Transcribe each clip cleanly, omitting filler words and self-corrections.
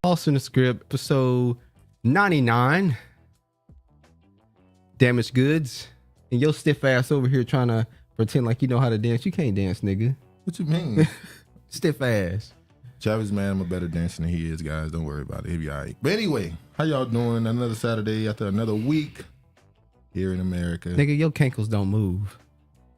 Lost in the Script, episode 99. Damaged Goods. And your stiff ass over here trying to pretend like you know how to dance. You can't dance, nigga. What you mean? Stiff ass. Travis, man, I'm a better dancer than he is, guys. Don't worry about it. He'll be all right. But anyway, how y'all doing? Another Saturday after another week here in America. Nigga, your cankles don't move.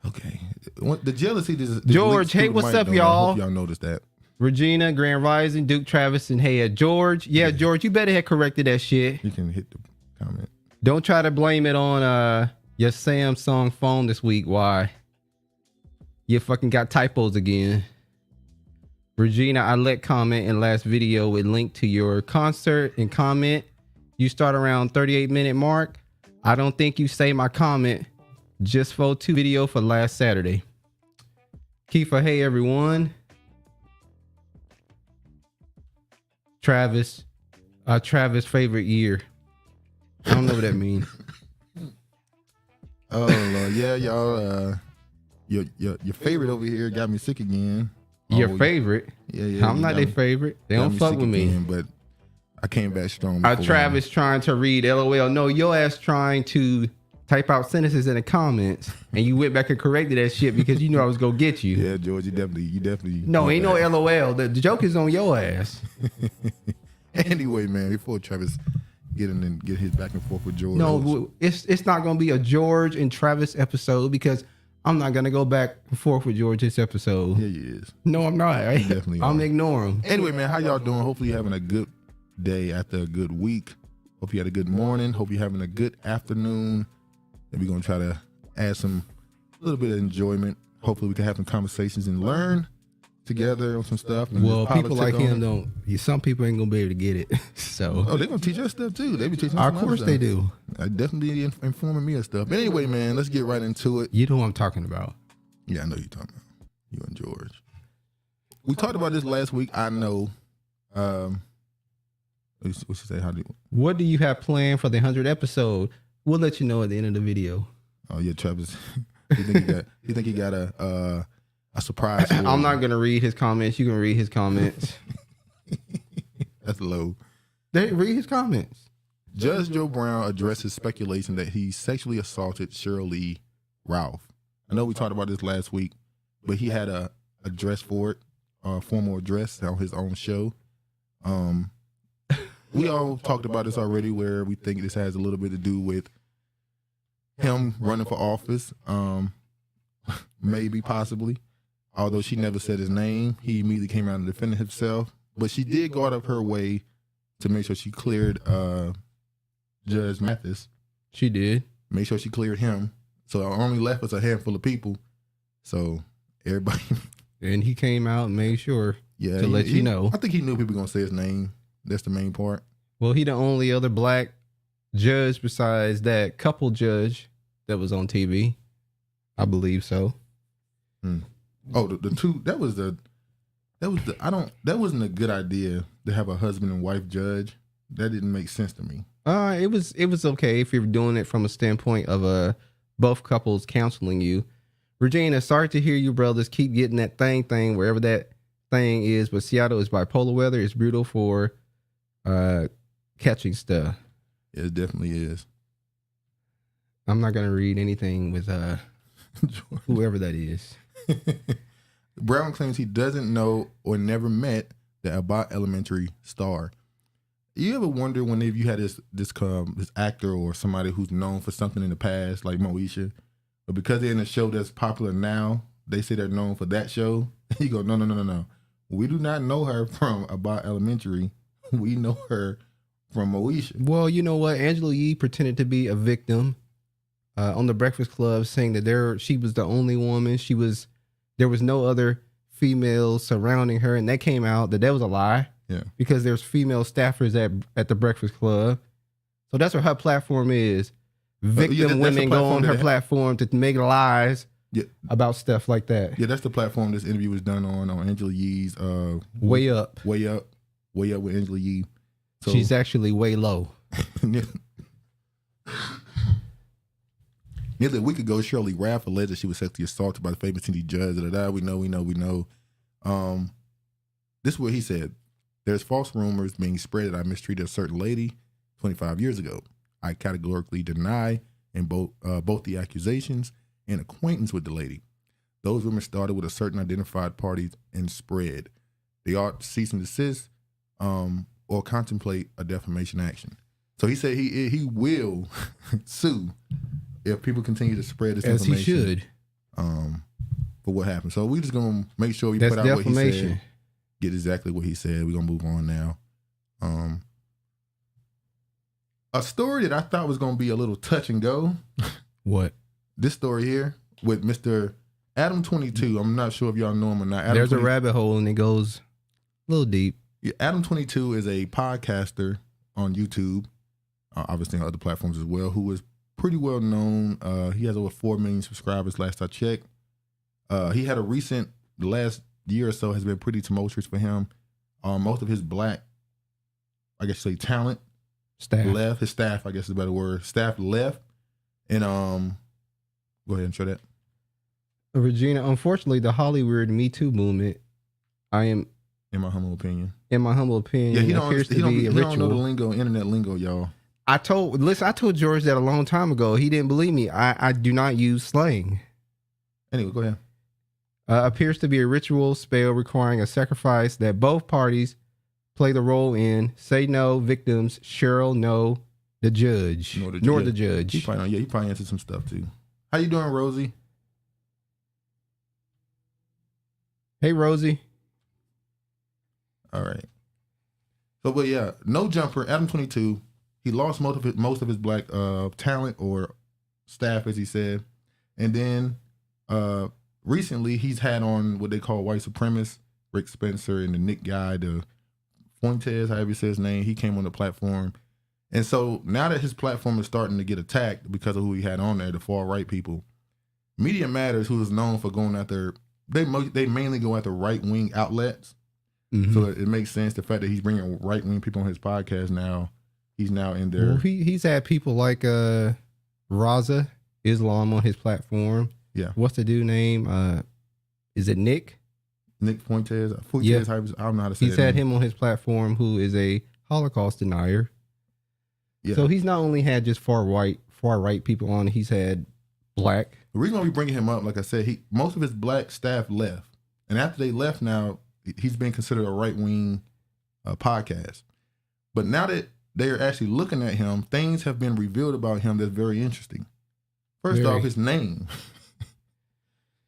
Okay. The jealousy is George, hey, what's up, y'all? I hope y'all noticed that. Regina, Grand Rising, Duke, Travis, and Hale. George. Yeah, George, you better have corrected that shit. You can hit the comment. Don't try to blame it on your Samsung phone this week. Why? You fucking got typos again. Regina, I let comment in last video with link to your concert and comment. You start around 38-minute mark. I don't think you say my comment. Just for 2 video for last Saturday. Kiefer, hey everyone. Travis favorite year. I don't know what that means. Oh Lord, yeah, y'all. Your favorite over here got me sick again. Your favorite? Yeah. I'm not their favorite. They don't fuck with me. Again, but I came back strong. Travis trying to read LOL. No, your ass trying to type out sentences in the comments, and you went back and corrected that shit because you knew I was gonna get you. Yeah, George, you definitely. No, ain't no LOL. The joke is on your ass. Anyway, man, before Travis get his back and forth with George. No, it's not gonna be a George and Travis episode because I'm not gonna go back and forth with George this episode. Yeah, he is. No, I'm not. Right? Definitely. I'm ignoring him. Anyway, man, how y'all doing? Hopefully you're having a good day after a good week. Hope you had a good morning. Hope you're having a good afternoon. And we're gonna try to add a little bit of enjoyment. Hopefully we can have some conversations and learn together on some stuff. Well, people like him don't. Some people ain't gonna be able to get it. So they're gonna teach us stuff too. They be teaching us. Of course they do. Definitely informing me of stuff. But anyway, man, let's get right into it. You know what I'm talking about. Yeah, I know you're talking about. You and George. We talked about this last week. I know. What you say? What do you have planned for the 100th episode? We'll let you know at the end of the video. Oh yeah, Travis. You think he got a surprise? I'm not gonna read his comments. You can read his comments. That's low. They read his comments. Judge Joe Brown addresses speculation that he sexually assaulted Sheryl Ralph. I know we talked about this last week, but he had a address for it, a formal address on his own show. We all talked about this already, where we think this has a little bit to do with him running for office, maybe, possibly. Although she never said his name, he immediately came out and defended himself. But she did go out of her way to make sure she cleared Judge Mathis. She did. Make sure she cleared him. So only left was a handful of people. So everybody. And he came out and made sure to let you know. I think he knew people were going to say his name. That's the main part. Well, he the only other black judge besides that couple judge that was on TV. I believe so. Oh, the two, that wasn't a good idea to have a husband and wife judge. That didn't make sense to me. It was okay if you're doing it from a standpoint of both couples counseling you. Regina, sorry to hear you brothers keep getting that thing wherever that thing is, but Seattle is bipolar weather. It's brutal for catching stuff. It definitely is. I'm not gonna read anything with whoever that is. Brown claims he doesn't know or never met the Abbott Elementary star. You ever wonder when you had this actor or somebody who's known for something in the past, like Moesha, but because they're in a show that's popular now, they say they're known for that show? You go, no. We do not know her from Abbott Elementary. We know her from Moesha. Well, you know what? Angela Yee pretended to be a victim on the Breakfast Club saying that she was the only woman. There was no other females surrounding her, and that came out that was a lie. Yeah, because there's female staffers at the Breakfast Club. So that's what her platform is. Victim women go on her platform to make lies about stuff like that. Yeah, that's the platform this interview was done on Angela Yee's Way Up with Angela Yee. So, she's actually way low. Nearly a week ago, Shirley Raff alleged she was sexually assaulted by the famous TV judge. We know. This is what he said. There's false rumors being spread that I mistreated a certain lady 25 years ago. I categorically deny in both the accusations and acquaintance with the lady. Those rumors started with a certain identified party and spread. They ought to cease and desist or contemplate a defamation action. So he said he will sue if people continue to spread this information. As he should. For what happened. So we're just going to make sure we put out what he said. Get exactly what he said. We're going to move on now. A story that I thought was going to be a little touch and go. What? This story here with Mr. Adam 22. I'm not sure if y'all know him or not. There's a rabbit hole and it goes a little deep. Yeah, Adam 22 is a podcaster on YouTube, obviously on other platforms as well, who is pretty well known. He has over 4 million subscribers last I checked. He had the last year or so has been pretty tumultuous for him. Most of his black, I guess you say talent, staff left. His staff, I guess is a better word. Staff left. And go ahead and show that. Regina, unfortunately, the Hollywood Me Too movement, in my humble opinion, yeah, he appears to be a ritual. He don't know the lingo, internet lingo, y'all. I told George that a long time ago. He didn't believe me. I do not use slang. Anyway, go ahead. Appears to be a ritual spell requiring a sacrifice that both parties play the role in. Say no, victims. Sheryl, no, the judge. Nor the judge. He probably answered some stuff too. How you doing, Rosie? Hey, Rosie. All right. So, but yeah, no jumper. Adam 22. He lost most of his black talent or staff, as he said, and then recently he's had on what they call white supremacists, Rick Spencer and the Nick guy, the Fuentes, however you say his name. He came on the platform, and so now that his platform is starting to get attacked because of who he had on there, the far right people, Media Matters, who is known for going after, they mainly go after right wing outlets. Mm-hmm. So it makes sense the fact that he's bringing right wing people on his podcast now. He's now in there. Well, he's had people like Raza Islam on his platform. Yeah. What's the dude name? Is it Nick? Nick Fuentes? Yeah. I don't know how to say it. He's had him on his platform, who is a Holocaust denier. Yeah. So he's not only had just far right people on, he's had black. The reason why we bringing him up, like I said, most of his black staff left. And after they left now, he's been considered a right-wing podcast. But now that they're actually looking at him, things have been revealed about him that's very interesting. First off, his name.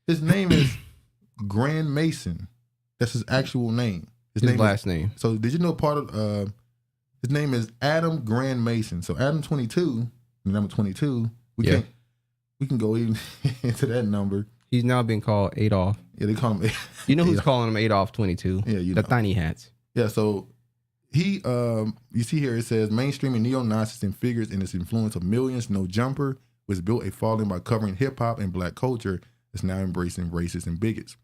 His name is Grand Mason. That's his actual name. His last name. So did you know part of his name is Adam Grand Mason. So Adam 22, number 22, we can go even into that number. He's now being called Adolf. Yeah, they call him. You know who's calling him Adolf 22? Yeah, the tiny hats. Yeah, so he, you see here it says mainstreaming neo-Nazis and figures in its influence of millions. No Jumper was built a following by covering hip hop and black culture. It's now embracing racists and bigots.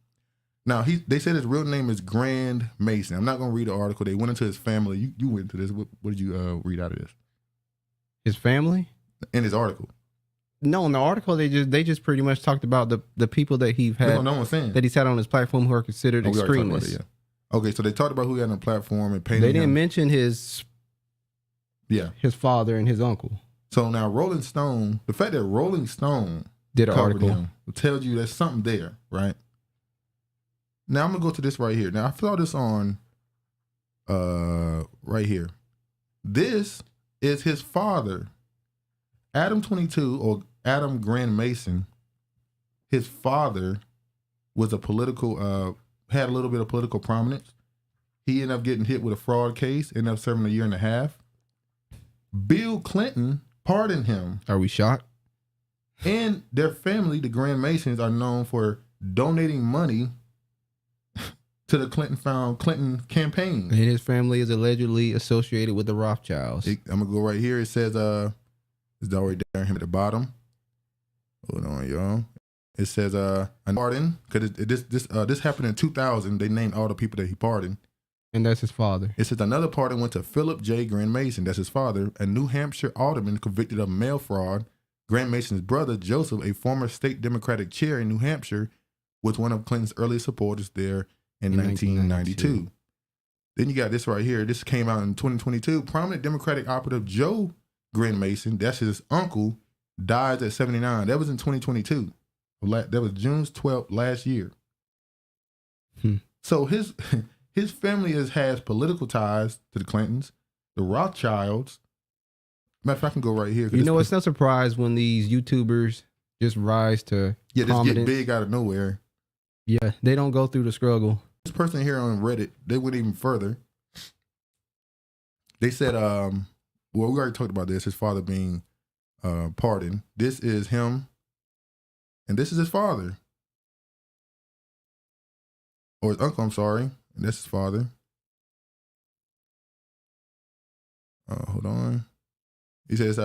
Now they said his real name is Grand Mason. I'm not going to read the article. They went into his family. You went into this. What did you read out of this? His family? In his article. No, in the article they just pretty much talked about the people that he's had that he's had on his platform who are considered extremists. Okay, so they talked about who he had on the platform and painted. They didn't mention his father and his uncle. So now Rolling Stone, the fact that Rolling Stone did an article tells you there's something there, right? Now I'm gonna go to this right here. Now I saw this on right here. This is his father, Adam 22 or Adam Grand Mason. His father was a political had a little bit of political prominence. He ended up getting hit with a fraud case, ended up serving 1.5 years. Bill Clinton pardoned him. Are we shocked? And their family, the Grand Masons, are known for donating money to the Clinton campaign. And his family is allegedly associated with the Rothschilds. I'm gonna go right here. It says, it's already down here at the bottom. Hold on, y'all. It says, a pardon, because this happened in 2000. They named all the people that he pardoned. And that's his father. It says another pardon went to Philip J. Grand Mason. That's his father, a New Hampshire alderman convicted of mail fraud. Grand Mason's brother, Joseph, a former state Democratic chair in New Hampshire, was one of Clinton's early supporters there in 1992. Then you got this right here. This came out in 2022. Prominent Democratic operative Joe Grand Mason, that's his uncle, died at 79. That was in 2022. That was June 12th last year. So his family has political ties to the Clintons, the Rothschilds. Matter of fact, I can go right here. You know, it's no surprise when these YouTubers just rise to just get big out of nowhere. Yeah, they don't go through the struggle. This person here on Reddit, they went even further. They said, well, we already talked about this, his father being pardoned. This is him, and this is his father. Or his uncle, I'm sorry. And that's his father. Hold on. He says,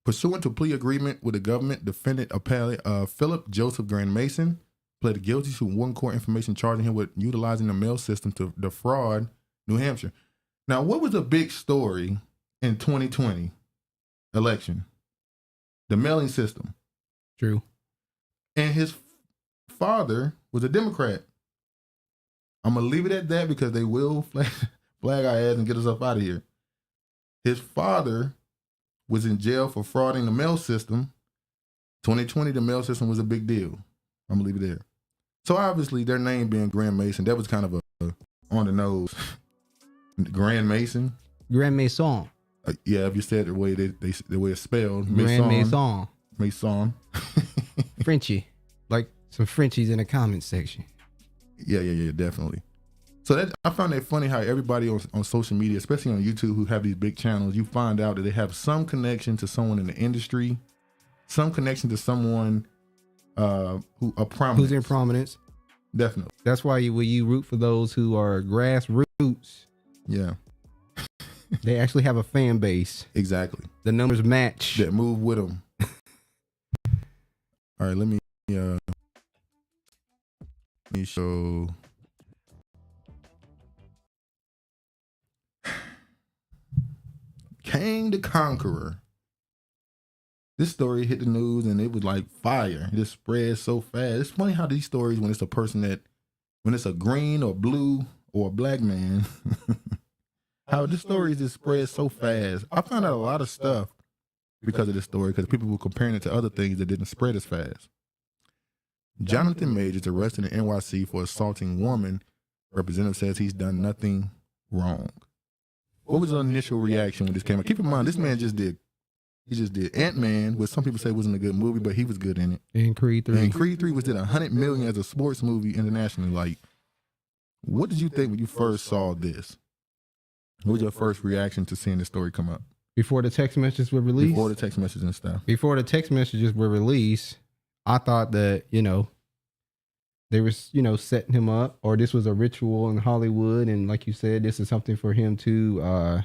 pursuant to plea agreement with the government, defendant appellant Philip Joseph Grand Mason pled guilty to one court information charging him with utilizing the mail system to defraud New Hampshire. Now, what was a big story in 2020 election? The mailing system. True. And his father was a Democrat. I'm going to leave it at that because they will flag our ass and get us up out of here. His father was in jail for frauding the mail system. 2020, the mail system was a big deal. I'm going to leave it there. So obviously, their name being Grand Mason, that was kind of a on the nose. Grand Mason. Grand Mason. Yeah, if you said the way the way it's spelled. Grand Mason. Mason. Frenchie. Like some Frenchies in the comments section. Yeah, definitely. So I found that funny how everybody on social media, especially on YouTube, who have these big channels, you find out that they have some connection to someone in the industry, some connection to someone who's in prominence. Definitely. That's why you root for those who are grassroots. Yeah. They actually have a fan base. Exactly. The numbers match. That move with them. All right, let me show. Kang the Conqueror. This story hit the news and it was like fire. It just spread so fast. It's funny how these stories, when it's a person when it's a green or blue or a black man, how this story just spreads so fast. I found out a lot of stuff because of this story, because people were comparing it to other things that didn't spread as fast. Jonathan Majors arrested in NYC for assaulting woman. Representative says he's done nothing wrong. What was the initial reaction when this came out? Keep in mind, this man just did Ant-Man, which some people say wasn't a good movie, but he was good in it. And Creed 3. And Creed 3 did $100 million as a sports movie internationally. Like, what did you think when you first saw this? What was your first reaction to seeing this story come up? Before the text messages were released? Before the text messages and stuff. Before the text messages were released, I thought that, they were, setting him up, or this was a ritual in Hollywood. And like you said, this is something for him to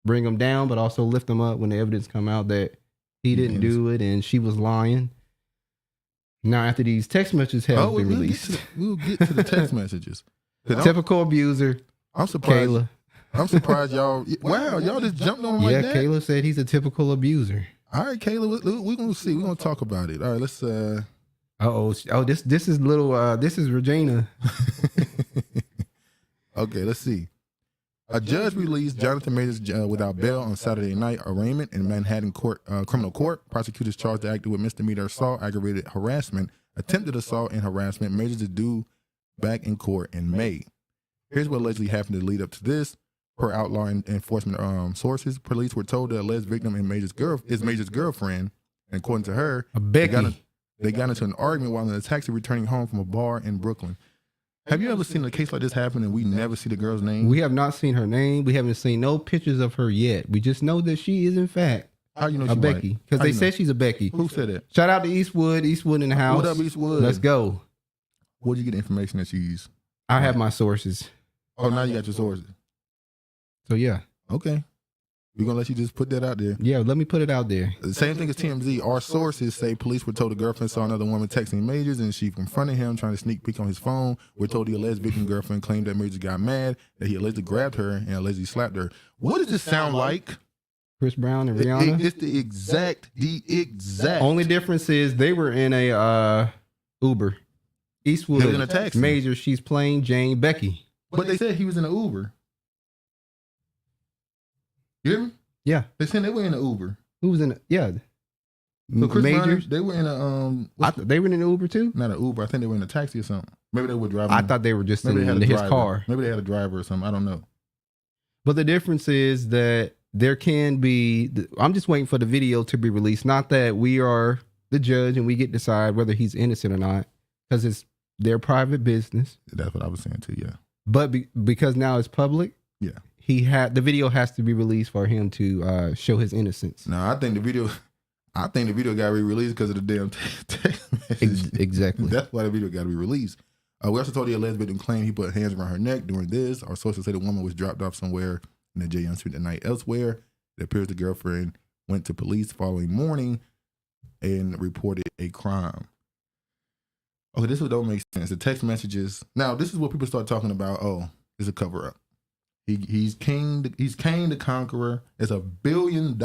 bring him down, but also lift him up when the evidence come out that he didn't do it and she was lying. Now, after these text messages have been released. We'll get to the text messages. Typical abuser. I'm surprised. Kayla. I'm surprised y'all. Wow, y'all just jumped on him like that? Yeah, Kayla said he's a typical abuser. All right, Kayla, we're going to see. We're going to talk about it. All right, let's... this is little, this is Regina. Okay, let's see. A judge released Jonathan Majors without bail on Saturday night arraignment in Manhattan criminal court. Prosecutors charged the actor with misdemeanor assault, aggravated harassment, attempted assault, and harassment. Majors is due back in court in May. Here's what allegedly happened to lead up to this. Per outline enforcement sources, police were told the alleged victim is Major's girlfriend. And according to her, they got into an argument while in a taxi returning home from a bar in Brooklyn. Have you ever seen a case like this happen and we never see the girl's name? We have not seen her name. We haven't seen no pictures of her yet. We just know that she is, in fact, How you know A she's Becky. white? Because How they you know? said she's a Becky. Who said that? Shout out to Eastwood. Eastwood in the house. What up, Eastwood? Let's go. Where'd you get the information that she's? I have my sources. Oh, now you got your sources. So yeah. Okay. We're going to let you just put that out there. Yeah, let me put it out there. The same thing as TMZ. Our sources say police were told the girlfriend saw another woman texting Majors and she confronted him trying to sneak peek on his phone. We're told the alleged victim girlfriend claimed that Majors got mad, that he allegedly grabbed her and allegedly slapped her. What does this sound like? Chris Brown and Rihanna. It's the exact. Only difference is they were in a Uber. Eastwood They was in a taxi. Major, she's plain Jane Becky. But they said he was in an Uber. You hear me? Yeah. They said they were in an Uber. Who was in it? Yeah. So Chris Majors. Brown, they were in a They were in an Uber too? not an Uber. I think they were in a taxi or something. Maybe they were driving. I thought they were just maybe they had in a his driver. car. Maybe they had a driver or something. I don't know. But the difference is that there can be, I'm just waiting for the video to be released. Not that we are the judge and we get to decide whether he's innocent or not, because it's their private business. That's what I was saying too. Yeah. But because now it's public, Yeah. the video has to be released for him to show his innocence. No, I think the video got re-released because of the damn text message. Exactly. That's why the video got to be released. We also told the alleged victim claimed he put hands around her neck during this. Our sources say the woman was dropped off somewhere in the J. Young Street the night elsewhere. It appears the girlfriend went to police the following morning and reported a crime. Okay, this one don't make sense. The text messages. Now, this is what people start talking about. Oh, it's a cover up. He's King the Conqueror. There's $1 billion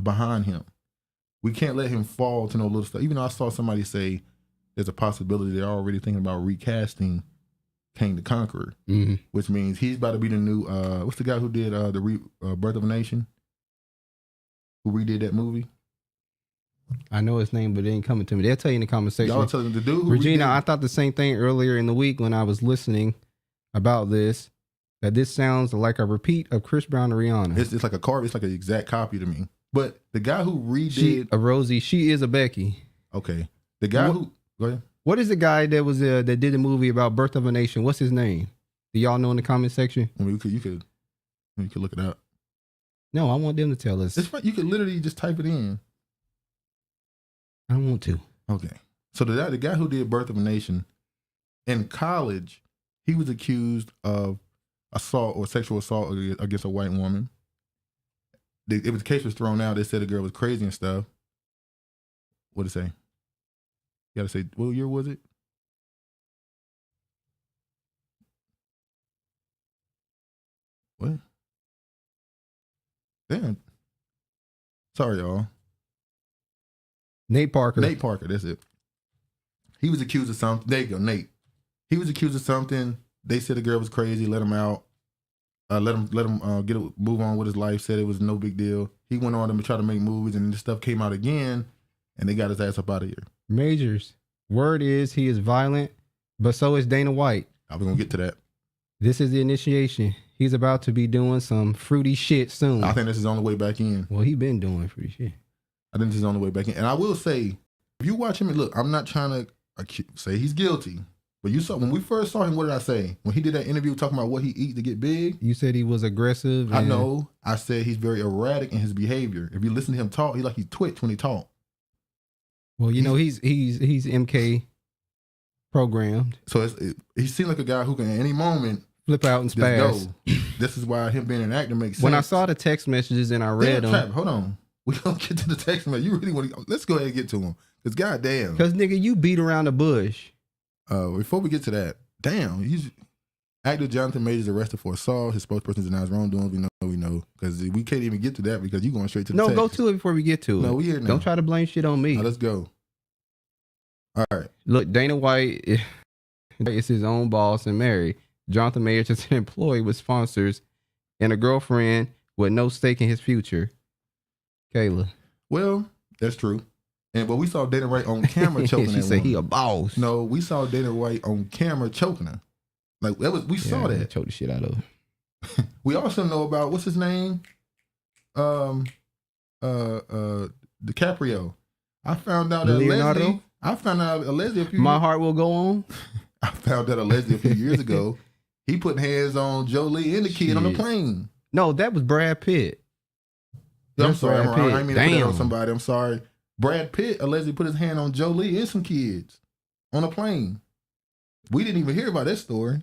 behind him. We can't let him fall to no little stuff. Even though I saw somebody say there's a possibility they're already thinking about recasting King the Conqueror, which means he's about to be the new. What's the guy who did Birth of a Nation? Who redid that movie? I know his name, but it ain't coming to me. They'll tell you in the comment section. Y'all telling the dude who Regina, redid- I thought the same thing earlier in the week when I was listening about this, that this sounds like a repeat of Chris Brown and Rihanna. It's like a card. It's like an exact copy to me. But the guy who redid Rosie, she is a Becky. Okay, the guy who go ahead. What is the guy that was that did the movie about Birth of a Nation? What's his name? Do y'all know in the comment section? I mean, you could look it up. No, I want them to tell us. It's fine. You could literally just type it in. I don't want to. Okay, so the guy who did Birth of a Nation in college, he was accused of assault or sexual assault against a white woman. The case was thrown out. They said the girl was crazy and stuff. What did it say? You gotta say, what year was it? What? Damn. Sorry, y'all. Nate Parker, that's it. He was accused of something. There you go, Nate. He was accused of something. They said the girl was crazy, let him out. Let him move on with his life, said it was no big deal. He went on to try to make movies, and this stuff came out again, and they got his ass up out of here. Majors. Word is he is violent, but so is Dana White. I was going to get to that. This is the initiation. He's about to be doing some fruity shit soon. I think this is on the way back in. Well, he been doing fruity shit. I think this is on the way back in. And I will say, if you watch him, look, I'm not trying to say he's guilty, but you saw, when we first saw him, what did I say? When he did that interview talking about what he eats to get big. You said he was aggressive. I know. I said he's very erratic in his behavior. If you listen to him talk, he twitch when he talk. Well, you know, he's MK programmed. So he seemed like a guy who can at any moment flip out and spaz. This is why him being an actor makes sense. When I saw the text messages and I read them. Hold on. We don't get to the text message. You really want to? Let's go ahead and get to him. Because goddamn. Because nigga, you beat around the bush. Before we get to that, damn, actor Jonathan Majors arrested for assault. His spokesperson denies wrongdoing. We know. Because we can't even get to that because you going straight to the text. Go to it before we get to it. No, we here now. Don't try to blame shit on me. Let's go. All right. Look, Dana White is his own boss and married. Jonathan Majors is an employee with sponsors and a girlfriend with no stake in his future. Kayla. Well, that's true. But we saw Dana White on camera choking that woman. She said he a boss. No, we saw Dana White on camera choking her. Like we saw that. Choked the shit out of her. We also know about what's his name? DiCaprio. I found out that Leonardo. allegedly My heart will go on. I found out allegedly a few years ago. He put hands on Jolie and the kid on the plane. No, that was Brad Pitt. I'm sorry. I didn't mean to put that on Damn. somebody. I'm sorry. Brad Pitt allegedly put his hand on Jolie and some kids on a plane. We didn't even hear about that story.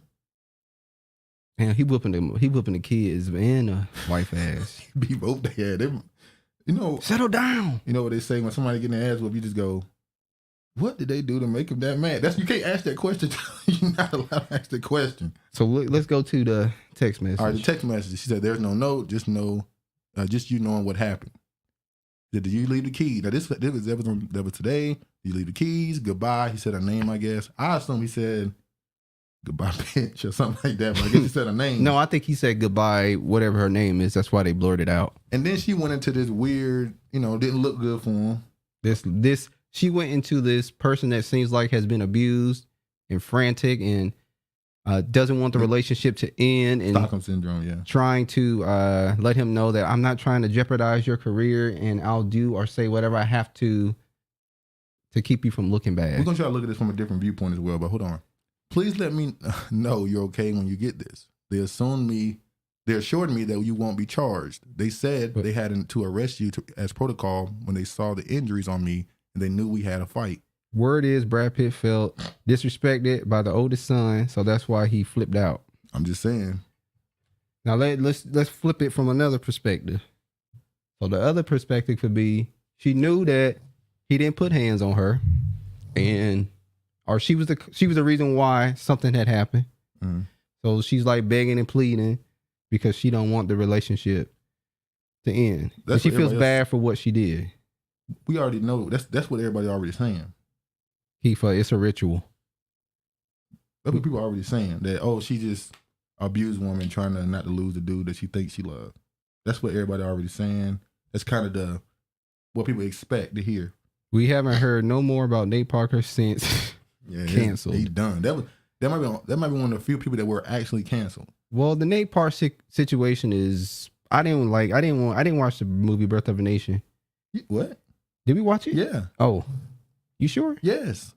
Man, he whooping the kids and the wife ass. Be both their head. You know, settle down. You know what they say when somebody getting their ass whooped, you just go, what did they do to make him that mad? You can't ask that question. You're not allowed to ask the question. So let's go to the text message. All right, the text message. She said, "There's no note, just you knowing what happened." Did you leave the key? Now that was today. You leave the keys. Goodbye. He said her name, I guess. I assume he said goodbye, bitch, or something like that. But I guess he said her name. No, I think he said goodbye, whatever her name is. That's why they blurred it out. And then she went into this weird, didn't look good for him. She went into this person that seems like has been abused and frantic and doesn't want the relationship to end. And Stockholm syndrome, yeah. Trying to let him know that I'm not trying to jeopardize your career and I'll do or say whatever I have to keep you from looking bad. We're going to try to look at this from a different viewpoint as well, but hold on. Please let me know you're okay when you get this. They assured me that you won't be charged. They said they had to arrest you as protocol when they saw the injuries on me and they knew we had a fight. Word is Brad Pitt felt disrespected by the oldest son, so that's why he flipped out. I'm just saying. Now let's flip it from another perspective. So the other perspective could be she knew that he didn't put hands on her, or she was the reason why something had happened. Mm-hmm. So she's like begging and pleading because she don't want the relationship to end. And she feels bad for what she did. We already know that's what everybody already saying. Kifa, it's a ritual. That's what people are already saying. That she just abused woman trying to not to lose the dude that she thinks she loves. That's what everybody already saying. That's kind of what people expect to hear. We haven't heard no more about Nate Parker since canceled. He's done. That might be one of the few people that were actually canceled. Well, the Nate Parker situation is I didn't watch the movie Birth of a Nation. What? Did we watch it? Yeah. Oh, you sure? Yes.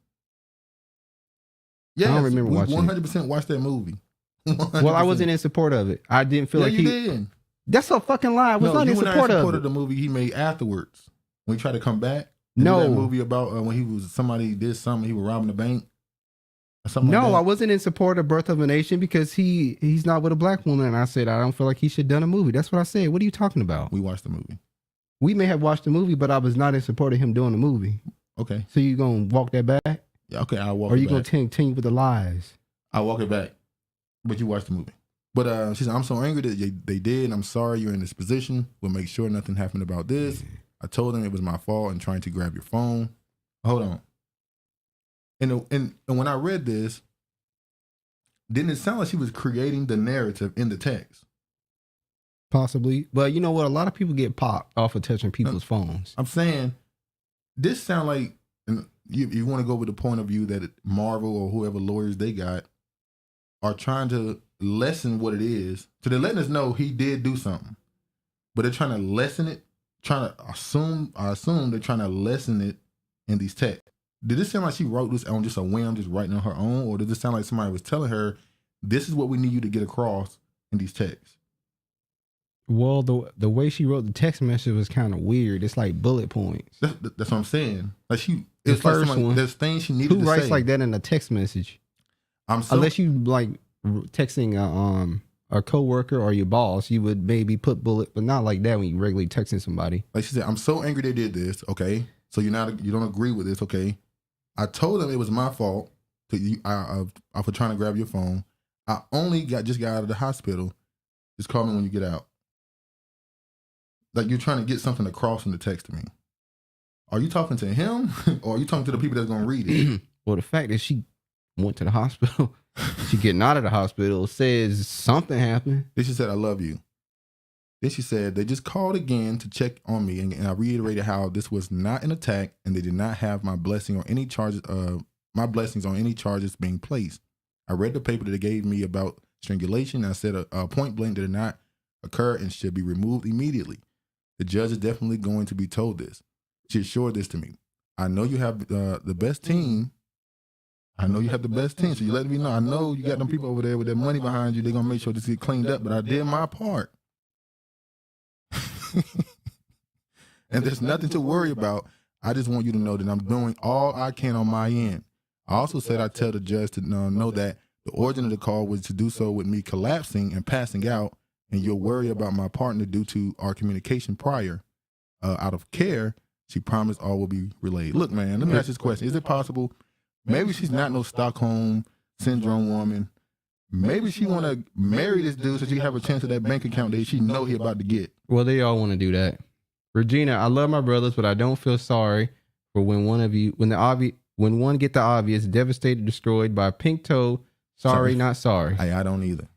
Yes. I don't remember watching. 100% watched that movie. 100%. Well, I wasn't in support of it. I didn't feel like you did. That's a fucking lie. I was not in support of the movie he made afterwards when he tried to come back. No, that movie about when somebody did something. He was robbing the bank. Or something like that. I wasn't in support of Birth of a Nation because he's not with a black woman, and I said I don't feel like he should have done a movie. That's what I said. What are you talking about? We watched the movie. We may have watched the movie, but I was not in support of him doing the movie. Okay. So you gonna walk that back? Yeah. Okay, I'll walk. Or it you back. gonna continue with the lies? I'll walk it back. But you watched the movie. But she said, "I'm so angry that they did. I'm sorry you're in this position. We'll make sure nothing happened about this. I told them it was my fault in trying to grab your phone." Hold on. And when I read this, didn't it sound like she was creating the narrative in the text? Possibly. But you know what? A lot of people get popped off of touching people's phones. I'm saying this sound like, and you want to go with the point of view that Marvel or whoever lawyers they got are trying to lessen what it is. So they're letting us know he did do something, but they're trying to lessen it, I assume they're trying to lessen it in these texts. Did this sound like she wrote this on just a whim, just writing on her own? Or did this sound like somebody was telling her, this is what we need you to get across in these texts? Well, the way she wrote the text message was kind of weird. It's like bullet points. That's what I'm saying. Like it's like somebody, there's things she needed to say. Who writes like that in a text message? Unless you like texting a coworker or your boss, you would maybe put bullet, but not like that when you regularly texting somebody. Like she said, I'm so angry they did this. Okay, so you don't agree with this. Okay, I told them it was my fault for trying to grab your phone. I only just got out of the hospital. Just call me when you get out. Like you're trying to get something across in the text to me. Are you talking to him or are you talking to the people that's going to read it? Well, the fact that she went to the hospital, she getting out of the hospital says something happened. Then she said, I love you. Then she said, they just called again to check on me. And I reiterated how this was not an attack and they did not have my blessing or any charges, my blessings on any charges being placed. I read the paper that they gave me about strangulation. And I said a point blank did not occur and should be removed immediately. The judge is definitely going to be told this. She assured this to me. I know you have the best team. I know you have the best team. So you let me know. I know you got them people over there with their money behind you. They're going to make sure this get cleaned up. But I did my part. and there's nothing to worry about. I just want you to know that I'm doing all I can on my end. I also said I tell the judge to know that the origin of the call was to do so with me collapsing and passing out, and you'll worry about my partner due to our communication prior. Out of care, she promised all will be relayed. Look, man, let me ask this question. Is it possible? Maybe she's not no Stockholm Syndrome woman. Maybe she want to marry this dude so she have a chance at that bank account that she know he about to get. Well, they all want to do that. Regina, I love my brothers, but I don't feel sorry for when one get the obvious, devastated, destroyed by a pink toe. Sorry, not sorry. I don't either.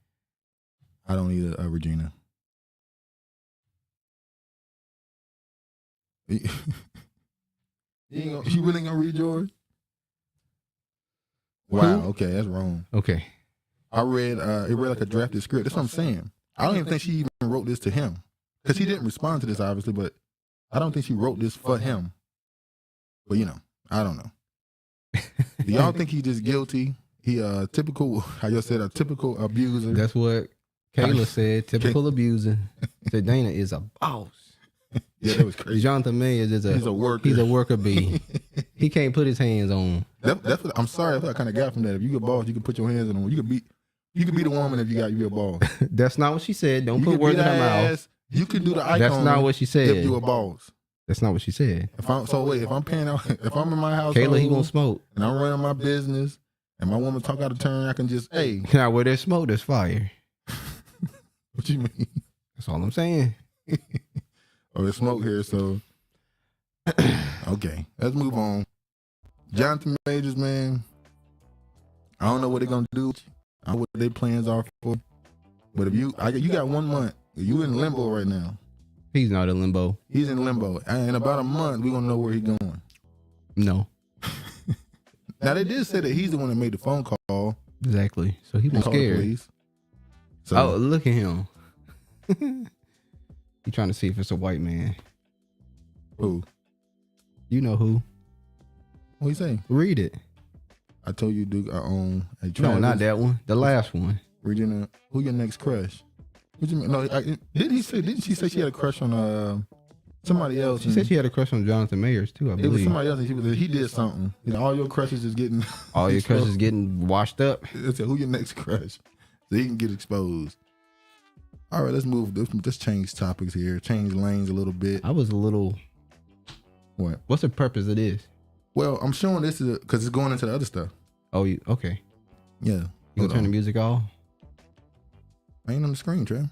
I don't either, Regina. You really gonna read yours? Wow. Okay, that's wrong. Okay. I read it read like a drafted script. That's what I'm saying. I don't even think she even wrote this to him, because he didn't respond to this obviously. But I don't think she wrote this for him. But I don't know. Do y'all think he's just guilty? He typical, how y'all said, a typical abuser. That's what Kayla said. Typical abuser. Said Dana is a boss. Yeah, that was crazy. Jonathan Mayers is he's a worker. He's a worker bee. He can't put his hands on. That's what, I'm sorry. That's what I kind of got from that. If you a boss, you can put your hands on him. You could beat a woman if you be a boss. That's not what she said. Don't put words in her mouth. You can do the icon. That's not what she said. If you a boss. That's not what she said. If I'm paying out, if I'm in my house, Kayla, he gonna smoke, and I'm running my business, and my woman talk out of turn, I can just, hey. Now where there's smoke, there's fire. What you mean? That's all I'm saying. Oh, there's smoke here, so okay, let's move on. Jonathan Majors, man, I don't know what they're gonna do. I don't know what their plans are for. But if you got 1 month, you in limbo right now. He's not in limbo. He's in limbo. In about a month, we're gonna know where he's going. No. Now they did say that he's the one that made the phone call. Exactly. So he was scared. So, oh, look at him. He trying to see if it's a white man. Who? You know who. What he say? Read it. I told you, Duke, I own a Travis. No, not that one. The last one. Regina, who your next crush? What you mean? No, didn't she say she had a crush on somebody else? She said she had a crush on Jonathan Mayers too, I believe. It was somebody else, and he did something. All your crushes is getting all your crushes getting washed up. It said, who your next crush? So he can get exposed. All right, let's move. Let's change topics here. Change lanes a little bit. I was a little. What? What's the purpose of this? Well, I'm showing this because it's going into the other stuff. Oh, okay. Yeah. You gonna turn the music off? I ain't on the screen, Trev.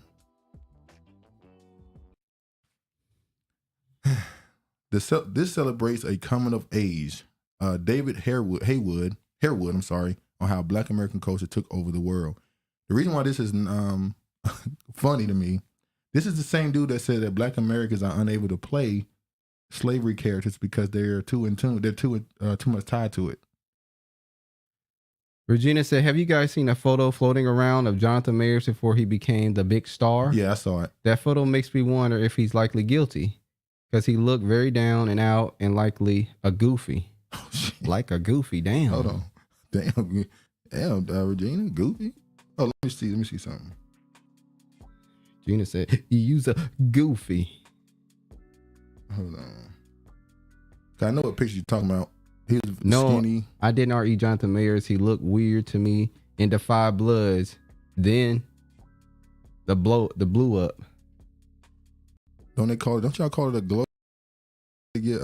This celebrates a coming of age. David Haywood, on how Black American culture took over the world. The reason why this is funny to me, this is the same dude that said that Black Americans are unable to play slavery characters because they're too in tune. They're too much tied to it. Regina said, have you guys seen a photo floating around of Jonathan Mayers before he became the big star? Yeah, I saw it. That photo makes me wonder if he's likely guilty because he looked very down and out and likely a goofy. Oh, shit. Like a goofy, damn. Hold on. Damn, Regina, goofy? Oh, let me see something. Gina said, you use a goofy. Hold on. I know what picture you're talking about. He was skinny. I didn't RE Jonathan Mayers. He looked weird to me in the Five Bloods. Then the blew up. Don't y'all call it a glow? To get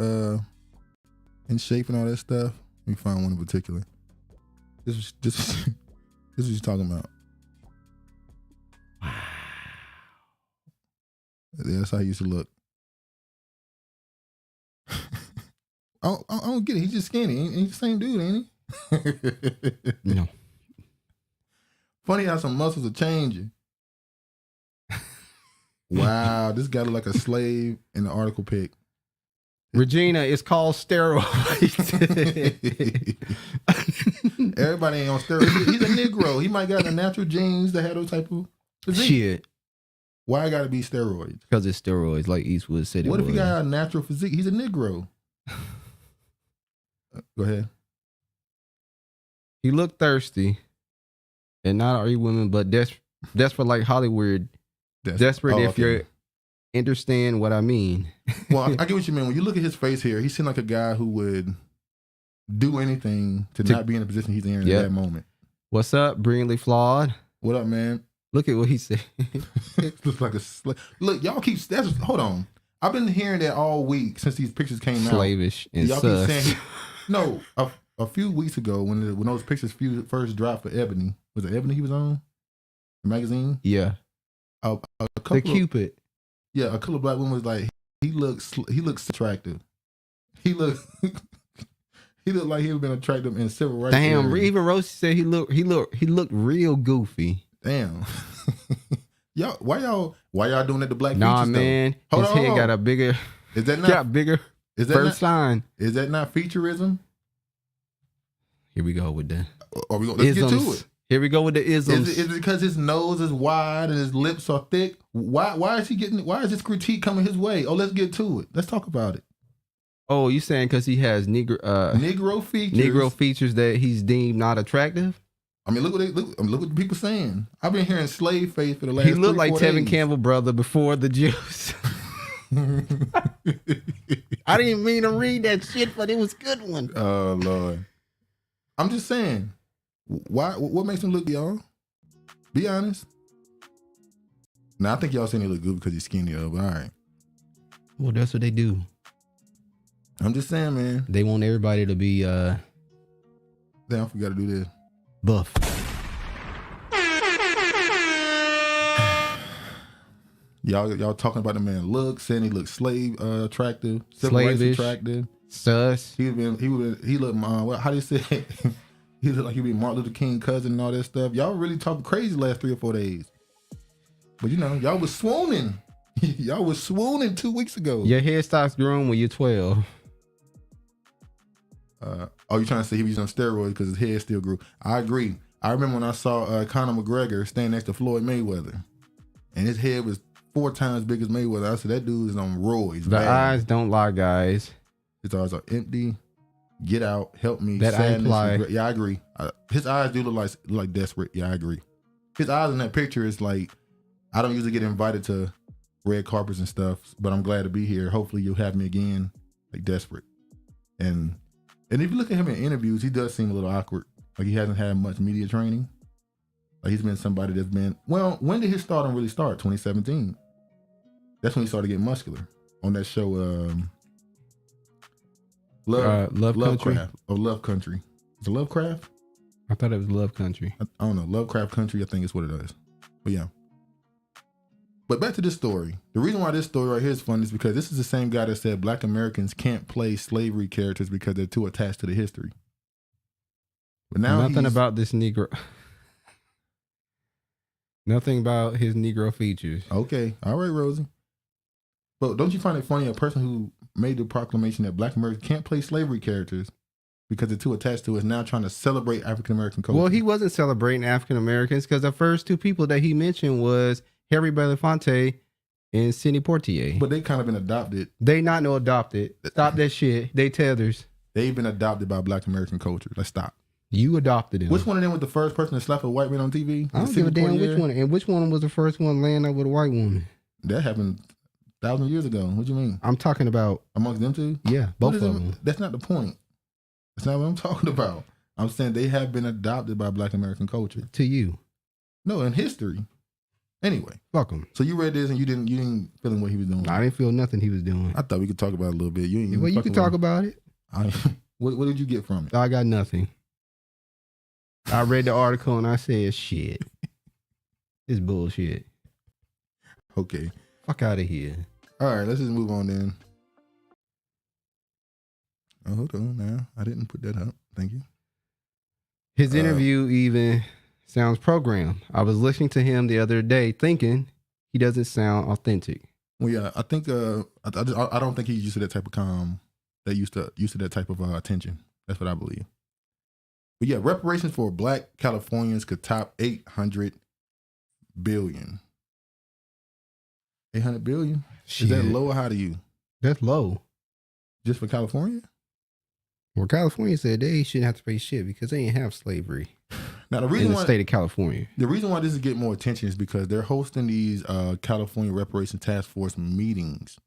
in shape and all that stuff. Let me find one in particular. This is what you're talking about. Wow. Yeah, that's how he used to look. I don't get it. He's just skinny. He's the same dude, ain't he? No. Funny how some muscles are changing. Wow, this guy look like a slave in the article pic. Regina, it's called steroids. Everybody ain't on steroids. He's a Negro. He might got the natural genes that have those type of physique. Shit. Why gotta be steroids? Because it's steroids, like Eastwood said. What if he got a natural physique? He's a Negro. Go ahead. He looked thirsty, and not every woman, but desperate like Hollywood. Desperate if you're understand what I mean. Well, I get what you mean. When you look at his face here, he seemed like a guy who would do anything to not be in the position he's in at that moment. What's up, brilliantly flawed? What up, man? Look at what he said. Looks like look, y'all keep. Hold on. I've been hearing that all week since these pictures came out. Slavish and y'all sus. keep saying no. A few weeks ago, when those pictures first dropped for Ebony, was it Ebony he was on? The magazine? Yeah. A couple the Cupid. A couple of black women was like, he looks attractive. He looked like he had been attractive in civil rights. Damn, area. even Rosie said he looked real goofy. Damn. Why y'all doing that to black features? Nah, man. His head got a bigger. Is that not got bigger? Is that first sign? Is that not featureism? Here we go with the. Let's get to it. Here we go with the isms. Is it because his nose is wide and his lips are thick? Why is this critique coming his way? Oh, let's get to it. Let's talk about it. Oh, you saying because he has Negro features? Negro features that he's deemed not attractive? I mean, look what the people saying. I've been hearing slave face for the last. He looked like Tevin days. Campbell brother before the Jews. I didn't mean to read that shit, but it was a good one. Oh Lord. I'm just saying, what makes him look, y'all? Be honest. Now, I think y'all saying he look good because he's skinny, but all right. Well, that's what they do. I'm just saying, man. They want everybody to be Damn, I forgot to do this. Buff. Y'all talking about the man look, saying he looks attractive, slavish, attractive. Sus. He looked how do you say it? He looked like he be Martin Luther King cousin and all that stuff. Y'all really talking crazy the last 3 or 4 days. But y'all was swooning. Y'all was swooning 2 weeks ago. Your hair starts growing when you're 12. You trying to say he was on steroids because his hair still grew. I agree. I remember when I saw Conor McGregor stand next to Floyd Mayweather and his head was 4 times big as Mayweather. I said, that dude is on roids. The eyes don't lie, guys. His eyes are empty. Get out. Help me. That sadness, imply. regret. Yeah, I agree. His eyes do look like desperate. Yeah, I agree. His eyes in that picture is like, I don't usually get invited to red carpets and stuff, but I'm glad to be here. Hopefully you'll have me again. Like desperate. And if you look at him in interviews, he does seem a little awkward. Like he hasn't had much media training. Like he's been somebody that's been, well, when did his stardom really start? 2017. That's when he started getting muscular on that show, Love Country. Love Country. Is it Lovecraft? I thought it was Love Country. I don't know. Lovecraft Country, I think is what it is. But yeah. But back to this story. The reason why this story right here is fun is because this is the same guy that said Black Americans can't play slavery characters because they're too attached to the history. But now nothing about this Negro. Nothing about his Negro features. Okay. All right, Rosie. But don't you find it funny, a person who made the proclamation that Black Americans can't play slavery characters because they're too attached to it is now trying to celebrate African-American culture? Well, he wasn't celebrating African-Americans because the first 2 people that he mentioned was Harry Belafonte and Sidney Poitier. But they kind of been adopted. They not no adopted. Stop that shit. They tethers. They've been adopted by Black American culture. Let's stop. You adopted him. Which one of them was the first person to slap a white man on TV? I don't give a damn which one. And which one was the first one laying up with a white woman? That happened 1,000 years ago. What do you mean? I'm talking about amongst them two. Yeah, both of them. That's not the point. That's not what I'm talking about. I'm saying they have been adopted by Black American culture. To you? No, in history. Anyway, fuck him. So you read this and you didn't feel what he was doing. I didn't feel nothing he was doing. I thought we could talk about it a little bit. Well, you can talk about it. What did you get from it? I got nothing. I read the article and I said, shit. It's bullshit. Okay. Fuck out of here. All right, let's just move on then. Oh, hold on now. I didn't put that up. Thank you. His interview even sounds programmed. I was listening to him the other day thinking he doesn't sound authentic. Well, yeah, I think I don't think he's used to that type of calm, that used to that type of attention. That's what I believe. But yeah, reparations for Black Californians could top 800 billion. 800 billion? Shit. Is that low or high to you? That's low. Just for California? Well, California said they shouldn't have to pay shit because they ain't have slavery. Now, in the state of California. The reason why this is getting more attention is because they're hosting these California Reparations Task Force meetings.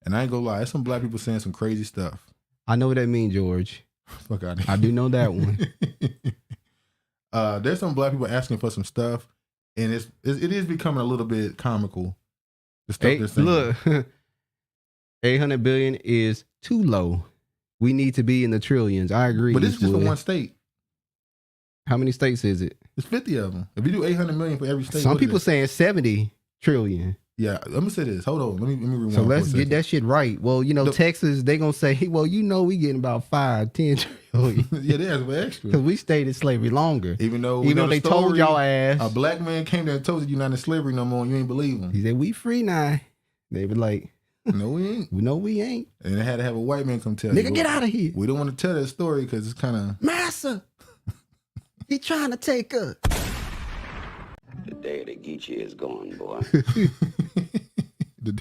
And I ain't gonna lie, there's some black people saying some crazy stuff. I know what that means, George. Fuck out of here. I do know that one. There's some black people asking for some stuff, and it is becoming a little bit comical. The stuff they're saying. Look, 800 billion is too low. We need to be in the trillions. I agree. But this is just for one state. How many states is it? It's 50 of them. If you do 800 million for every state, some people saying 70 trillion. Yeah, let me say this. Hold on. Let me rewind. So let's get that shit right. Well, Texas, they gonna say, well, we getting about 5-10 trillion. Yeah, they ask for extra. Because we stayed in slavery longer. Even though they told y'all ass. A black man came there and told you not in slavery no more, and you ain't believe him. He said, we free now. They were like, no, we ain't. No, we ain't. And they had to have a white man come tell Nigga, get out of here. We don't want to tell that story because it's kind of... Massa, he trying to take us. The day of the Geechee is gone, boy.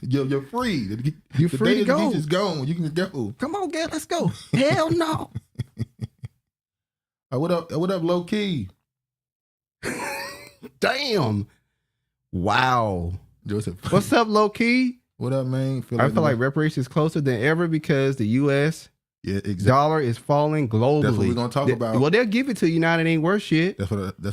You're free. You're free to go. The Geechee is gone. You can go. Come on, girl, let's go. Hell no. What up, low key? Damn. Wow. Joseph. What's up, low key? What up, man? I feel like reparations is closer than ever because the U.S. dollar is falling globally. That's what we're gonna talk about. Well, they'll give it to you now. It ain't worth shit. That's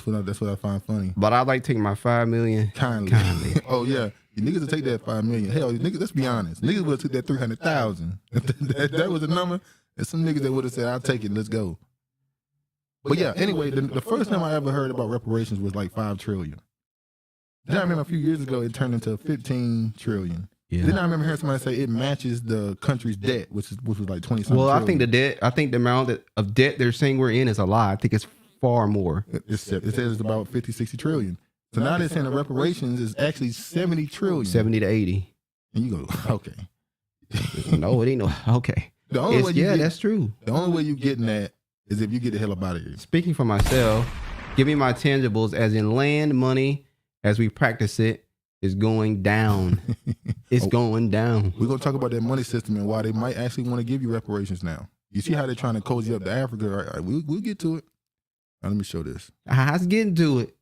what I find funny. But I like taking my $5 million kindly. Oh yeah, you niggas will take that $5 million. Hell, niggas. Let's be honest. Niggas would have took that 300,000. That was a number. There's some niggas that would have said, "I'll take it. Let's go." But yeah, anyway, the first time I ever heard about reparations was like 5 trillion. Then I remember a few years ago it turned into 15 trillion. Yeah. Then I remember hearing somebody say it matches the country's debt, which was like 20-something. Well, trillion. I think the amount of debt they're saying we're in is a lie. I think it's far more. It says it's about 50-60 trillion. So now they're saying the reparations is actually 70 trillion. 70 to 80. And you go, okay. No, it ain't no, okay. That's true. The only way you getting that is if you get the hell up out of here. Speaking for myself, give me my tangibles as in land, money, as we practice it, is going down. It's going down. We're going to talk about that money system and why they might actually want to give you reparations now. You see how they're trying to cozy up to Africa? Right? We'll get to it. Now, let me show this. Let's get into it.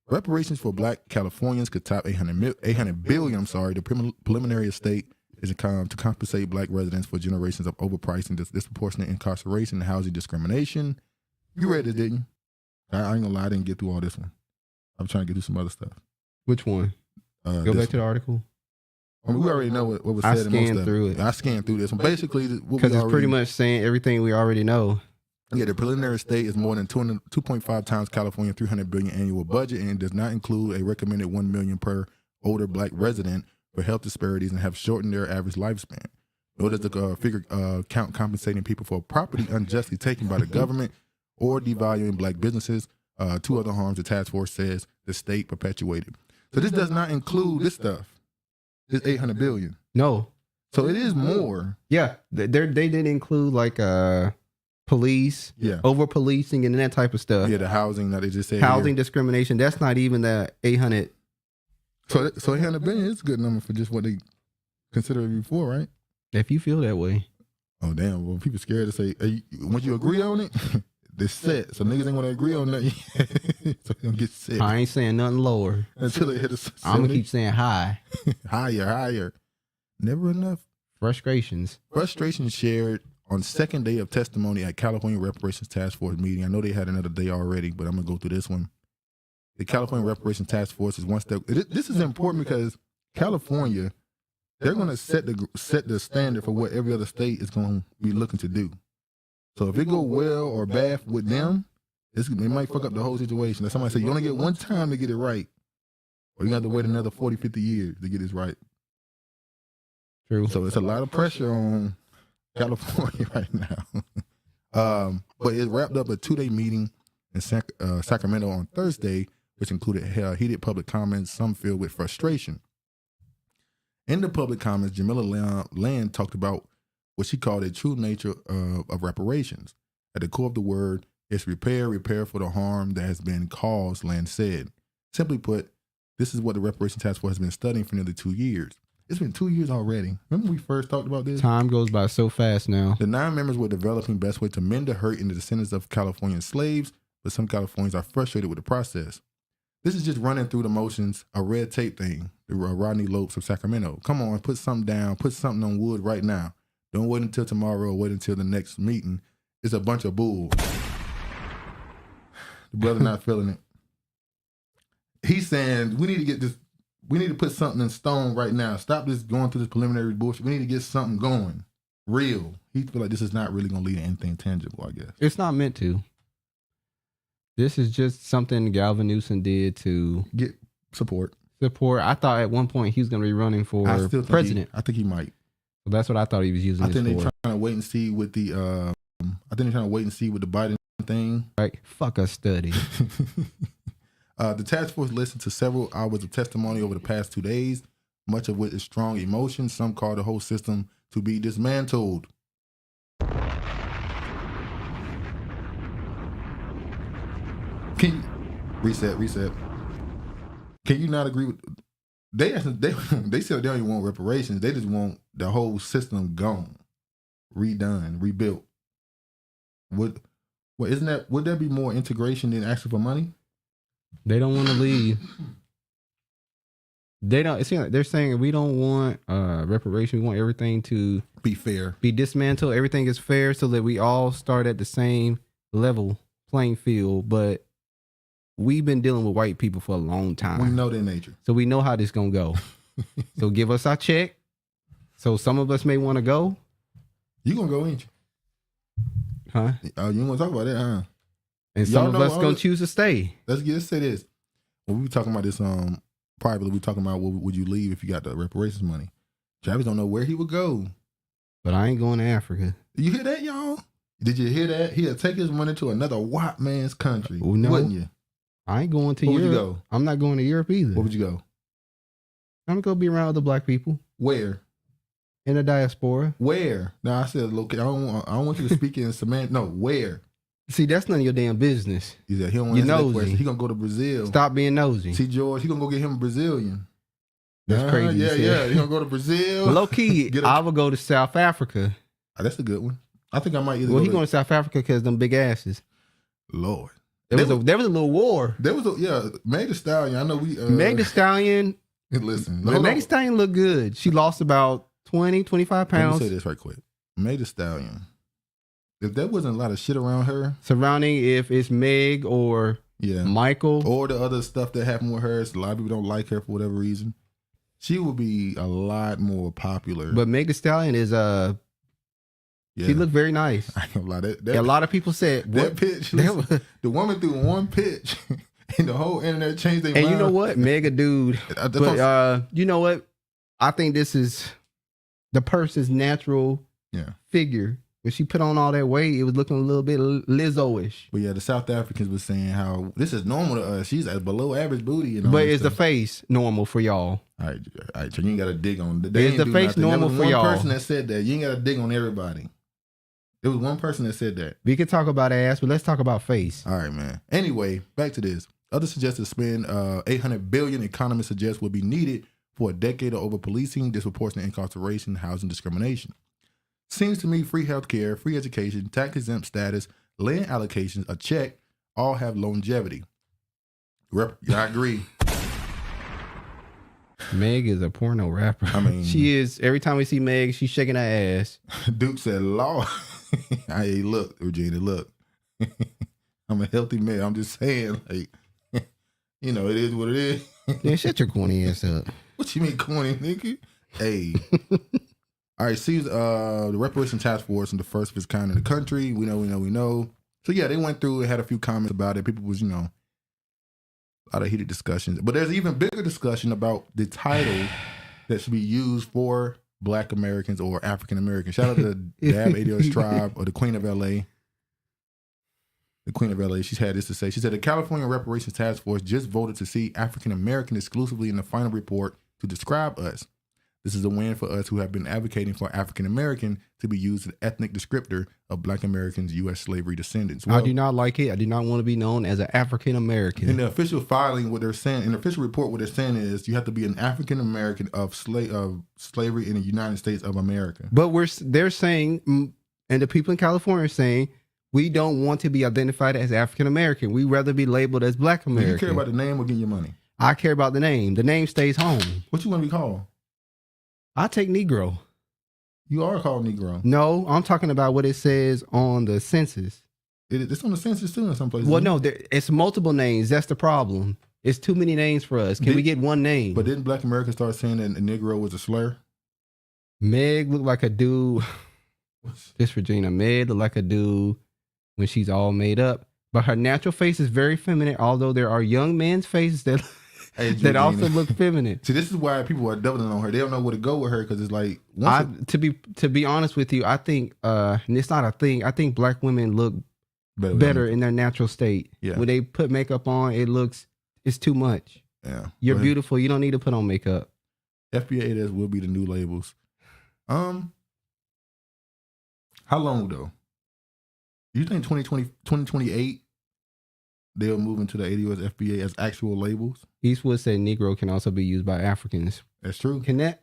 Reparations for Black Californians could top 800 billion. The preliminary estate is to compensate Black residents for generations of overpriced and disproportionate incarceration and housing discrimination. You read it, didn't you? I ain't gonna lie, I didn't get through all this one. I'm trying to get through some other stuff. Which one? Go back to the article. I mean, we already know what was said in most of it. I scanned through this one. Basically, because it's pretty much saying everything we already know. Yeah, the preliminary estate is more than 2.5 times California's $300 billion annual budget and does not include a recommended $1 million per older Black resident for health disparities and have shortened their average lifespan. Nor does the figure count compensating people for property unjustly taken by the government or devaluing Black businesses. 2 other harms the task force says the state perpetuated. So this does not include this stuff. This 800 billion. No. So it is more. Yeah, they didn't include like police, over policing and that type of stuff. Yeah, the housing that they just said. Housing discrimination. That's not even the 800. So 800 billion is a good number for just what they consider it before, right? If you feel that way. Oh damn! Well, people scared to say, hey, once you agree on it, they're set. So niggas ain't gonna agree on that. So they gonna get set. I ain't saying nothing lower until they hit a. I'm gonna keep saying high, higher. Never enough. Frustrations shared on second day of testimony at California Reparations Task Force meeting. I know they had another day already, but I'm gonna go through this one. The California Reparations Task Force is one step. This is important because California, they're going to set the standard for what every other state is going to be looking to do. So if it go well or bad with them, it might fuck up the whole situation. Like somebody say, you only get one time to get it right, or you have to wait another 40, 50 years to get this right. True. So it's a lot of pressure on California right now. But it wrapped up a 2-day meeting in Sacramento on Thursday, which included heated public comments, some filled with frustration. In the public comments, Jamila Land talked about what she called the true nature of reparations. At the core of the word, it's repair for the harm that has been caused, Land said. Simply put, this is what the Reparations Task Force has been studying for nearly 2 years. It's been 2 years already. Remember we first talked about this? Time goes by so fast now. The 9 members were developing best way to mend the hurt in the descendants of Californian slaves, but some Californians are frustrated with the process. This is just running through the motions, a red tape thing, the Rodney Lopes of Sacramento. Come on, put something down, put something on wood right now. Don't wait until tomorrow or wait until the next meeting. It's a bunch of bull. The brother not feeling it. He's saying we need to put something in stone right now. Stop this going through this preliminary bullshit. We need to get something going. Real. He feel like this is not really gonna lead to anything tangible, I guess. It's not meant to. This is just something Galvin Newsom did to Get support. I thought at one point he was going to be running for president. I think he might. So that's what I thought he was using. I think they're trying to wait and see with the. Biden thing. Right? Fuck a study. The task force listened to several hours of testimony over the past 2 days, much of which is strong emotion. Some call the whole system to be dismantled. Can you reset? Can you not agree with? They said they don't even want reparations. They just want the whole system gone, redone, rebuilt. Would there be more integration than asking for money? They don't want to leave. They don't. It seems like they're saying we don't want reparation. We want everything to be fair, be dismantled. Everything is fair, so that we all start at the same level playing field. But we've been dealing with white people for a long time. We know their nature, so we know how this gonna go. So give us our check. So some of us may want to go. You gonna go, ain't you? Huh? Oh, you want to talk about that, huh? And some of us gonna choose to stay. Let's say this. When we were talking about this, privately, we talking about would you leave if you got the reparations money? Travis don't know where he would go. But I ain't going to Africa. You hear that, y'all? Did you hear that? He'll take his money to another white man's country. Well, no, wouldn't you? I ain't going to Where Europe. would you go? I'm not going to Europe either. Where would you go? I'm gonna go be around other black people. Where? In the diaspora. Where? No, I said location. I don't want you to speak in semantics. No, where? See, that's none of your damn business. He said he don't want to answer that question. He gonna go to Brazil. Stop being nosy. See, George, he gonna go get him a Brazilian. That's crazy. Yeah. He gonna go to Brazil. Low key, I would go to South Africa. Oh, that's a good one. I think I might either. Well, he going to South Africa because them big asses. Lord, there was a little war. There was Meg Thee Stallion. I know we. Meg Thee Stallion. Listen, Meg Thee Stallion looked good. She lost about 20, 25 pounds. Let me say this right quick. Meg Thee Stallion. If there wasn't a lot of shit around her surrounding, if it's Meg or Michael or the other stuff that happened with her, a lot of people don't like her for whatever reason. She would be a lot more popular. But Meg Thee Stallion is she looked very nice. I ain't gonna lie. A lot of people said that pitch. Listen, the woman threw one pitch, and the whole internet changed their mind. And you know what, mega dude. But you know what? I think this is the person's natural figure. When she put on all that weight, it was looking a little bit Lizzo-ish. But yeah, the South Africans were saying how this is normal to us. She's at below average booty. And but is the face normal for y'all? All right, so you ain't got to dig on. Is the face normal for y'all? One person that said that. You ain't got to dig on everybody. There was one person that said that. We could talk about ass, but let's talk about face. All right, man. Anyway, back to this. Others suggest to spend $800 billion. Economists suggest will be needed for a decade of over policing, disproportionate incarceration, housing discrimination. Seems to me free healthcare, free education, tax-exempt status, land allocations, a check, all have longevity. I agree. Meg is a porno rapper. I mean, she is. Every time we see Meg, she's shaking her ass. Duke said, "Law." Hey, look, Regina, look. I'm a healthy man. I'm just saying, like, it is what it is. Yeah, shut your corny ass up. What you mean corny, nigga? Hey. All right, see the Reparations Task Force and the first of its kind in the country. We know. So yeah, they went through and had a few comments about it. People was, a lot of heated discussions. But there's even bigger discussion about the title that should be used for Black Americans or African Americans. Shout out to the Dab ADOS Tribe or the Queen of LA. The Queen of LA, she's had this to say. She said the California Reparations Task Force just voted to see African American exclusively in the final report to describe us. This is a win for us who have been advocating for African American to be used as an ethnic descriptor of Black Americans' U.S. slavery descendants. Well, I do not like it. I do not want to be known as an African American. In the official filing, what they're saying, in the official report, what they're saying is you have to be an African American of slavery in the United States of America. But they're saying, and the people in California are saying, We don't want to be identified as African American. We rather be labeled as Black Do American. you care about the name or getting your money? I care about the name. The name stays home. What you want to be called? I take Negro. You are called Negro. No, I'm talking about what it says on the census. It's on the census too in some places. Well, no, it's multiple names. That's the problem. It's too many names for us. Can we get one name? But didn't Black Americans start saying that a Negro was a slur? Meg looked like a dude. This Regina. Meg looked like a dude when she's all made up. But her natural face is very feminine, although there are young men's faces that that also look feminine. See, this is why people are doubling on her. They don't know where to go with her because it's like to be honest with you, I think and it's not a thing. I think Black women look better in their natural state. Yeah. When they put makeup on, it's too much. Yeah. You're beautiful. You don't need to put on makeup. FBA will be the new labels. How long though? You think 2028 they'll move into the ADOS FBA as actual labels? Eastwood said Negro can also be used by Africans. That's true. Can that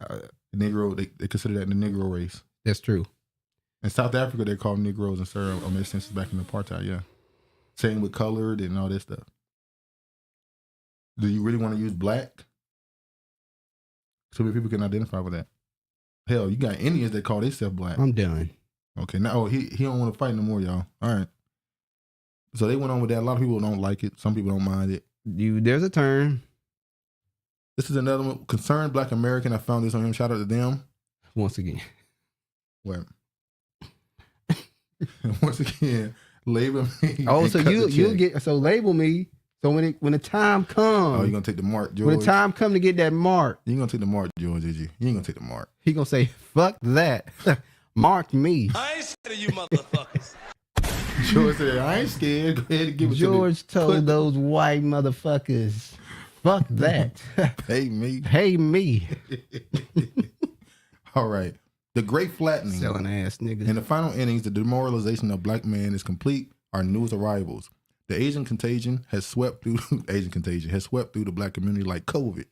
Negro, they consider that the Negro race. That's true. In South Africa, they call Negroes and Sarah on their census back in apartheid. Yeah. Same with colored and all that stuff. Do you really want to use Black? So many people can identify with that. Hell, you got Indians that call themselves Black. I'm done. Okay, now he don't want to fight no more, y'all. All right. So they went on with that. A lot of people don't like it. Some people don't mind it. There's a term. This is another one. Concerned Black American. I found this on him. Shout out to them. Once again. What? Once again, label me. Oh, so you get label me. So when the time comes, you gonna take the mark, George? When the time come to get that mark, you ain't gonna take the mark, George, is you? You ain't gonna take the mark. He gonna say, "Fuck that, mark me." I ain't scared of you, motherfuckers. George said, "I ain't scared. Go ahead and give it to me." George told those white motherfuckers, "Fuck that, pay me, pay me." All right. The Great Flattening. Selling ass niggas. In the final innings, the demoralization of Black man is complete. Our newest arrivals. The Asian contagion has swept through the Black community like COVID.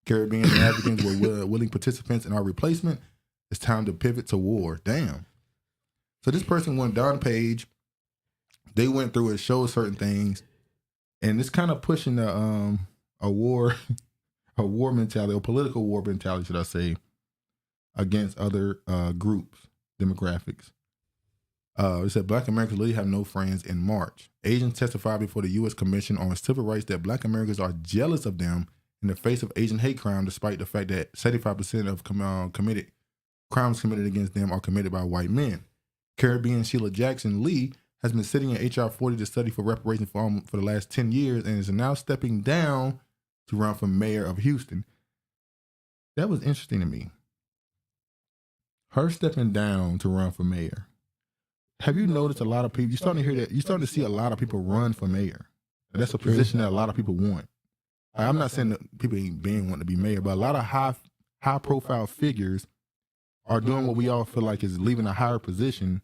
Caribbean and Africans were willing participants in our replacement. It's time to pivot to war. Damn. So this person went down the page. They went through it, showed certain things, and it's kind of pushing a war mentality, or political war mentality, should I say, against other groups, demographics. It said Black Americans literally have no friends in March. Asians testified before the U.S. Commission on Civil Rights that Black Americans are jealous of them in the face of Asian hate crime, despite the fact that 75% of crimes committed against them are committed by white men. Caribbean Sheila Jackson Lee has been sitting in HR 40 to study for reparations for the last 10 years and is now stepping down to run for mayor of Houston. That was interesting to me. Her stepping down to run for mayor. Have you noticed a lot of people? You're starting to hear that. You're starting to see a lot of people run for mayor. That's a position that a lot of people want. I'm not saying that people ain't wanting to be mayor, but a lot of high profile figures are doing what we all feel like is leaving a higher position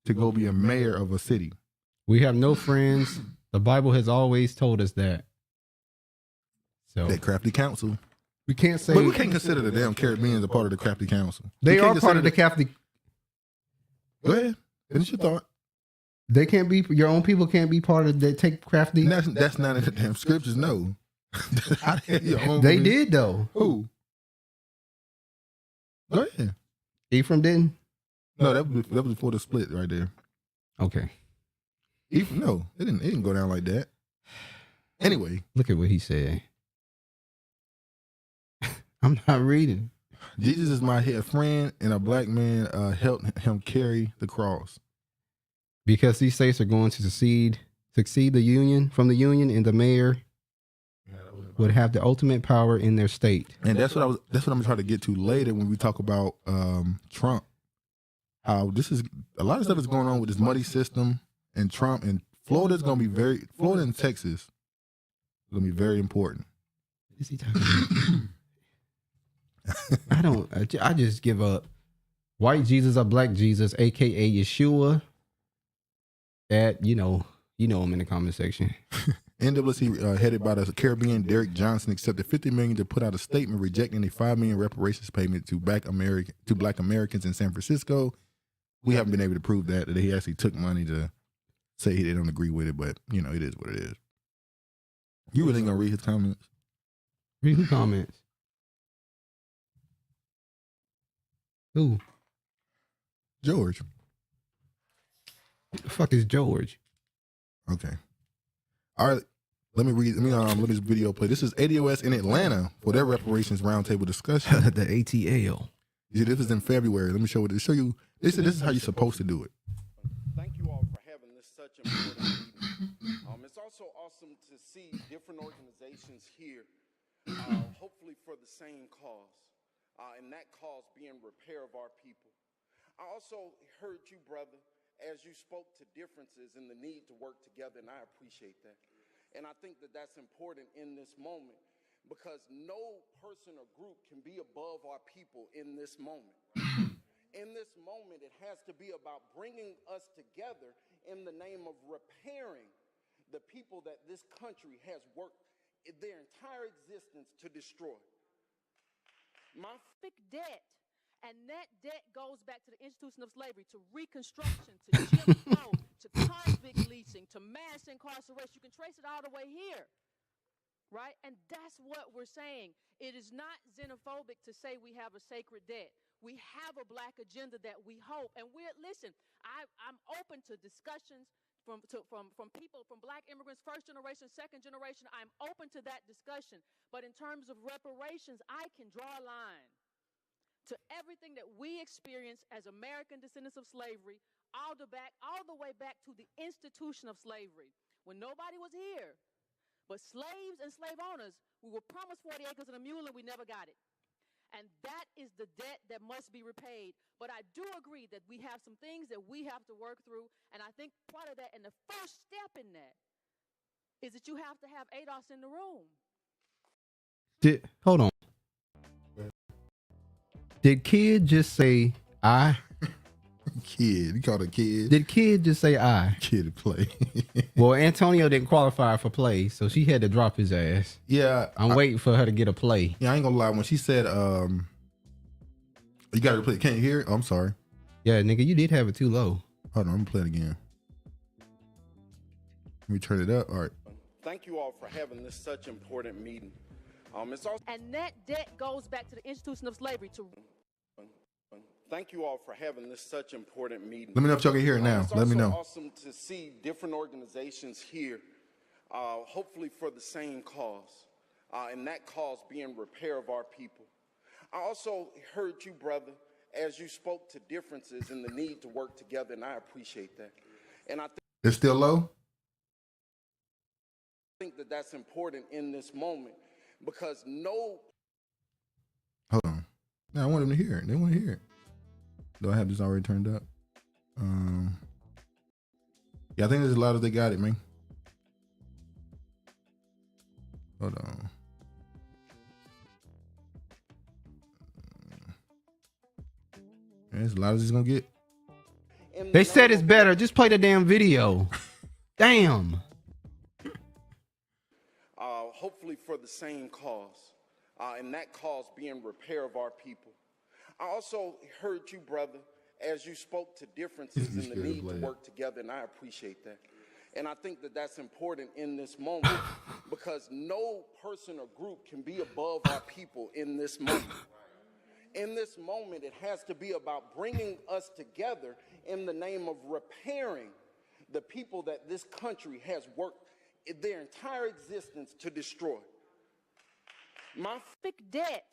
to go be a mayor of a city. We have no friends. The Bible has always told us that. So that crafty council. We can't say, but we can't consider the damn Caribbeans a part of the crafty council. They are part of the crafty. Go ahead. Finish your thought. They can't be, your own people can't be part of, they take crafty. That's not in the damn scriptures, no. They did though. Who? Go ahead. Ephraim didn't? No, that was before the split right there. Okay. Ephraim, no, it didn't go down like that. Anyway. Look at what he said. I'm not reading. Jesus is my head friend, and a Black man helped him carry the cross. Because these states are going to succeed the union, and the mayor would have the ultimate power in their state. And that's what I'm gonna try to get to later when we talk about Trump. How a lot of stuff is going on with this muddy system and Trump, and Florida and Texas is gonna be very important. What is he talking about? I just give up. White Jesus or Black Jesus, aka Yeshua. That you know him in the comment section. NWC headed by the Caribbean Derek Johnson accepted $50 million to put out a statement rejecting a $5 million reparations payment to Black Americans in San Francisco. We haven't been able to prove that he actually took money to say they don't agree with it, but you know, it is what it is. You really gonna read his comments? Read who comments? Who? George. Who the fuck is George? Okay. All right. Let this video play. This is ADOS in Atlanta for their reparations roundtable discussion. The ATL. Yeah, this is in February. Let me show you. They said this is how you're supposed to do it. Thank you all for having this such important meeting. It's also awesome to see different organizations here, hopefully for the same cause, and that cause being repair of our people. I also heard you, brother, as you spoke to differences and the need to work together, and I appreciate that. And I think that that's important in this moment because no person or group can be above our people in this moment. In this moment, it has to be about bringing us together in the name of repairing the people that this country has worked their entire existence to destroy. My big debt. And that debt goes back to the institution of slavery, to Reconstruction, to Jim Crow, to convict leasing, to mass incarceration. You can trace it all the way here, right? And that's what we're saying. It is not xenophobic to say we have a sacred debt. We have a black agenda that we hope. And I'm open to discussions from people, from black immigrants, first generation, second generation. I'm open to that discussion. But in terms of reparations, I can draw a line to everything that we experience as American descendants of slavery, all the way back to the institution of slavery, when nobody was here, but slaves and slave owners. We were promised 40 acres and a mule, and we never got it. And that is the debt that must be repaid. But I do agree that we have some things that we have to work through, and I think part of that, and the first step in that, is that you have to have ADOS in the room. Hold on. Did Kid just say I? Kid. You called a kid? Did Kid just say I? Kid play. Well, Antonio didn't qualify for play, so she had to drop his ass. Yeah. I'm waiting for her to get a play. Yeah, I ain't gonna lie. When she said, you gotta replay it. Can't you hear it? Oh, I'm sorry. Yeah, nigga, you did have it too low. Hold on, I'm gonna play it again. Let me turn it up. All right. Thank you all for having this such important meeting. It's also And that debt goes back to the institution of slavery, to Thank you all for having this such important meeting. Let me know if y'all can hear it now. Let me know. It's awesome to see different organizations here, hopefully for the same cause, and that cause being repair of our people. I also heard you, brother, as you spoke to differences and the need to work together, and I appreciate that. And I It's still low? think that that's important in this moment because Hold on. No, I want them to hear it. They want to hear it. Do I have this already turned up? Yeah, I think there's a lot of they got it, man. Hold on. There's a lot of this gonna get. They said it's better. Just play the damn video. Damn. Hopefully for the same cause, and that cause being repair of our people. I also heard you, brother, as you spoke to differences and the need to work together, and I appreciate that. And I think that that's important in this moment because no person or group can be above our people in this moment. In this moment, it has to be about bringing us together in the name of repairing the people that this country has worked their entire existence to destroy. My big debt.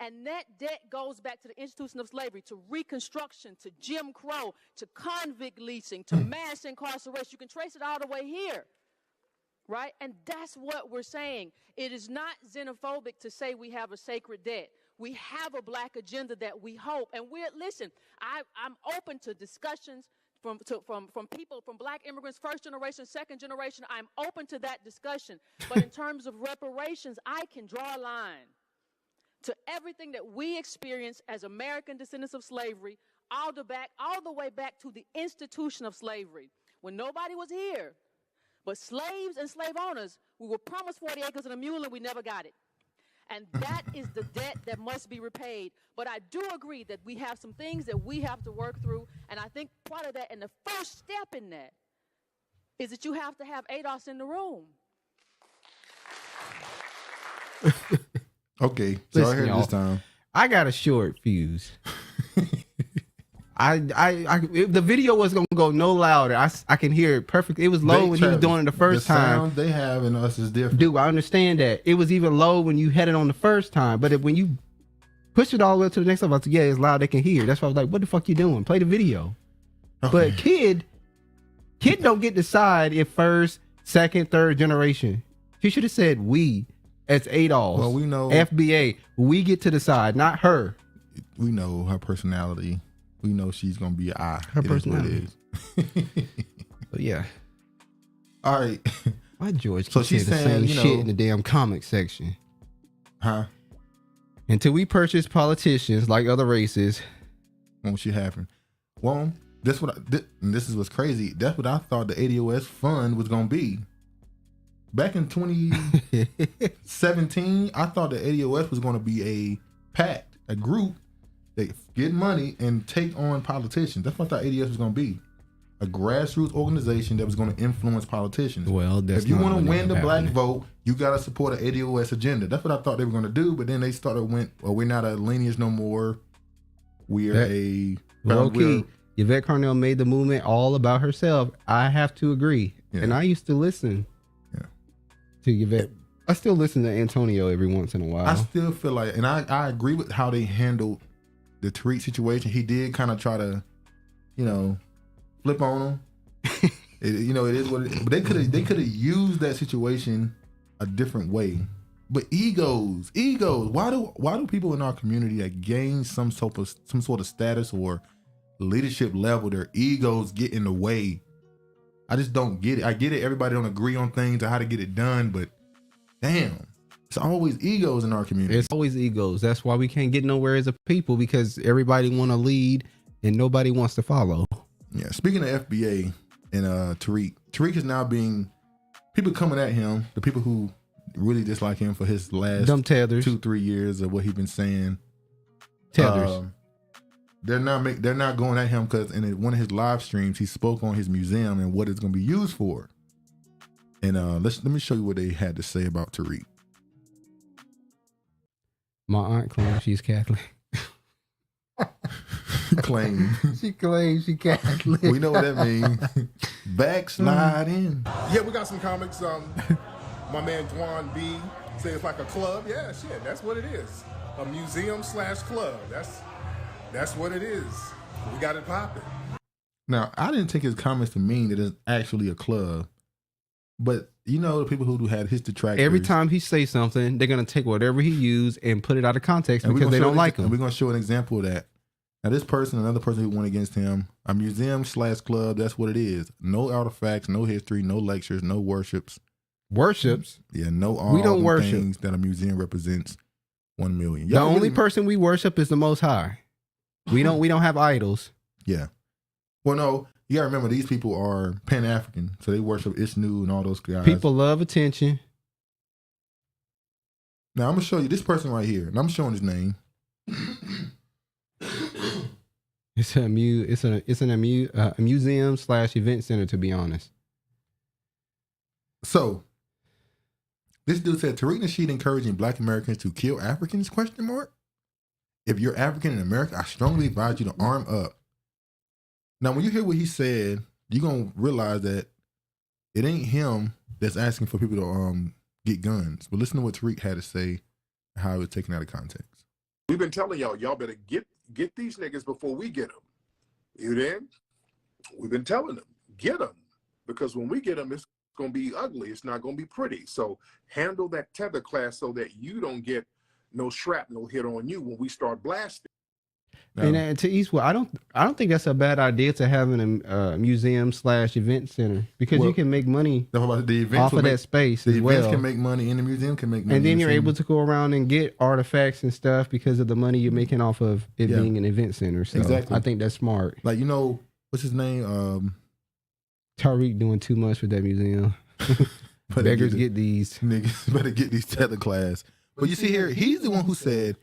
And that debt goes back to the institution of slavery, to Reconstruction, to Jim Crow, to convict leasing, to mass incarceration. You can trace it all the way here, right? And that's what we're saying. It is not xenophobic to say we have a sacred debt. We have a black agenda that we hope. And I'm open to discussions from people, from black immigrants, first generation, second generation. I'm open to that discussion. But in terms of reparations, I can draw a line to everything that we experience as American descendants of slavery, all the way back to the institution of slavery, when nobody was here, but slaves and slave owners. We were promised 40 acres and a mule, and we never got it. And that is the debt that must be repaid. But I do agree that we have some things that we have to work through, and I think part of that, and the first step in that, is that you have to have ADOS in the room. Okay, so I Listen, heard y'all. this time. I got a short fuse. The video was gonna go no louder. I can hear it perfectly. It was low when you was doing it the first the time. sound they have in us is different. Dude, I understand that. It was even low when you had it on the first time, but when you push it all the way to the next level, I was like, yeah, it's loud. They can hear. That's why I was like, what the fuck you doing? Play the video. Okay. But kid don't get to decide if first, second, third generation. She should have said we as ADOS. Well, we know FBA. We get to decide, not her. We know her personality. We know she's gonna be an I. Her It is what personality. it is. But yeah. All right. Why George So keep she's saying the saying, same you shit know- in the damn comment section? Huh? Until we purchase politicians like other races. Won't shit happen? Well, that's what. And this is what's crazy. That's what I thought the ADOS fund was gonna be. Back in 2017, I thought the ADOS was gonna be a pact, a group that get money and take on politicians. That's what I thought ADOS was gonna be. A grassroots organization that was going to influence politicians. Well, that's if you not want what to win ended the up black happening. vote, you got to support an ADOS agenda. That's what I thought they were going to do, but then they we're not a lineage no more. We're Low key, Yvette Carnell made the movement all about herself. I have to agree. Yeah. And I used to listen to Yvette. I still listen to Antonio every once in a while. I still feel like, and I agree with how they handled the Tariq situation. He did kind of try to, flip on him. It is what it is. But they could have used that situation a different way. But egos. Why do people in our community that gain some sort of status or leadership level, their egos get in the way? I just don't get it. I get it. Everybody don't agree on things or how to get it done, but damn, it's always egos in our community. It's always egos. That's why we can't get nowhere as a people, because everybody want to lead and nobody wants to follow. Yeah. Speaking of FBA and Tariq is now being, people coming at him, the people who really dislike him for his last Dumb tethers. 2-3 years of what he's been saying. Tethers. They're not going at him because in one of his live streams he spoke on his museum and what it's going to be used for. And let me show you what they had to say about Tariq. My aunt claims she's Catholic. Claim. She claims she's Catholic. We know what that means. Backsliding. Yeah, we got some comics. My man Dwan B said it's like a club. Yeah, shit, that's what it is. A museum/club. That's what it is. We got it popping. Now, I didn't take his comments to mean that it's actually a club. But the people who had his detractors. Every time he says something, they're going to take whatever he used and put it out of context and because they don't like And him. we're going to show an example of that. Now, this person, another person who went against him, a museum/club, that's what it is. No artifacts, no history, no lectures, no worships. Worships? Yeah, no all We don't the worship. things that a museum represents 1 million. The only person we worship is the Most High. We don't have idols. Yeah. Well, no, you got to remember these people are Pan-African, so they worship Ishnu and all those guys. People love attention. Now, I'm going to show you this person right here, and I'm showing his name. It's a museum/event center, to be honest. So, this dude said, Tariq Nasheed encouraging Black Americans to kill Africans, ? If you're African in America, I strongly advise you to arm up. Now, when you hear what he said, you're going to realize that it ain't him that's asking for people to get guns. But listen to what Tariq had to say, how it was taken out of context. We've been telling y'all better get these niggas before we get them. You then? We've been telling them, get them. Because when we get them, it's going to be ugly. It's not going to be pretty. So handle that tether class so that you don't get no shrapnel hit on you when we start blasting. Now, And to Eastwood, I don't think that's a bad idea to having a museum/event center, because you can make money the events off will of make- that space the as events well. can make money, and the museum can make money. And then the you're same- able to go around and get artifacts and stuff because of the money you're making off of it Yeah. being an event center. So Exactly. I think that's smart. Like, what's his name? Tariq doing too much with that museum. Better Beggars the- get these. Niggas better get these tether class. But you see here, he's the one who said,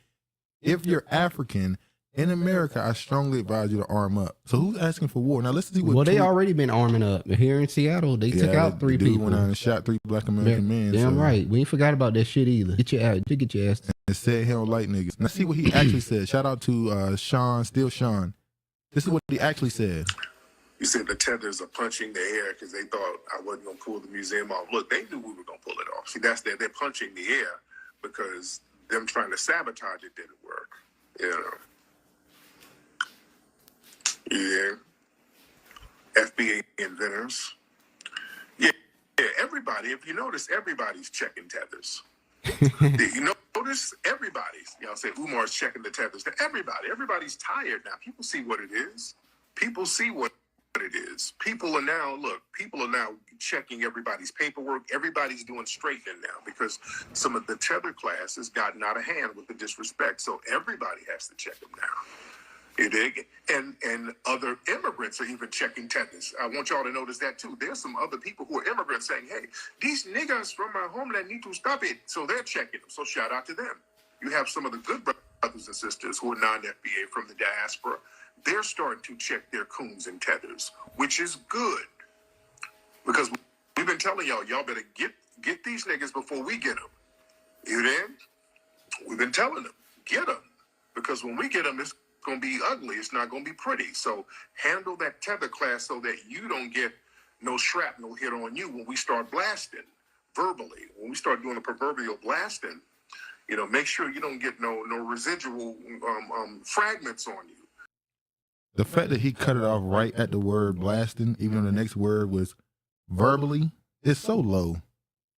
if you're African In America, I strongly advise you to arm up. So who's asking for war? Now let's see what. Well, they already been arming up here in Seattle. They took out 3 people. Went out and shot 3 Black American men. Damn right. We ain't forgot about that shit either. Get your ass. And said he don't like niggas. Now see what he actually said. Shout out to Sean, still Sean. This is what he actually said. You said the tethers are punching the air because they thought I wasn't going to pull the museum off. Look, they knew we were going to pull it off. See, that's they're punching the air because them trying to sabotage it didn't work. You know. Yeah. FBA inventors. Yeah, everybody. If you notice, everybody's checking tethers. Did you notice? Everybody's. Y'all say Umar's checking the tethers. Everybody's tired now. People see what it is. People see what it is. People are now checking everybody's paperwork. Everybody's doing straightening now because some of the tether class has gotten out of hand with the disrespect. So everybody has to check them now. You dig? And other immigrants are even checking tethers. I want y'all to notice that too. There's some other people who are immigrants saying, hey, these niggas from my homeland need to stop it. So they're checking them. So shout out to them. You have some of the good brothers and sisters who are non-FBA from the diaspora. They're starting to check their coons and tethers, which is good. Because we've been telling y'all better get these niggas before we get them. You dig? We've been telling them, get them. Because when we get them, it's going to be ugly. It's not going to be pretty. So handle that tether class so that you don't get no shrapnel hit on you when we start blasting verbally. When we start doing the proverbial blasting, you know, make sure you don't get no residual fragments on you. The fact that he cut it off right at the word blasting, even though the next word was verbally, is so low.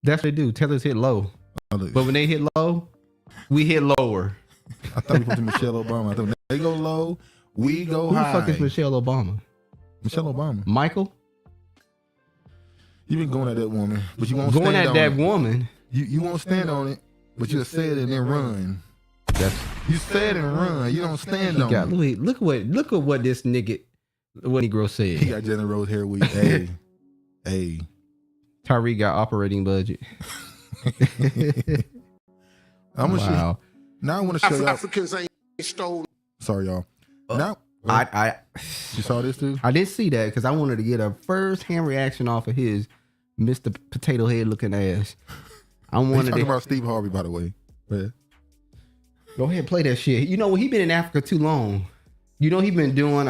That's what they do. Tethers hit low. But when they hit low, we hit lower. I thought we put to Michelle Obama. I thought they go low, we go high. Who the fuck is Michelle Obama? Michelle Obama. Michael? You been going at that woman, but you won't going stand at on that it. Woman. You won't stand on it, but you'll say it and then run. You say it and run. You don't stand on it. Look at what this Negro said. He got Jenna Rose hair week. Hey. Tariq got operating budget. Now I want to show y'all. Africans ain't stole. Sorry, y'all. Now you saw this too? I did see that because I wanted to get a first-hand reaction off of his Mr. Potato Head looking ass. I wanted talking about Steve Harvey, by the way. Yeah. Go ahead, play that shit. You know, he been in Africa too long. You know, he been doing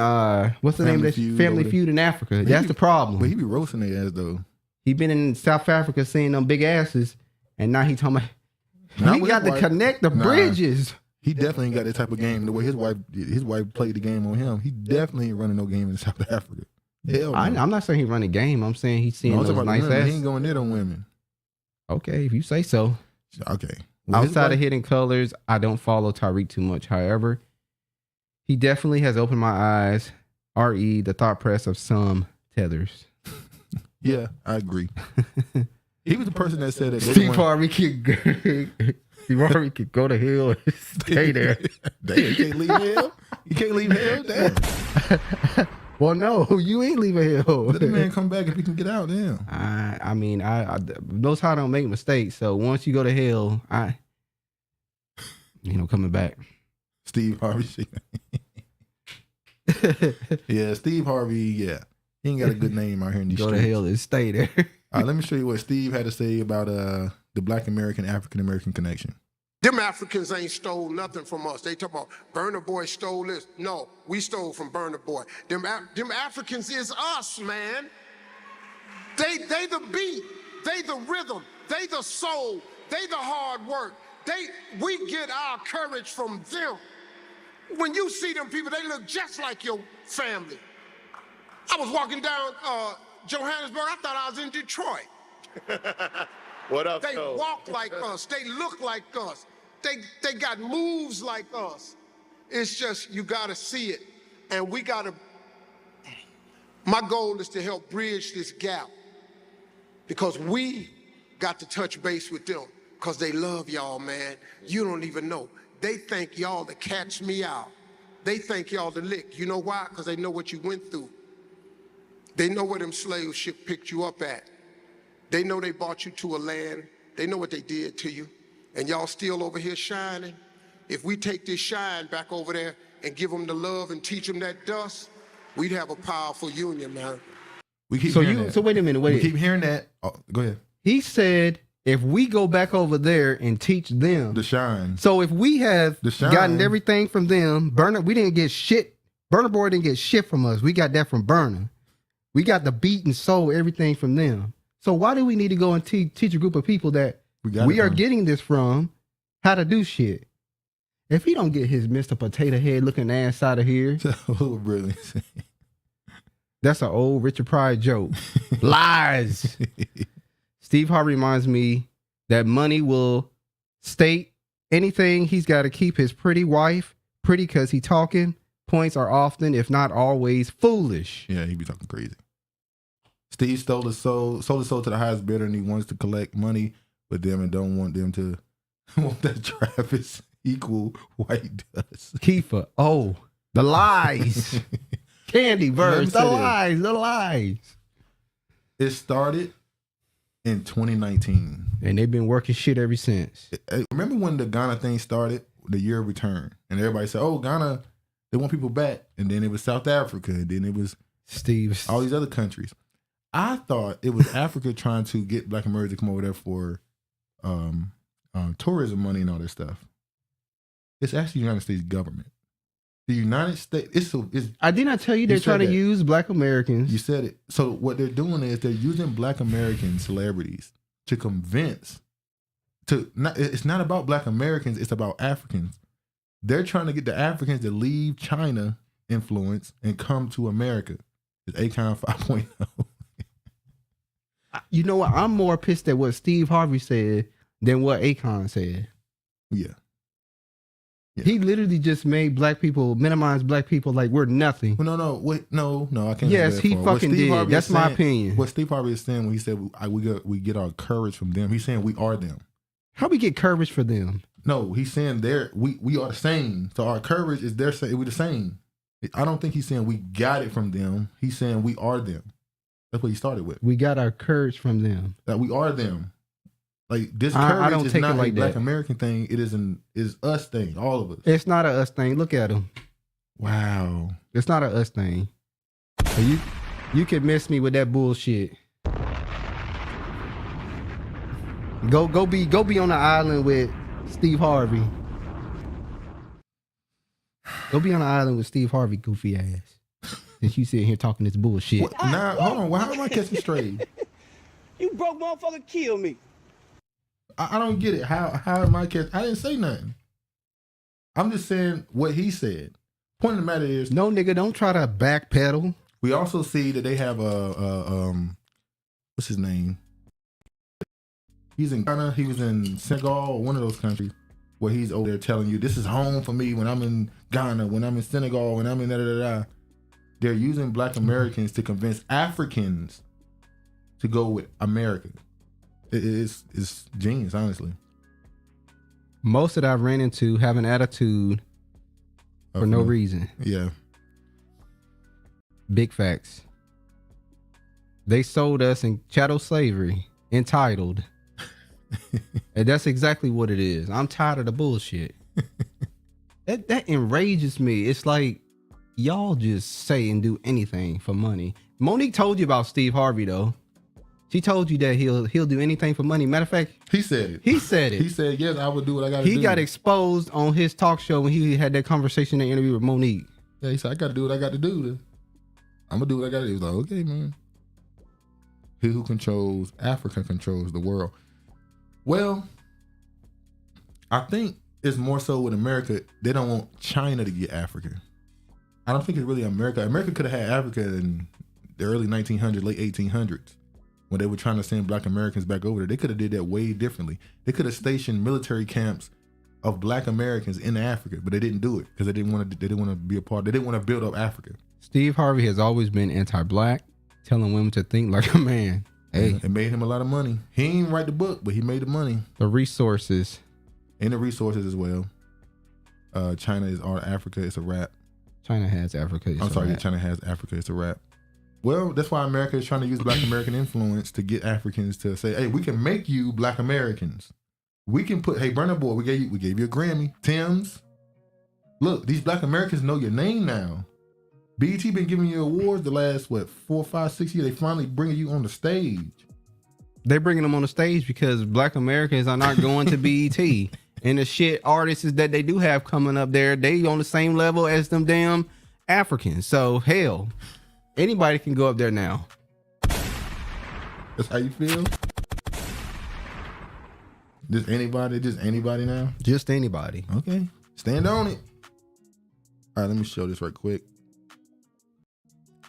what's the name of that Family Feud in Africa. That's the problem. But he be roasting their ass though. He been in South Africa seeing them big asses, and now he talking about he got to connect the bridges. He definitely ain't got that type of game. The way his wife played the game on him, he definitely ain't running no game in South Africa. Hell no. I'm not saying he running game. I'm saying he's seeing those nice ass. He ain't going there on women. Okay, if you say so. Okay. Outside of Hidden Colors, I don't follow Tariq too much. However, he definitely has opened my eyes. R.E. the thought press of some tethers. Yeah, I agree. He was the person that said that Steve Harvey could go to hell and stay there. Damn, you can't leave hell? You can't leave hell? Damn. Well, no, you ain't leaving hell. Let the man come back if he can get out. Damn. I mean, those how I don't make mistakes. So once you go to hell, coming back. Steve Harvey. Yeah, Steve Harvey. Yeah, he ain't got a good name out here in these streets. Go to hell and stay there. All right, let me show you what Steve had to say about the Black American African American connection. Them Africans ain't stole nothing from us. They talk about Burna Boy stole this. No, we stole from Burna Boy. Them Africans is us, man. They the beat. They the rhythm. They the soul. They the hard work. We get our courage from them. When you see them people, they look just like your family. I was walking down Johannesburg. I thought I was in Detroit. What up, They walk like us. They look like us. They got moves like us. It's just, you got to see it. And we got to, my goal is to help bridge this gap because we got to touch base with them because they love y'all, man. You don't even know. They think y'all to catch me out. They think y'all to lick. You know why? Because they know what you went through. They know where them slave ship picked you up at. They know they brought you to a land. They know what they did to you. And y'all still over here shining. If we take this shine back over there, and give them the love and teach them that dust, we'd have a powerful union, man. We keep So hearing that. so wait a minute, We keep hearing that. Oh, go ahead. He said if we go back over there and teach them The shine. So if we have The shine. gotten everything from them, Burner, we didn't get shit. Burner Boy didn't get shit from us. We got that from Burner. We got the beat and soul, everything from them. So why do we need to go and teach a group of people that we are getting this from how to do shit? If he don't get his Mr. Potato Head looking ass out of here, Really? that's an old Richard Pryor joke. Lies. Steve Harvey reminds me that money will state anything. He's got to keep his pretty wife pretty because he talking. Points are often, if not always, foolish. Yeah, he be talking crazy. Steve sold his soul to the highest bidder, and he wants to collect money with them and don't want them to want that Travis equal white dust. Kiefer, oh, the lies. Candy verse, the lies. It started in 2019. And they've been working shit ever since. Remember when the Ghana thing started, the year of return, and everybody said, oh, Ghana, they want people back. And then it was South Africa, and then it was Steve, all these other countries. I thought it was Africa trying to get Black Americans to come over there for tourism money and all this stuff. It's actually the United States government. The United States, I did not tell you they're trying to use Black Americans. You said it. So what they're doing is they're using Black American celebrities to convince, it's not about Black Americans, it's about Africans. They're trying to get the Africans to leave China influence and come to America. It's Akon 5.0. You know what? I'm more pissed at what Steve Harvey said than what Akon said. Yeah. He literally just made minimize black people like we're nothing. Well, no, I can't. Yes, he fucking did. That's my opinion. What Steve Harvey is saying when he said we get our courage from them, he's saying we are them. How we get courage for them? No, he's saying we are the same. So our courage is we're the same. I don't think he's saying we got it from them. He's saying we are them. That's what he started with. We got our courage from them. That we are them. Like this courage is not like a Black American thing. It is us thing. All of us. It's not a us thing. Look at him. Wow. It's not a us thing. So you can miss me with that bullshit. Go be on the island with Steve Harvey. Go be on the island with Steve Harvey, goofy ass. Since you sitting here talking this bullshit. Now, hold on. Well, how am I catching straight? You broke motherfucker kill me. I don't get it. How am I catching? I didn't say nothing. I'm just saying what he said. Point of the matter is, no, nigga, don't try to backpedal. We also see that they have what's his name? He's in Ghana. He was in Senegal, one of those countries, where he's over there telling you, this is home for me when I'm in Ghana, when I'm in Senegal, when I'm in da-da-da-da. They're using Black Americans to convince Africans to go with America. It's genius, honestly. Most that I've ran into have an attitude for no reason. Yeah. Big facts. They sold us in chattel slavery, entitled. And that's exactly what it is. I'm tired of the bullshit. That enrages me. It's like y'all just say and do anything for money. Monique told you about Steve Harvey though. She told you that he'll do anything for money. Matter of fact, he said it. He said it. He said, yes, I would do what I got to do. He got exposed on his talk show when he had that conversation, that interview with Monique. Yeah, he said, I got to do what I got to do. I'm going to do what I got to do. He was like, okay, man. He who controls Africa controls the world. Well, I think it's more so with America. They don't want China to get Africa. I don't think it's really America. America could have had Africa in the early 1900s, late 1800s. When they were trying to send Black Americans back over there, they could have did that way differently. They could have stationed military camps of Black Americans in Africa, but they didn't do it because they didn't want to be a part. They didn't want to build up Africa. Steve Harvey has always been anti-Black, telling women to think like a man. Hey, it made him a lot of money. He didn't write the book, but he made the money. The resources, and the resources as well. China is all Africa. It's a wrap. China has Africa. China has Africa. It's a wrap. Well, that's why America is trying to use Black American influence to get Africans to say, hey, we can make you Black Americans. We can put, hey, Burna Boy, we gave you a Grammy. Tim's, Look, these Black Americans know your name now. BET been giving you awards the last, 4, 5, 6 years. They finally bringing you on the stage. They're bringing them on the stage because Black Americans are not going to BET. And the shit artists that they do have coming up there, they on the same level as them damn Africans. So, hell, anybody can go up there now. That's how you feel? Just anybody now? Just anybody. Okay. Stand on it. All right, let me show this right quick.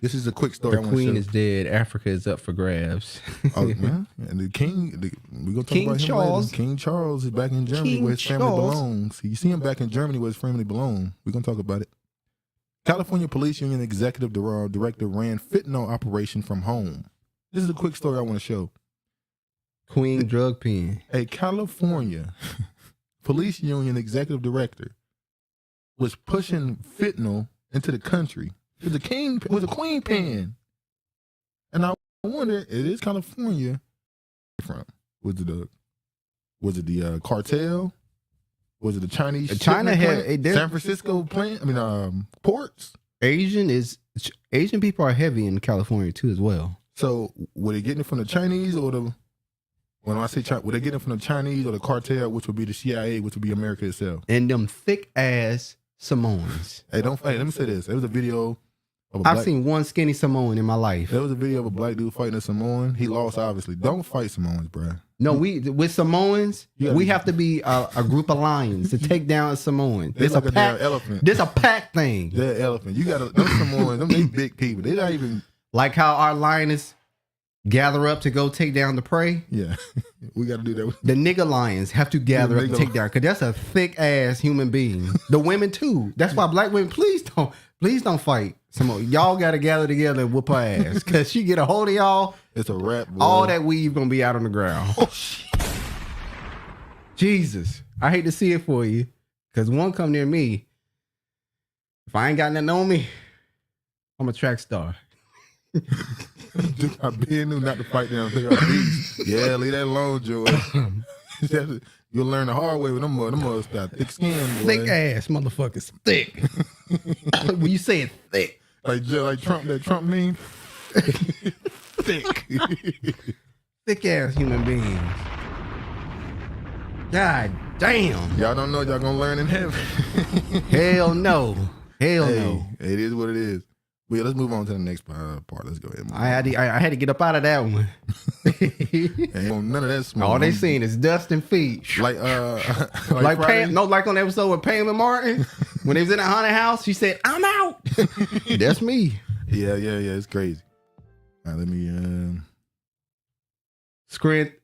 This is a quick story. The queen is dead. Africa is up for grabs. Oh, man. And the king, we're going to talk King about him Charles. later. King Charles is back in Germany King where his family Charles. belongs. You see him back in Germany where his family belongs. We're going to talk about it. California Police Union Executive Director ran fentanyl operation from home. This is a quick story I want to show. Queen drug pen. A California Police Union Executive Director was pushing fentanyl into the country. It was a queen pen. And I wonder, it is California. From was it the cartel? Was it the Chinese? China had San Francisco plant. I mean, ports. Asian people are heavy in California too as well. So were they getting it from the Chinese or the? When I say China, were they getting it from the Chinese or the cartel, which would be the CIA, which would be America itself? And them thick ass Samoans. Hey, let me say this. There was a video. I've seen one skinny Samoan in my life. There was a video of a black dude fighting a Samoan. He lost, obviously. Don't fight Samoans, bro. No, with Samoans, we have to be a group of lions to take down a Samoan. It's like a damn elephant. There's a pack thing. They're elephant. You got those Samoans. They big people. They not even like how our lions gather up to go take down the prey. Yeah, we got to do that. The nigga lions have to gather up to take down because that's a thick ass human being. The women too. That's why black women, please don't fight. Y'all got to gather together and whoop her ass because she get a hold of y'all. It's a wrap. Boy. All that weave gonna be out on the ground. Oh, shit. Jesus, I hate to see it for you because one come near me. If I ain't got nothing on me, I'm a track star. I've been knew not to fight them. Yeah, leave that alone, Joey. You'll learn the hard way with them motherfuckers got thick skin, boy. Thick ass motherfuckers, thick. When you say it thick, like Trump, that Trump meme. Thick, thick ass human beings. God damn. Y'all don't know y'all gonna learn in heaven. Hell no. Hell no. It is what it is. Well, yeah, let's move on to the next part. Let's go ahead. I had to get up out of that one. Ain't none of that smoke. All they seen is dust and feet. Like Pam, like on the episode with Pam and Martin when they was in the haunted house. She said, "I'm out." That's me. Yeah. It's crazy. All right, let me. Strength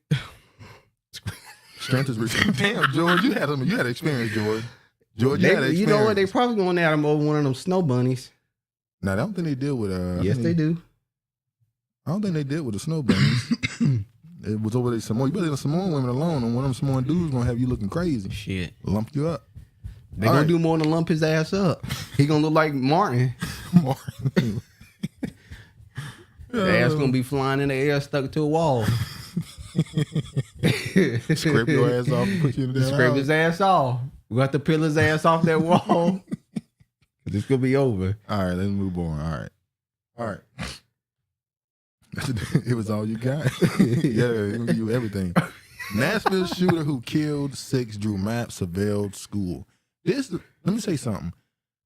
is damn, George. You had experience, George. George, you had experience. You know what? They probably going at him over one of them snow bunnies. No, I don't think they deal with. Yes, they do. I don't think they deal with the snow bunnies. It was over there Samoan. You better leave the Samoan women alone, and one of them Samoan dudes gonna have you looking crazy. Shit, lump you up. They gonna do more than lump his ass up. He gonna look like Martin. The ass gonna be flying in the air, stuck to a wall. Scrape your ass off and put you in the Scrape his ass off. We got to peel his ass off that wall. It's gonna be over. All right, let's move on. All right. It was all you got. Yeah, you everything. Nashville shooter who killed 6 drew map surveilled school. Let me say something.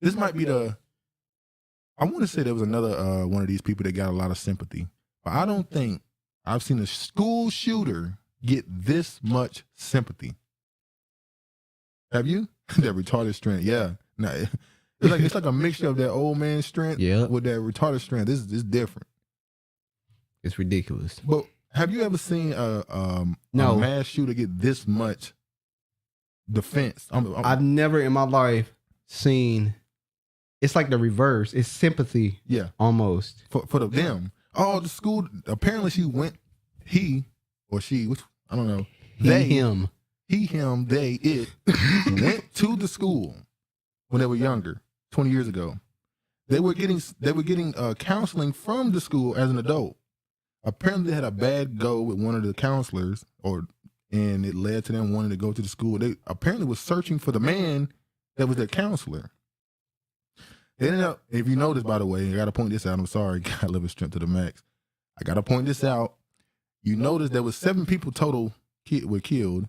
This might be I want to say there was another one of these people that got a lot of sympathy, but I don't think I've seen a school shooter get this much sympathy. Have you? That retarded strength, yeah. No, it's like a mixture of that old man strength with that retarded strength. This is different. It's ridiculous. But have you ever seen a mass shooter get this much defense? I've never in my life seen. It's like the reverse. It's sympathy. Yeah, almost for them. Oh, the school. Apparently, he or she. Which I don't know. Him, they, it went to the school when they were younger, 20 years ago. They were getting counseling from the school as an adult. Apparently, they had a bad go with one of the counselors, and it led to them wanting to go to the school. They apparently was searching for the man that was their counselor. It ended up, if you notice, by the way, I got to point this out. I'm sorry, God live his strength to the max. I got to point this out. You notice there was 7 people total were killed,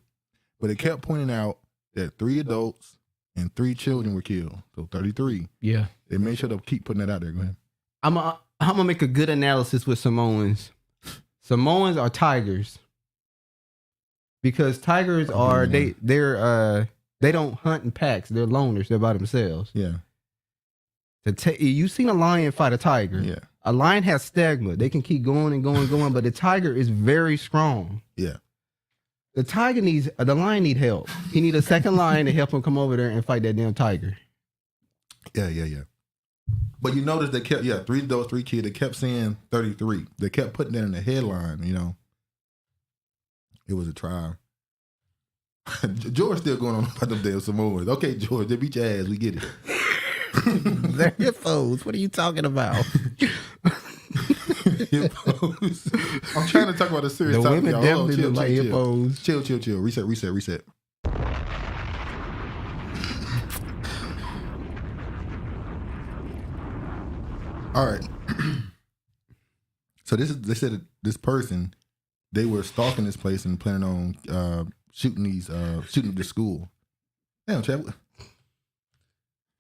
but it kept pointing out that 3 adults and 3 children were killed. So 33. Yeah. They made sure to keep putting that out there. Go ahead. I'm gonna make a good analysis with Samoans. Samoans are tigers. Because tigers are they don't hunt in packs. They're loners. They're by themselves. Yeah. You've seen a lion fight a tiger. Yeah. A lion has stigma. They can keep going and going and going, but the tiger is very strong. Yeah. The lion need help. He need a second lion to help him come over there and fight that damn tiger. Yeah. But you notice they kept, 3 adults, 3 kids. They kept saying 33. They kept putting that in the headline, you know. It was a trial. George still going on about them damn Samoans. Okay, George, they beat your ass. We get it. They're hippos. What are you talking about? Hippos. I'm trying to talk about a serious the topic. women Y'all. definitely look like hippos. Chill. Reset. All right. So they said that this person, they were stalking this place and planning on shooting the school. Damn, Chad.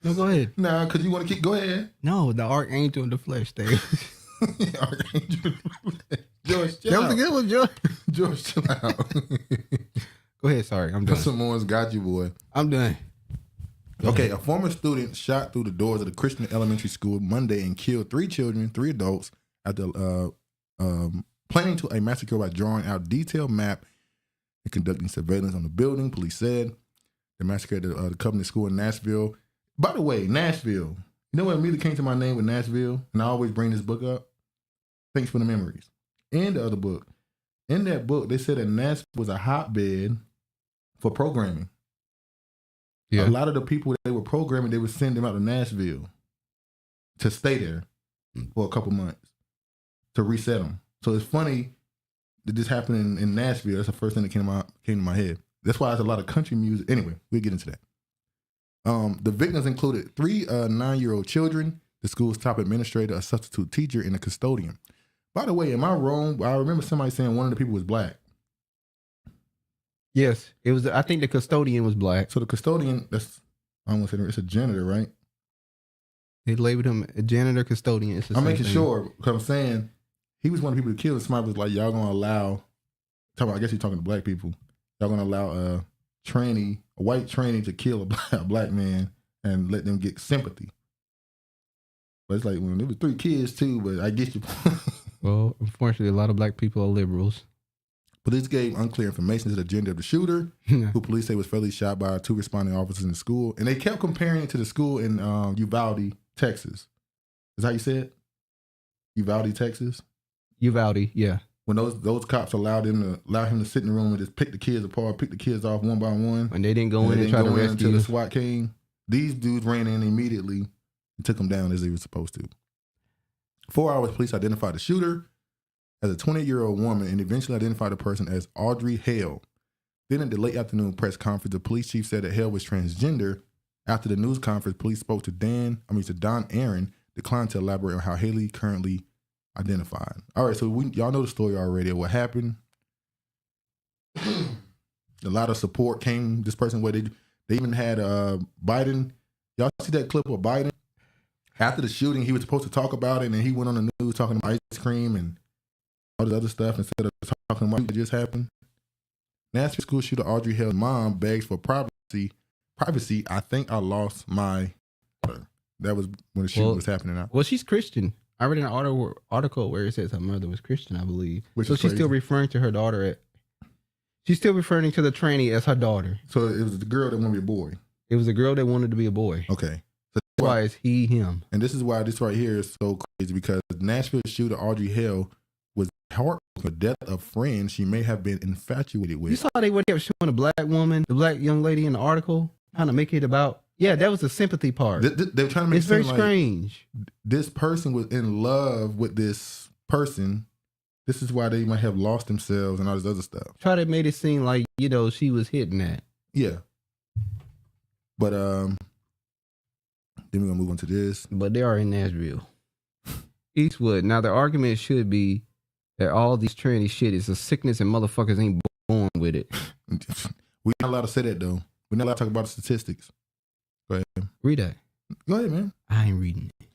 No, go ahead. Nah, because you want to go ahead. No, the archangel in the flesh thing. Archangel. George, chill That out. was a good one, George. George, chill out. Go ahead, sorry, I'm done. Someone's got you, boy. I'm done. Okay, a former student shot through the doors of the Christian elementary school Monday and killed 3 children, 3 adults after planning to a massacre by drawing out detailed map and conducting surveillance on the building. Police said the massacre at the Covenant School in Nashville. By the way, Nashville. You know what immediately came to my name with Nashville? And I always bring this book up. Thanks for the memories. And the other book. In that book, they said that Nashville was a hotbed for programming. Yeah. A lot of the people that they were programming, they would send them out to Nashville to stay there for a couple months to reset them. So it's funny that this happened in Nashville. That's the first thing that came to my head. That's why there's a lot of country music. Anyway, we'll get into that. The victims included 3 9-year-old children, the school's top administrator, a substitute teacher, and a custodian. By the way, am I wrong? I remember somebody saying one of the people was black. Yes, it was. I think the custodian was black. So the custodian, I almost said it's a janitor, right? They labeled him a janitor custodian. I'm making sure, because I'm saying he was one of the people who killed. Somebody was like, y'all gonna allow, I guess you're talking to black people, y'all gonna allow a white trainee to kill a black man and let them get sympathy. But it's like, well, there was 3 kids too, but I get your point. Well, unfortunately, a lot of black people are liberals. Police gave unclear information to the gender of the shooter, who police say was fatally shot by 2 responding officers in the school. And they kept comparing it to the school in Uvalde, Texas. Is that how you say it? Uvalde, Texas? Uvalde, yeah. When those cops allowed him to sit in the room and just pick the kids apart, pick the kids off one by one. When they didn't go in and try to rescue until the SWAT came. These dudes ran in immediately and took them down as they were supposed to. 4 hours, police identified the shooter as a 20-year-old woman and eventually identified the person as Audrey Hale. Then at the late afternoon press conference, the police chief said that Hale was transgender. After the news conference, police spoke to Don Aaron, declined to elaborate on how Haley currently identified. All right, so y'all know the story already of what happened. A lot of support came this person where they even had Biden. Y'all see that clip of Biden? After the shooting, he was supposed to talk about it, and he went on the news talking about ice cream and all this other stuff instead of talking about what just happened. Nashville school shooter Audrey Hale's mom begs for privacy. I think I lost my daughter. That was when the shooting was happening. Well, she's Christian. I read an article where it says her mother was Christian, I believe. So she's crazy. still referring to her daughter she's still referring to the trainee as her daughter. So it was the girl that wanted to be a boy. It was a girl that wanted to be a boy. Okay. So that's why it's he, him. And this is why this right here is so crazy, because Nashville shooter Audrey Hale was heartbroken for the death of friends she may have been infatuated with. You saw they kept showing the black woman, the black young lady in the article, trying to make it about. Yeah, that was the sympathy part. They're trying to make it's very like strange. This person was in love with this person. This is why they might have lost themselves and all this other stuff. Try to make it seem like, she was hitting that. Yeah. But Then we're gonna move on to this. But they are in Nashville. Eastwood. Now the argument should be that all these tranny shit is a sickness and motherfuckers ain't born with it. We're not allowed to say that though. We're not allowed to talk about the statistics. Go ahead. Read that. Go ahead, man. I ain't reading it.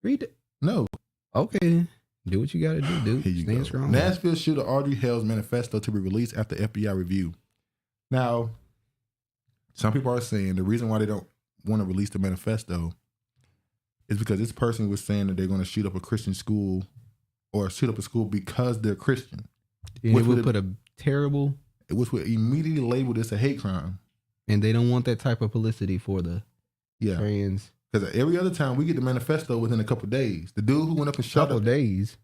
Read it. No. Okay, then. Do what you gotta do, dude. Here you Stand go. strong. Nashville shooter Audrey Hale's manifesto to be released after FBI review. Now, some people are saying the reason why they don't want to release the manifesto is because this person was saying that they're going to shoot up a Christian school or shoot up a school because they're Christian. And it would put a terrible... Which would immediately label this a hate crime. And they don't want that type of publicity for the trans... Because every other time we get the manifesto within a couple of days. The dude who went up and shot up... days?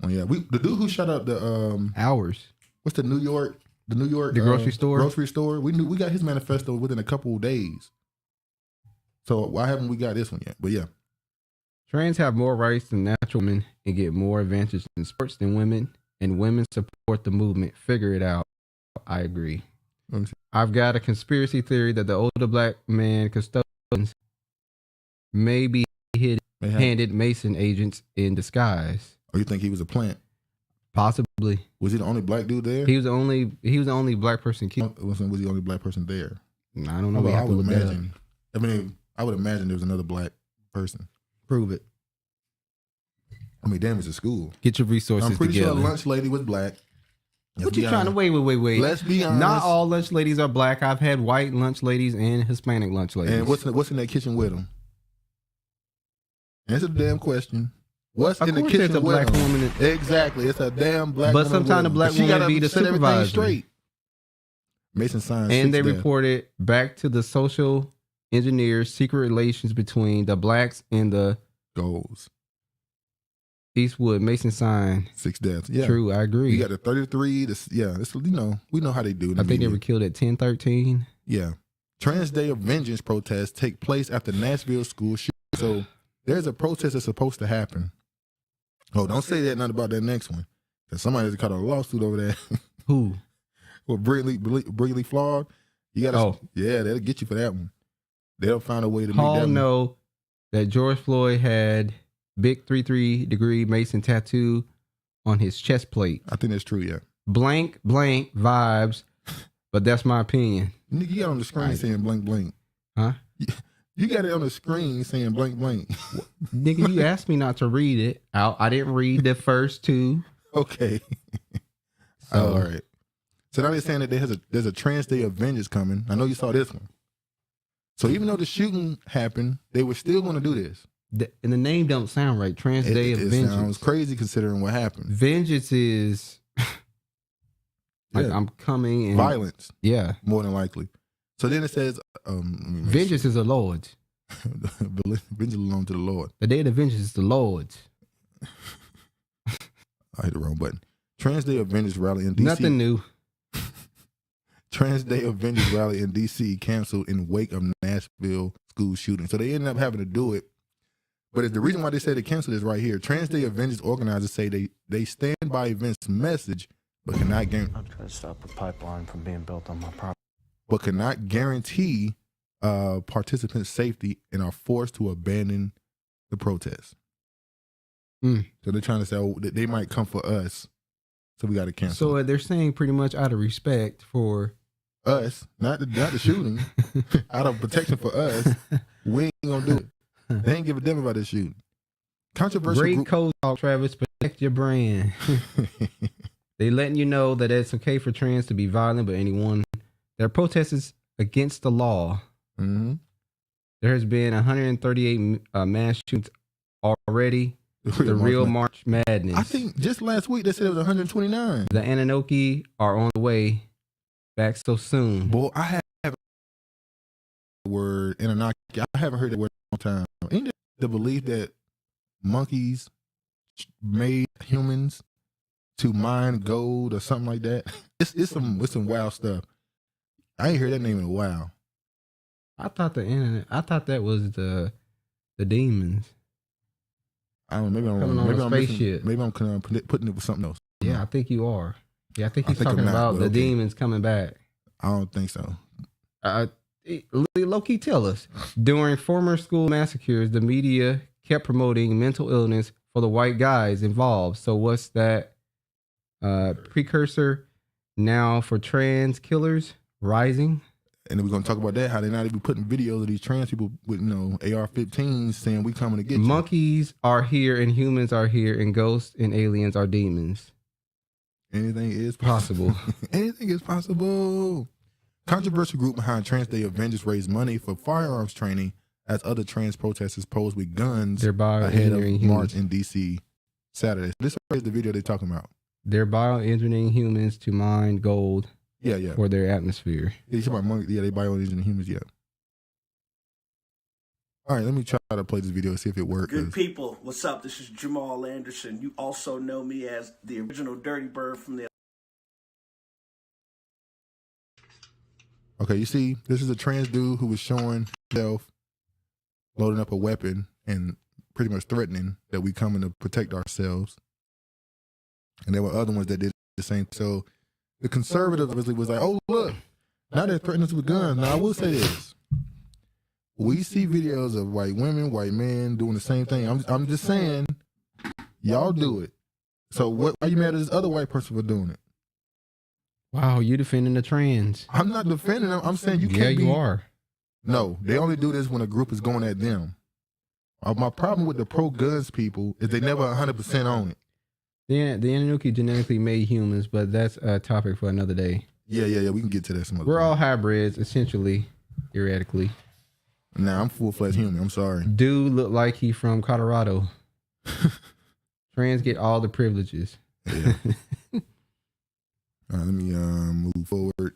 Oh, yeah. The dude who shot up the... Hours. What's the New York... The grocery store? Grocery store. We got his manifesto within a couple of days. So why haven't we got this one yet? But yeah. Trans have more rights than natural men and get more advantage in sports than women. And women support the movement. Figure it out. I agree. I've got a conspiracy theory that the older black man custodians may be handed Mason agents in disguise. Or you think he was a plant? Possibly. Was he the only black dude there? He was the only black person killed. Was he the only black person there? I don't know. I would imagine. I would imagine there was another black person. Prove it. I mean, damn, it's a school. Get your resources I'm pretty together. sure a lunch lady was black. What you trying to wait? Let's be honest. Not all lunch ladies are black. I've had white lunch ladies and Hispanic lunch ladies. And what's in that kitchen with them? Answer the damn question. What's in the kitchen it's a with black them? woman. Exactly. It's a damn black woman. But sometimes the black woman be the supervisor. Straight. Mason signs. And they reported back to the social engineers secret relations between the blacks and the goals. Eastwood. Mason signed 6 deaths. Yeah, true. I agree. You got the 33. We know how they do. I think they were killed at 10:13. Yeah. Trans Day of Vengeance protests take place after Nashville school shooting. So there's a protest that's supposed to happen. Oh, don't say that nothing about that next one. Because somebody's caught a lawsuit over there. Who? Well, Brigley Flawed. You gotta. Yeah, they'll get you for that one. They'll find a way to make that one. Know that George Floyd had big 33-degree Mason tattoo on his chest plate. I think that's true. Yeah. Blank vibes, but that's my opinion. Nigga, you got on the screen saying blank blank. Huh? You got it on the screen saying blank blank. Nigga, you asked me not to read it. I didn't read the first two. Okay. All right. So now they're saying that there's a Trans Day of Vengeance coming. I know you saw this one. So even though the shooting happened, they were still going to do this. And the name don't sound right. Trans Day of Vengeance. It sounds crazy considering what happened. Vengeance is like I'm coming and violence. Yeah, more than likely. So then it says, vengeance is the Lord's. Vengeance belongs to the Lord. The day of the vengeance is the Lord's. I hit the wrong button. Trans Day of Vengeance rally in DC. Nothing new. Trans Day of Vengeance rally in DC canceled in wake of Nashville school shooting. So they ended up having to do it. But the reason why they say they canceled is right here. Trans Day of Vengeance organizers say they stand by events message, but cannot guarantee. I'm trying to stop a pipeline from being built on my property. But cannot guarantee participants' safety and are forced to abandon the protest. So they're trying to say they might come for us, so we got to cancel. So they're saying pretty much out of respect for us, not the shooting, out of protection for us, we ain't gonna do it. They ain't give a damn about this shooting. Controversial. Great code talk, Travis. Protect your brand. They letting you know that it's okay for trans to be violent, but anyone that protests against the law. Mm-hmm. There has been 138 mass shootings already. The real March Madness. I think just last week they said it was 129. The Anunnaki are on the way back so soon. Boy, I haven't heard the word Anunnaki. I haven't heard that word in a long time. Ain't the belief that monkeys made humans to mine gold or something like that? It's some wild stuff. I ain't heard that name in a while. I thought that was the demons. I don't know. Maybe I'm putting it with something else. Yeah, I think you are. Yeah, I think he's talking about the demons coming back. I don't think so. Low-key tell us. During former school massacres, the media kept promoting mental illness for the white guys involved. So what's that precursor now for trans killers rising? And then we're going to talk about that, how they're not even putting videos of these trans people with, AR-15s saying we coming to get you. Monkeys are here and humans are here and ghosts and aliens are demons. Anything is possible. Anything is possible. Controversial group behind Trans Day Avengers raised money for firearms training as other trans protesters posed with guns ahead of March in D.C. Saturday. This is the video they're talking about. They're bioengineering humans to mine gold. Yeah. For their atmosphere. Yeah, they bioengineering humans, yeah. All right, let me try to play this video and see if it works. Good people, what's up? This is Jamal Anderson. You also know me as the original Dirty Bird from the... Okay, you see, this is a trans dude who was showing himself loading up a weapon and pretty much threatening that we coming to protect ourselves. And there were other ones that did the same. So the conservative obviously was like, oh, look, now they're threatening us with guns. Now, I will say this. We see videos of white women, white men doing the same thing. I'm just saying, y'all do it. So why are you mad at this other white person for doing it? Wow, you defending the trans. I'm not defending them. I'm saying you can't be. Yeah, you are. No, they only do this when a group is going at them. My problem with the pro-guns people is they never 100% own it. Yeah, the Anunnaki genetically made humans, but that's a topic for another day. Yeah. We can get to that some other We're time. all hybrids, essentially, theoretically. Nah, I'm full-fledged human. I'm sorry. Dude look like he from Colorado. Trans get all the privileges. Yeah. All right, let me move forward.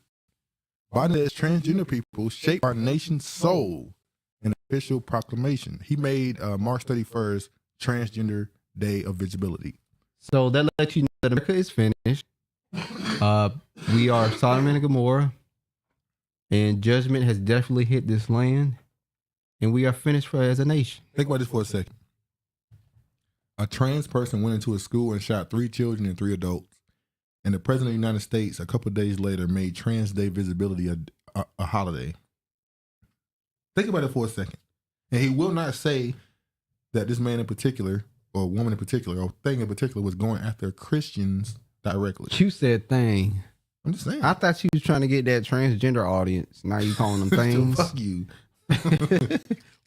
Biden says transgender people shape our nation's soul in an official proclamation. He made March 31st Transgender Day of Visibility. So that lets you know that America is finished. We are Sodom and Gomorrah, and judgment has definitely hit this land, and we are finished as a nation. Think about this for a second. A trans person went into a school and shot 3 children and 3 adults. And the president of the United States, a couple of days later, made Trans Day visibility a holiday. Think about it for a second. And he will not say that this man in particular, or woman in particular, or thing in particular, was going after Christians directly. You said thing. I'm just saying. I thought you was trying to get that transgender audience. Now you calling them things. Fuck you.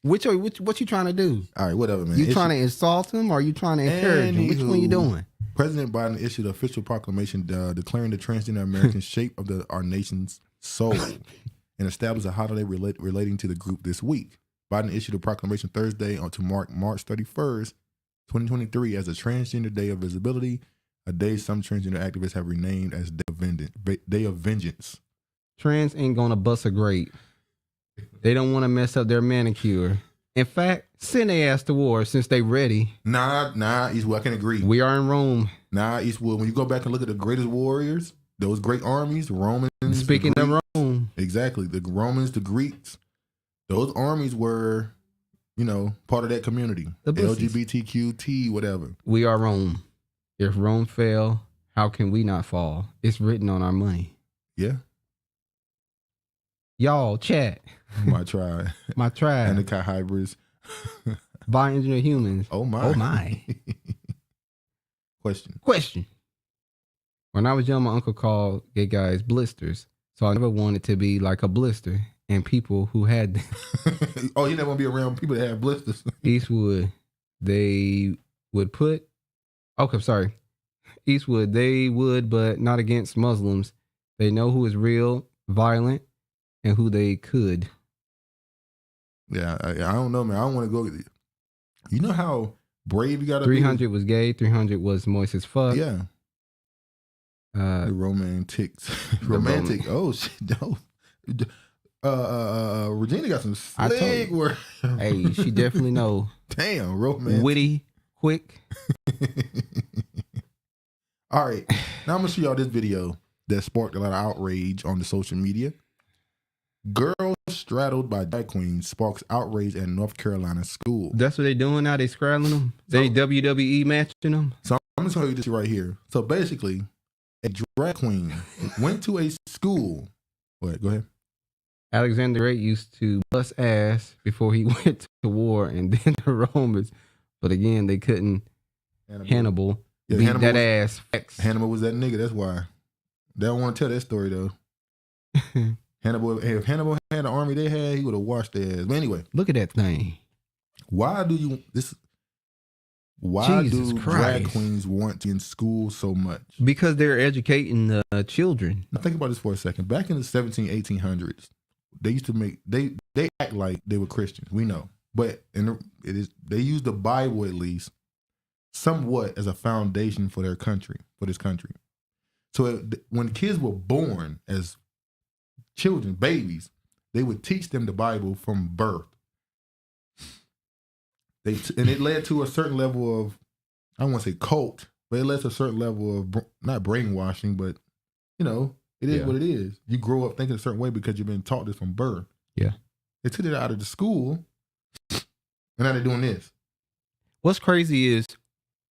What you trying to do? All right, whatever, man. You trying to insult them or you trying to encourage them? Which one you doing? President Biden issued an official proclamation declaring the transgender American shape of our nation's soul and established a holiday relating to the group this week. Biden issued a proclamation Thursday to mark March 31st, 2023 as a Transgender Day of Visibility, a day some transgender activists have renamed as Day of Vengeance. Trans ain't gonna bust a grape. They don't want to mess up their manicure. In fact, send their ass to war since they ready. Nah, Eastwood, I can agree. We are in Rome. Nah, Eastwood, when you go back and look at the greatest warriors, those great armies, Romans. Speaking of Rome. Exactly. The Romans, the Greeks, those armies were, part of that community. The LGBTQ, whatever. We are Rome. If Rome fell, how can we not fall? It's written on our money. Yeah. Y'all, chat. My tribe. My tribe. And the Kai hybrids. Bioengineered humans. Oh my. Oh my. Question. When I was young, my uncle called gay guys blisters. So I never wanted to be like a blister. And people who had them. Oh, you never want to be around people that have blisters. Eastwood, they would put... Okay, sorry. Eastwood, they would, but not against Muslims. They know who is real, violent, and who they could. Yeah, I don't know, man. I don't want to go. You know how brave you got to be? 300 was gay. 300 was moist as fuck. Yeah. The romantics. Romantic. Oh, shit. No. Regina got some slick work. Hey, she definitely know. Damn, romantic. Witty, quick. All right. Now I'm going to show y'all this video that sparked a lot of outrage on the social media. Girl straddled by drag queen sparks outrage at North Carolina school. That's what they doing now? They straddling them? They WWE matching them? So I'm going to tell you this right here. So basically, a drag queen went to a school. Wait, go ahead. Alexander the Great used to bust ass before he went to war, and then the Romans. But again, they couldn't. Hannibal beat Hannibal that was, ass. Hannibal was that nigga. That's why. They don't want to tell that story though. Hannibal, if Hannibal had the army they had, he would have washed their ass. But anyway, look at that thing. Why do Jesus Christ. drag queens want to in school so much? Because they're educating the children. Now think about this for a second. Back in the 1800s, they used to they act like they were Christians. We know, but they used the Bible at least somewhat as a foundation for their country, for this country. So when kids were born as children, babies, they would teach them the Bible from birth. And it led to a certain level of, I don't want to say cult, but it led to a certain level of, not brainwashing, but, it is what it is. You grow up thinking a certain way because you've been taught this from birth. Yeah. They took it out of the school, and now they're doing this. What's crazy is,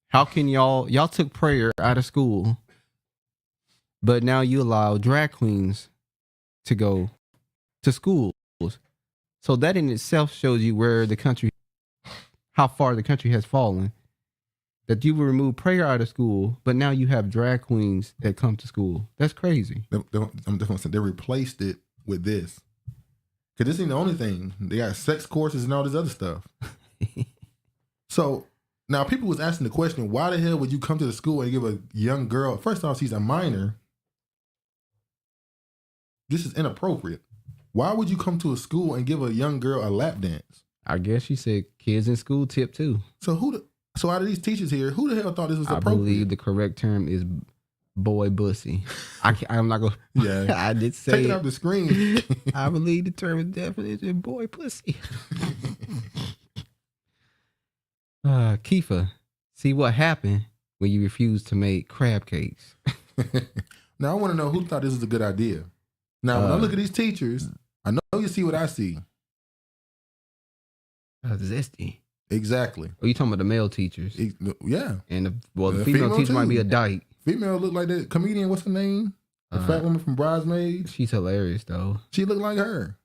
how can y'all took prayer out of school, but now you allow drag queens to go to schools. So that in itself shows you how far the country has fallen. That you will remove prayer out of school, but now you have drag queens that come to school. That's crazy. I'm definitely saying they replaced it with this. Because this ain't the only thing. They got sex courses and all this other stuff. So now people was asking the question, why the hell would you come to the school and give a young girl, first off, she's a minor. This is inappropriate. Why would you come to a school and give a young girl a lap dance? I guess she said kids in school tip too. So so out of these teachers here, who the hell thought this was appropriate? I believe the correct term is boy bussy. I'm not gonna. Yeah, I did say take it off the screen. I believe the term is definitely boy pussy. Kiefer, see what happened when you refused to make crab cakes. Now I want to know who thought this was a good idea. Now when I look at these teachers, I know you see what I see. Zesty. Exactly. Oh, you talking about the male teachers? Yeah. And the female teacher might be a dyke. Female look like that comedian. What's her name? The fat woman from Bridesmaids. She's hilarious though. She looked like her.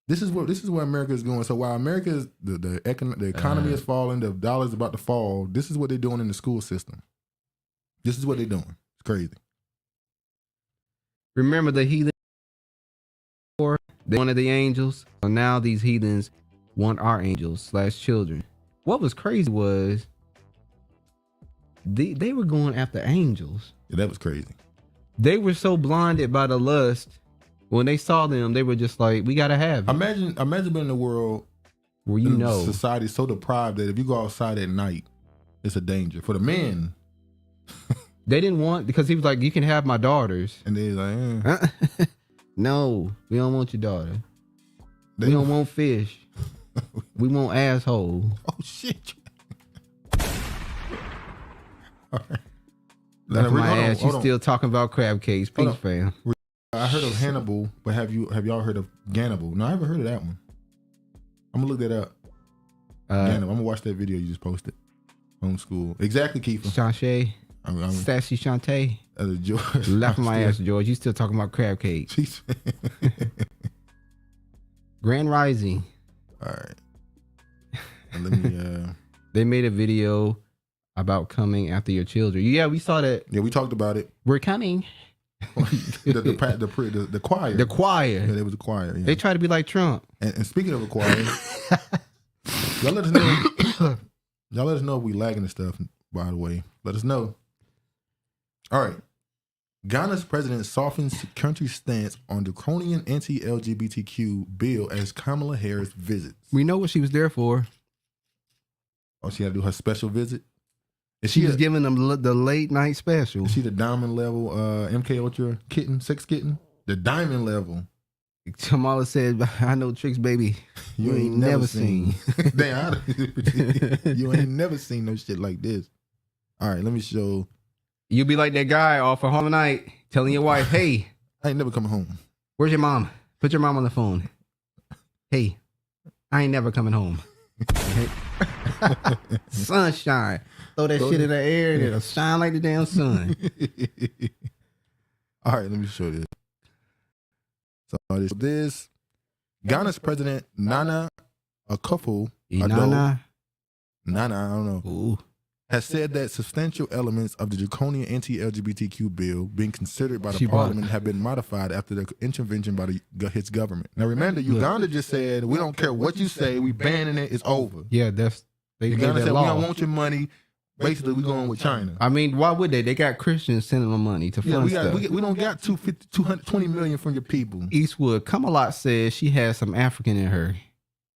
This is where America is going. So while America is the economy is falling, the dollar's about to fall. This is what they're doing in the school system. This is what they're doing. It's crazy. Remember the heathen? They wanted the angels. So now these heathens want our angels / children. What was crazy was they were going after angels. Yeah, that was crazy. They were so blinded by the lust. When they saw them, they were just like, we gotta have it. Imagine being in a world where society is so deprived that if you go outside at night, it's a danger. For the men. They didn't want, because he was like, you can have my daughters. And they're like, no, we don't want your daughter. We don't want fish. We want asshole. Oh shit. All right. That's my ass. You still talking about crab cakes. Peace, fam. I heard of Hannibal, but have y'all heard of Gannibal? No, I haven't heard of that one. I'm gonna look that up. Gannibal. I'm gonna watch that video you just posted. Homeschool. Exactly, Keith. Shantae. Sassy Shantae. George. Left my ass, George. You still talking about crab cakes. Grand Rising. All right. And let me They made a video about coming after your children. Yeah, we saw that. Yeah, we talked about it. We're coming. the choir. The choir. Yeah, there was a choir. Yeah. They try to be like Trump. And speaking of a choir, y'all let us know. Y'all let us know if we lagging and stuff. By the way, let us know. All right. Ghana's president softens country's stance on draconian anti-LGBTQ bill as Kamala Harris visits. We know what she was there for. Oh, she had to do her special visit? She was giving them the late night special. Is she the diamond level MK Ultra kitten, sex kitten? The diamond level. Kamala said, I know tricks, baby. You ain't never seen. Damn, you ain't never seen no shit like this. All right, let me show. You be like that guy off of Home Night telling your wife, hey. I ain't never coming home. Where's your mom? Put your mom on the phone. Hey, I ain't never coming home. Sunshine. Throw that shit in the air and it'll shine like the damn sun. All right, let me show this. So this Ghana's president Nana Akufo-Addo, Nana, I don't know, Ooh. has said that substantial elements of the draconian anti-LGBTQ bill being considered by the She parliament bought- have been modified after the intervention by his government. Now remember, Uganda just said, we don't care what you say, we banning it, it's over. Yeah, they Uganda made that said, we law. don't want your money. Basically, we going with China. I mean, why would they? They got Christians sending them money to fund stuff. We don't got 220 million from your people. Eastwood Kamala says she has some African in her.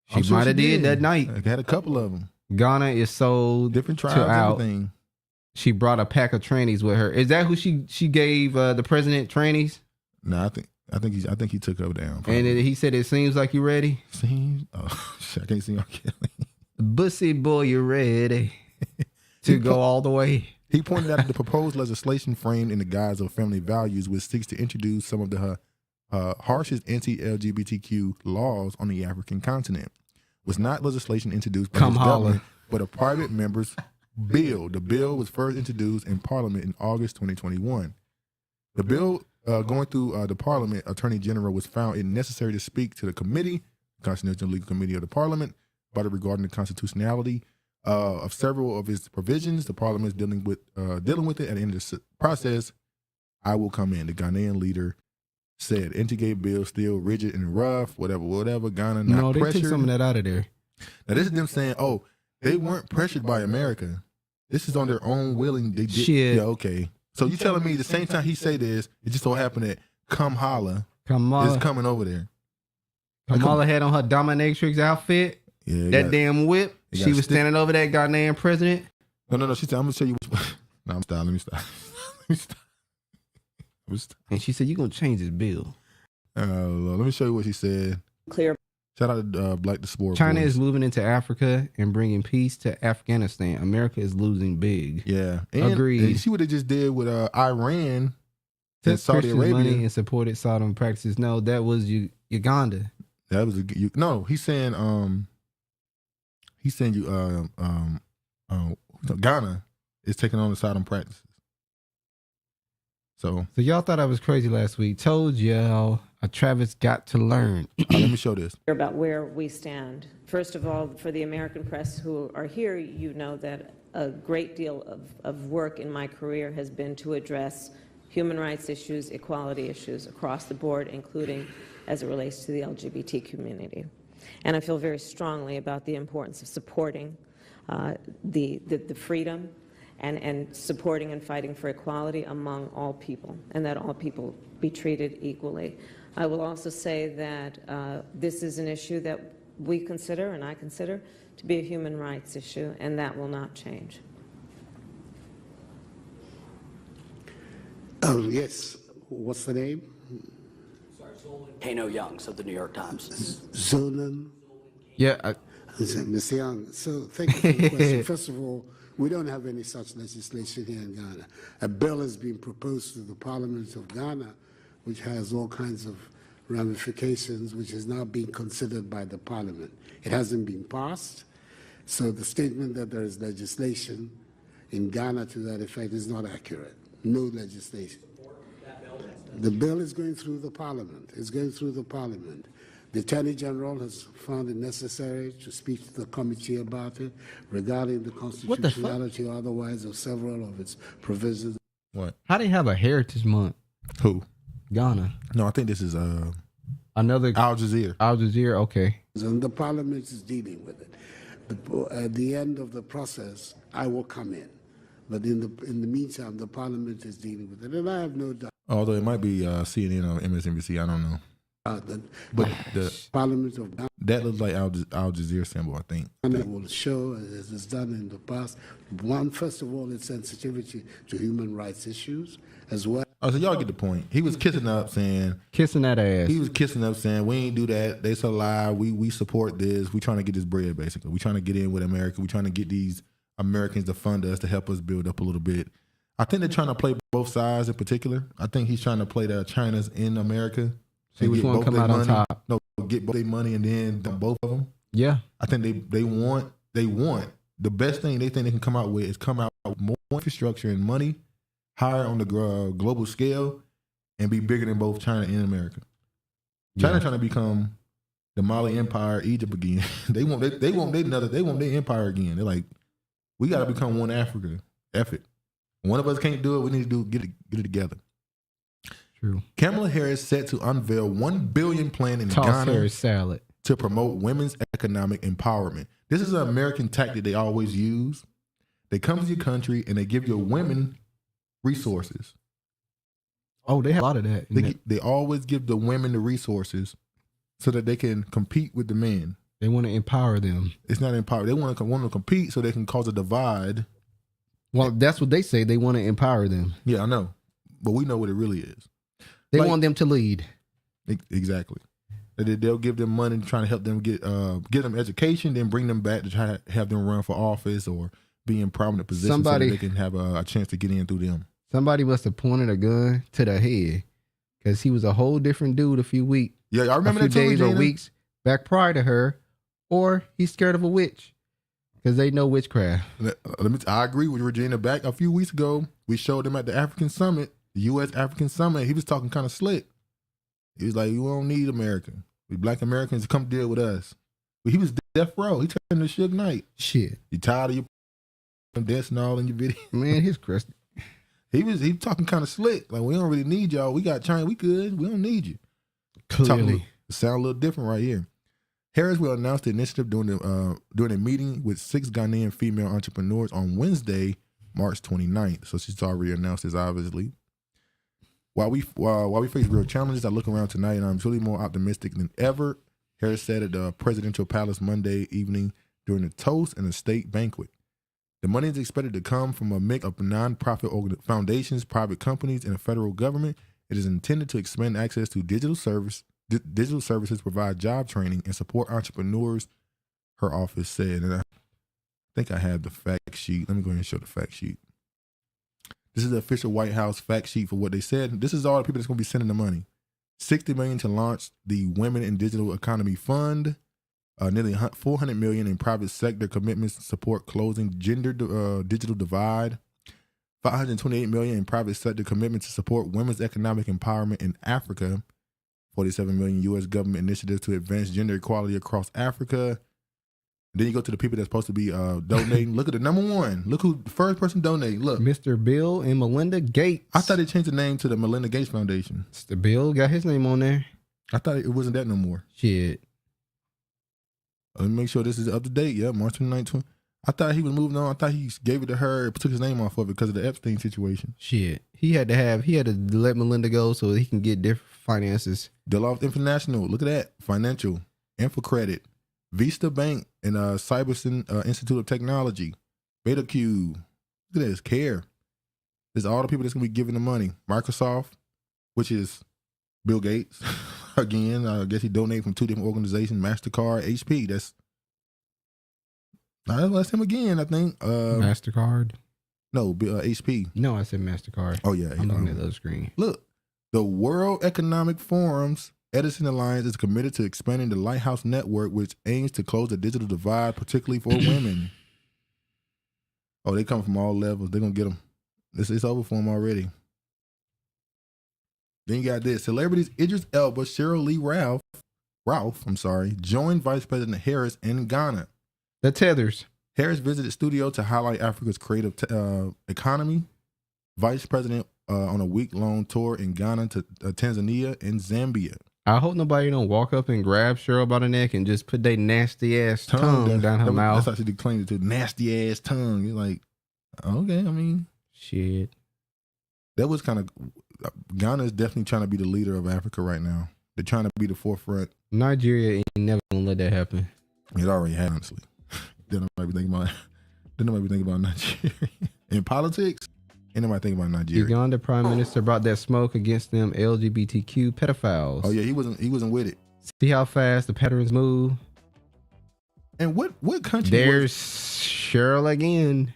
She I'm sure might have did that night. I had a couple of them. Ghana is sold Different tribes, to out. everything. She brought a pack of trannies with her. Is that who she gave the president trannies? No, I think he took her down. Probably. And then he said, "It seems like you're ready." Seems? Oh, shit, I can't see R. Kelly. Bussy boy, you're ready to go all the way. He pointed out that the proposed legislation framed in the guise of family values, which seeks to introduce some of the harshest anti-LGBTQ laws on the African continent, was not legislation introduced by his government, but a private member's bill. The bill was first introduced in Parliament in August 2021. The bill going through the Parliament, Attorney General was found it necessary to speak to the committee, Constitutional Legal Committee of the Parliament, about it regarding the constitutionality of several of its provisions. The Parliament is dealing with it. At the end of the process, I will come in. The Ghanaian leader said, "Anti-gay bill still rigid and rough, whatever. Ghana not No, they pressured." took some of that out of there. Now this is them saying, "Oh, they weren't pressured by America. This is on their own willing." They did. Shit. Yeah, okay. So you telling me the same time he say this, it just so happened that Kamala is coming over there. Kamala had on her dominatrix outfit. Yeah, that damn whip. She was standing over that Ghanaian president. No. She said, "I'm gonna show you." No, I'm stop. Let me stop. And she said, "You're gonna change this bill." Let me show you what she said. Clear. Shout out to Black Diaspora. China boys. is moving into Africa and bringing peace to Afghanistan. America is losing big. Yeah, and, agreed. And you see what they just did with Iran Took and Saudi Christians' Arabia money and supported Sodom practices. No, that was Uganda. That was no. He's saying Ghana is taking on the Sodom practices. So y'all thought I was crazy last week. Told y'all Travis got to learn. Let me show this. About where we stand. First of all, for the American press who are here, you know that a great deal of work in my career has been to address human rights issues, equality issues across the board, including as it relates to the LGBT community. And I feel very strongly about the importance of supporting the freedom and supporting and fighting for equality among all people, and that all people be treated equally. I will also say that this is an issue that we consider, and I consider, to be a human rights issue, and that will not change. Yes. What's the name? Kano Youngs of the New York Times. Zolan? Yeah. Mr. Young, so thank you for the question. First of all, we don't have any such legislation here in Ghana. A bill has been proposed to the Parliament of Ghana, which has all kinds of ramifications, which is now being considered by the Parliament. It hasn't been passed, so the statement that there is legislation in Ghana to that effect is not accurate. No legislation. The bill is going through the Parliament. It's going through the Parliament. The Attorney General has found it necessary to speak to the committee about it regarding the constitutionality or otherwise of several of its provisions. What? How they have a Heritage Month? Who? Ghana. No, I think this is another Al Jazeera. Al Jazeera, okay. And the Parliament is dealing with it. At the end of the process, I will come in. But in the meantime, the Parliament is dealing with it, and I have no doubt. Although it might be CNN or MSNBC, I don't know. But the Parliament of Ghana, that looks like Al Jazeera symbol, I think. Ghana will show, as it's done in the past, first of all, its sensitivity to human rights issues, as well. Oh, so y'all get the point. He was kissing up, saying kissing that ass. He was kissing up, saying we ain't do that. They a lie. We support this. We trying to get this bread, basically. We trying to get in with America. We trying to get these Americans to fund us to help us build up a little bit. I think they're trying to play both sides in particular. I think he's trying to play the China's in America. See which one come out on top. No, get both their money and then both of them. Yeah. I think they want the best thing they think they can come out with is come out with more infrastructure and money, higher on the global scale, and be bigger than both China and America. China trying to become the Mali Empire, Egypt again. they want their empire again. They're like, we got to become one Africa. F it. One of us can't do it. We need to get it together. True. Kamala Harris set to unveil $1 billion plan in Ghana Harris salad to promote women's economic empowerment. This is an American tactic they always use. They come to your country and they give your women resources. Oh, they have a lot of that. They always give the women the resources so that they can compete with the men. They want to empower them. It's not empower. They want to compete so they can cause a divide. Well, that's what they say. They want to empower them. Yeah, I know. But we know what it really is. They want them to lead. Exactly. They'll give them money trying to help them get them education, then bring them back to try to have them run for office or be in prominent positions so that they can have a chance to get in through them. Somebody must have pointed a gun to the head because he was a whole different dude a few weeks. Yeah, I remember that too, days Regina. or weeks back prior to her, or he's scared of a witch because they know witchcraft. I agree with Regina. Back a few weeks ago, we showed him at the African Summit, the U.S. African Summit. He was talking kind of slick. He was like, "We don't need America. We Black Americans come deal with us." But he was death row. He turned to Suge Knight. Shit, you tired of your dancing all in your video? Man, his crust. He talking kind of slick. Like, we don't really need y'all. We got China. We good. We don't need you. Clearly, sound a little different right here. Harris will announce the initiative during a meeting with 6 Ghanaian female entrepreneurs on Wednesday, March 29th. So she's already announced this, obviously. While we face real challenges, I look around tonight and I'm truly more optimistic than ever, Harris said at the presidential palace Monday evening during a toast and a state banquet. The money is expected to come from a mix of nonprofit foundations, private companies, and the federal government. It is intended to expand access to digital services, provide job training, and support entrepreneurs, her office said. And I think I have the fact sheet. Let me go ahead and show the fact sheet. This is the official White House fact sheet for what they said. This is all the people that's going to be sending the money. $60 million to launch the Women in Digital Economy Fund. Nearly $400 million in private sector commitments to support closing gender digital divide. $528 million in private sector commitments to support women's economic empowerment in Africa. $47 million U.S. government initiatives to advance gender equality across Africa. Then you go to the people that's supposed to be donating. Look at the number one. Look who the first person donating. Look, Mr. Bill and Melinda Gates. I thought they changed the name to the Melinda Gates Foundation. Mr. Bill got his name on there. I thought it wasn't that no more. Shit. Let me make sure this is up to date. Yeah, March 29th. I thought he was moving on. I thought he gave it to her, took his name off of it because of the Epstein situation. Shit. He had to let Melinda go so he can get different finances. Deloitte International. Look at that. Financial. InfoCredit. Vista Bank and Cybersyn Institute of Technology. BetaQ. Look at this. CARE. There's all the people that's going to be giving the money. Microsoft, which is Bill Gates. Again, I guess he donated from 2 different organizations. MasterCard, HP. That's him again, I think. MasterCard? No, HP. No, I said MasterCard. Oh, yeah. I'm looking at the other screen. Look, the World Economic Forum's Edison Alliance is committed to expanding the Lighthouse Network, which aims to close the digital divide, particularly for women. Oh, they come from all levels. They're going to get them. It's over for them already. Then you got this. Celebrities Idris Elba, Sheryl Lee Ralph, joined Vice President Harris in Ghana. The Tethers. Harris visited studio to highlight Africa's creative economy. Vice President on a week-long tour in Ghana, to Tanzania, and Zambia. I hope nobody don't walk up and grab Sheryl by the neck and just put their nasty ass tongue down her mouth. That's how she claimed it to. Nasty ass tongue. You're like, okay, I mean. Shit. That was kind of, Ghana is definitely trying to be the leader of Africa right now. They're trying to be the forefront. Nigeria ain't never gonna let that happen. It already has, honestly. Then I might be thinking about Nigeria. In politics, ain't nobody thinking about Nigeria. Uganda Prime Minister brought that smoke against them LGBTQ pedophiles. Oh yeah, he wasn't with it. See how fast the patterns move. And what country? There's Sheryl again.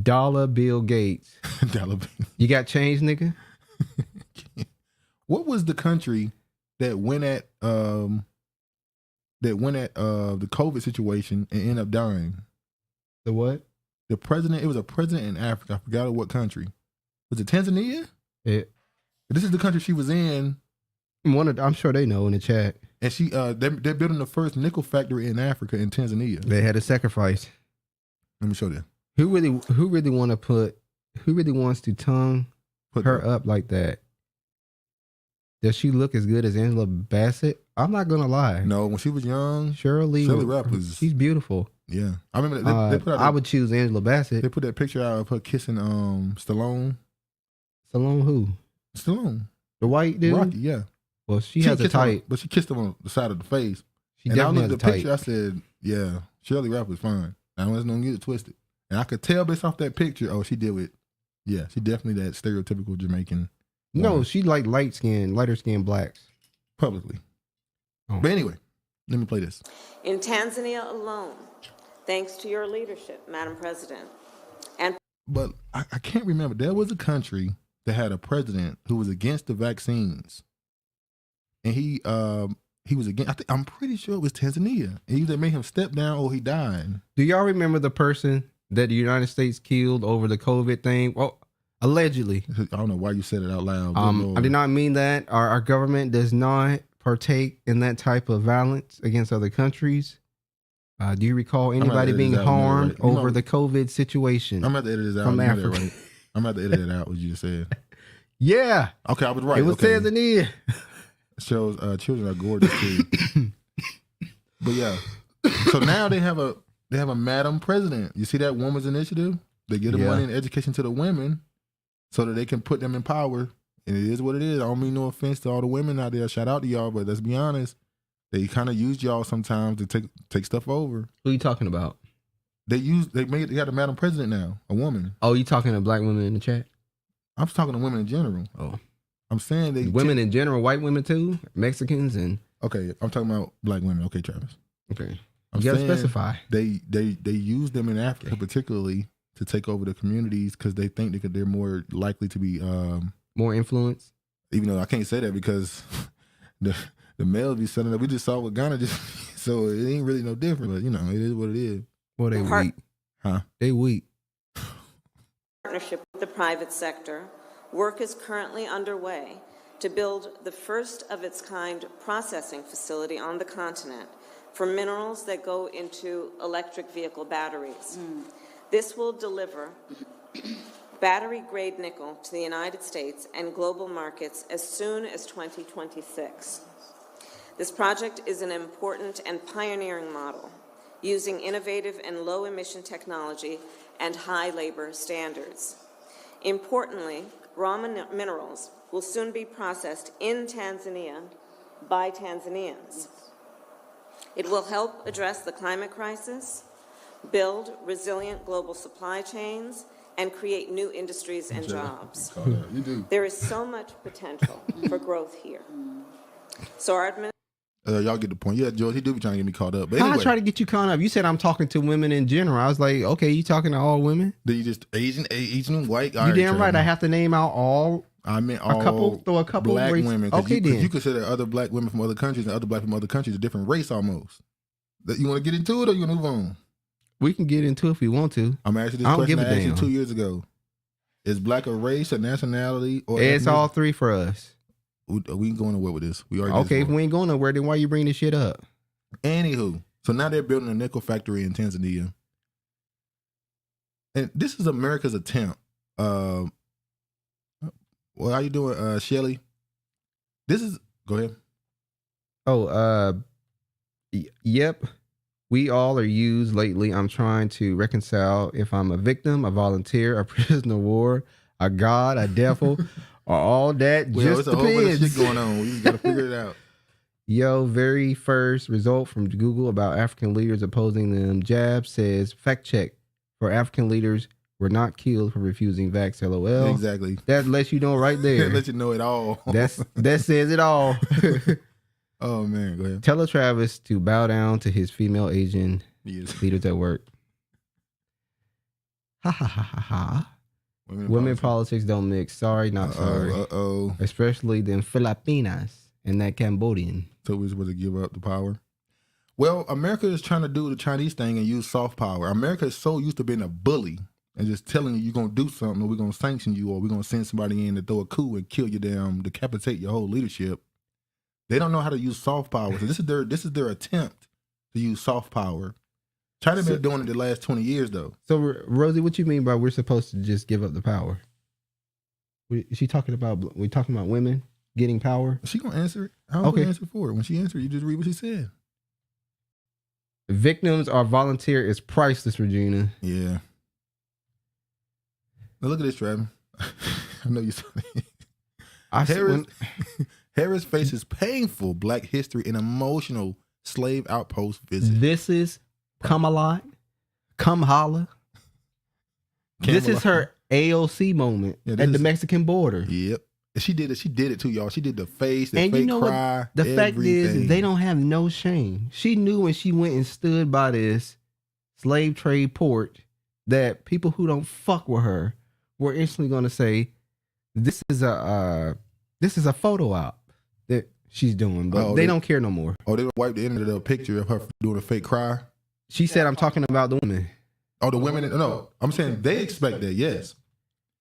Dollar Bill Gates. Dollar Bill. You got change, nigga? What was the country that went at the COVID situation and ended up dying? The what? The president. It was a president in Africa. I forgot what country. Was it Tanzania? This is the country she was in I'm sure they know in the chat. And they're building the first nickel factory in Africa, in Tanzania. They had a sacrifice. Let me show them. Who really wants to tongue her up like that? Does she look as good as Angela Bassett? I'm not gonna lie. No, when she was young, Shirley Rap was. She's beautiful. Yeah, I remember they put out I would choose Angela Bassett. They put that picture out of her kissing Stallone. Stallone who? Stallone, the white dude. Rocky, yeah. Well, she has a type, but she kissed him on the side of the face. She and definitely I looked has at a the type. picture. I said, "Yeah, Shirley Rap was fine. I was gonna get it twisted." And I could tell based off that picture. Oh, she did it. Yeah, she definitely that stereotypical Jamaican. No, she like lighter skinned blacks. Publicly. Oh. But anyway, let me play this. In Tanzania alone, thanks to your leadership, Madam President, But I can't remember. There was a country that had a president who was against the vaccines, and he was against. I'm pretty sure it was Tanzania. And either made him step down or he died. Do y'all remember the person that the United States killed over the COVID thing? Well, allegedly. I don't know why you said it out loud. I did not mean that. Our government does not partake in that type of violence against other countries. Do you recall anybody being harmed over the COVID situation? I'm about to edit this out. From Africa. Right. I'm about to edit it out, what you just said. Yeah. Okay, I was right. It was Tanzania. Shows children are gorgeous too. But yeah. So now they have a Madam President. You see that woman's initiative? They give the money and education to the women so that they can put them in power. And it is what it is. I don't mean no offense to all the women out there. Shout out to y'all, but let's be honest. They kind of used y'all sometimes to take stuff over. Who are you talking about? They got a Madam President now, a woman. Oh, you talking to black women in the chat? I'm talking to women in general. Oh. I'm saying women in general, white women too, Mexicans and. Okay, I'm talking about black women. Okay, Travis. Okay. You gotta specify. They use them in Africa particularly to take over the communities because they think they're more likely to be more influence. Even though I can't say that because the males be selling it. We just saw what Ghana just so it ain't really no different. But it is what it is. Well, they weak. Huh? They weak. Partnership with the private sector, work is currently underway to build the first of its kind processing facility on the continent for minerals that go into electric vehicle batteries. This will deliver battery-grade nickel to the United States and global markets as soon as 2026. This project is an important and pioneering model, using innovative and low-emission technology and high labor standards. Importantly, raw minerals will soon be processed in Tanzania by Tanzanians. It will help address the climate crisis, build resilient global supply chains, and create new industries and jobs. There is so much potential for growth here. So our y'all get the point. Yeah, George, he do be trying to get me caught up. But anyway, I try to get you caught up. You said I'm talking to women in general. I was like, okay, you talking to all women? Then you just Asian and white? You damn right. I have to name out all. I meant all a couple black race. women. Okay, then. You consider other black women from other countries and other black from other countries a different race almost. You want to get into it or you want to move on? We can get into it if we want to. I'm asking this question I asked you 2 years ago. Is black a race, a nationality, or it's all three for us? We ain't going nowhere with this. We already okay. If we ain't going nowhere, then why you bring this shit up? Anywho, so now they're building a nickel factory in Tanzania, and this is America's attempt. Well, how you doing, Shelly? Go ahead. Oh, yep. We all are used lately. I'm trying to reconcile if I'm a victim, a volunteer, a prisoner of war, a god, a devil, or all that. Well, just it's a whole bunch of shit going on. We just got to figure it out. Yo, very first result from Google about African leaders opposing them jabs says, fact check, for African leaders were not killed for refusing vax, LOL. Exactly. That lets you know right there. That lets you know it all. That says it all. Oh, man, go ahead. Tell Travis to bow down to his female Asian leaders at work. Ha ha ha ha ha. Women politics don't mix. Sorry, not sorry. Uh-oh. Especially them Filipinas and that Cambodian. So we're supposed to give up the power? Well, America is trying to do the Chinese thing and use soft power. America is so used to being a bully and just telling you you're going to do something or we're going to sanction you or we're going to send somebody in to throw a coup and kill you down, decapitate your whole leadership. They don't know how to use soft power. So this is their attempt to use soft power. China been doing it the last 20 years though. So Rosie, what you mean by we're supposed to just give up the power? Is she talking about? We talking about women getting power? She gonna answer it. I don't answer for it. When she answered, you just read what she said. Victims are volunteer is priceless, Regina. Yeah. Now look at this, Travis. I know you saw it. Harris faces painful Black history and emotional slave outpost visit. This is Kamala. This is her AOC moment at the Mexican border. Yep. She did it. She did it too, y'all. She did the face, the and fake you know cry. What? The fact is, they don't have no shame. She knew when she went and stood by this slave trade port that people who don't fuck with her were instantly going to say, "This is a photo op that she's doing," but they don't care no more. Oh, they wiped the end of the picture of her doing a fake cry. She said, "I'm talking about the women." Oh, the women. No, I'm saying they expect that. Yes.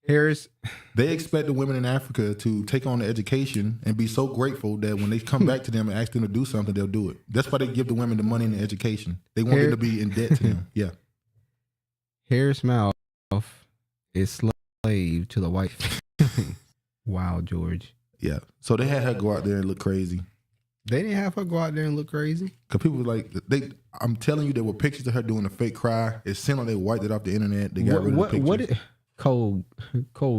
Harris, they expect the women in Africa to take on the education and be so grateful that when they come back to them and ask them to do something, they'll do it. That's why they give the women the money and the education. They want them to be in debt to them. Yeah. Harris' mouth is slave to the white. Wow, George. Yeah. So they had her go out there and look crazy. They didn't have her go out there and look crazy. Cause people were like, I'm telling you, there were pictures of her doing a fake cry. It seemed like they wiped it off the internet. They got rid of the pictures. Cold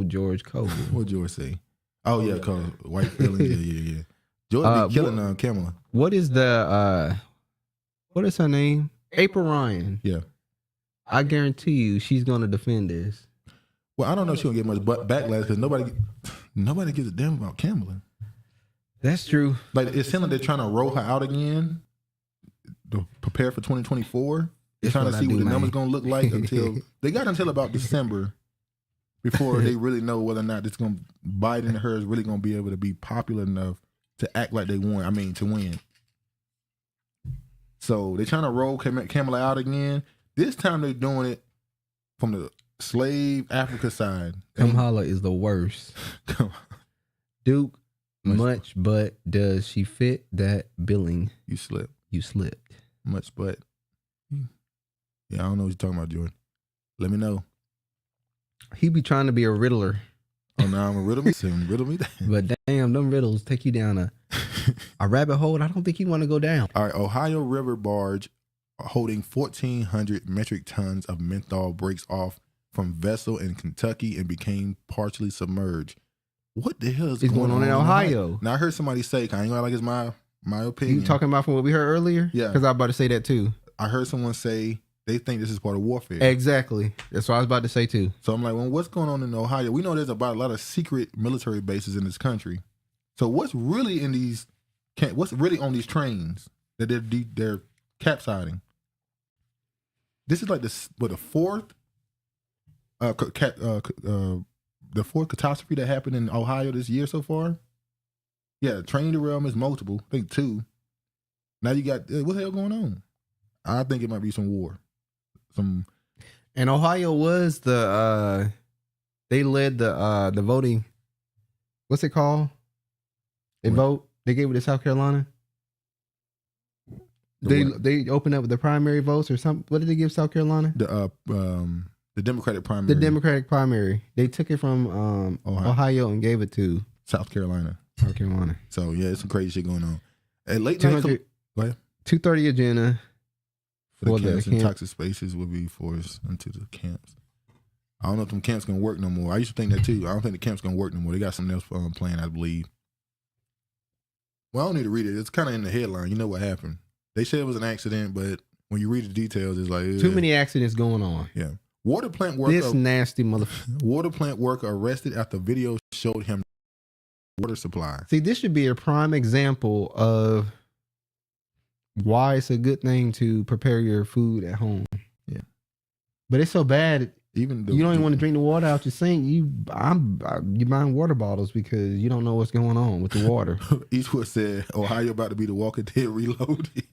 George. What George say? Oh yeah, cold white feelings. Yeah. George be killing Kamala. What is what is her name? April Ryan. Yeah. I guarantee you, she's gonna defend this. Well, I don't know if she'll get much backlash because nobody gives a damn about Kamala. That's true. Like it seems like they're trying to roll her out again to prepare for 2024. They're trying to see what the numbers gonna look like until they got until about December before they really know whether or not it's gonna Biden and her is really gonna be able to be popular enough to act like they won. I mean, to win. So they're trying to roll Kamala out again. This time they're doing it from the slave Africa side. Kamala is the worst. Duke, much but does she fit that billing? You slipped. Much but. Yeah, I don't know what you're talking about, Jordan. Let me know. He be trying to be a riddler. Oh, no, I'm a riddle me soon. Riddle me that. But damn, them riddles take you down a rabbit hole. I don't think you want to go down. All right, Ohio River barge holding 1,400 metric tons of menthol breaks off from vessel in Kentucky and became partially submerged. What the hell is going on in Ohio? Now, I heard somebody say, I ain't gonna like it's my opinion. You talking about from what we heard earlier? Yeah. Because I was about to say that too. I heard someone say they think this is part of warfare. Exactly. That's what I was about to say too. So I'm like, well, what's going on in Ohio? We know there's about a lot of secret military bases in this country. So what's really on these trains that they're capsizing? This is like the fourth catastrophe that happened in Ohio this year so far. Yeah, train derailment is multiple. I think 2. Now you got what the hell going on? I think it might be some war. And Ohio was they led the voting. What's it called? They gave it to South Carolina. They opened up with the primary votes or something. What did they give South Carolina? The Democratic primary. The Democratic primary. They took it from Ohio and gave it to South Carolina. So yeah, it's some crazy shit going on. At late night, 2:30 agenda. For the camps and toxic spaces will be forced into the camps. I don't know if them camps gonna work no more. I used to think that too. I don't think the camps gonna work no more. They got something else planned, I believe. Well, I don't need to read it. It's kind of in the headline. You know what happened. They said it was an accident, but when you read the details, it's like too many accidents going on. Yeah. Water plant worker. This nasty motherfucker. Water plant worker arrested after video showed him water supply. See, this should be a prime example of why it's a good thing to prepare your food at home. Yeah. But it's so bad. Even you don't even want to drink the water out your sink. You buying water bottles because you don't know what's going on with the water. Eastwood said Ohio about to be the Walking Dead reloaded.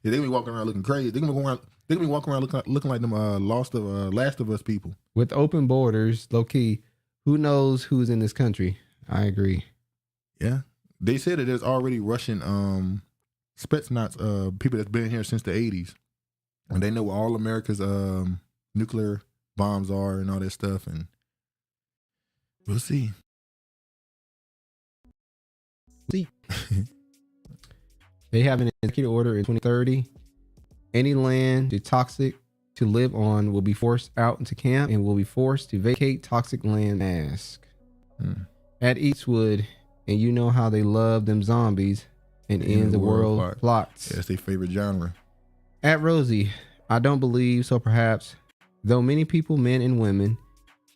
They gonna be walking around looking crazy. They gonna be walking around looking like them Last of Us people. With open borders, low key, who knows who's in this country? I agree. Yeah. They said that there's already Russian Spetsnaz, people that's been here since the 80s. And they know where all America's nuclear bombs are and all that stuff. And we'll see. They have an executive order in 2030. Any land too toxic to live on will be forced out into camp and will be forced to vacate toxic land. Ask. At Eastwood, and you know how they love them zombies and end the world plots. Yeah, that's their favorite genre. At Rosie, I don't believe so. Perhaps, though many people, men and women,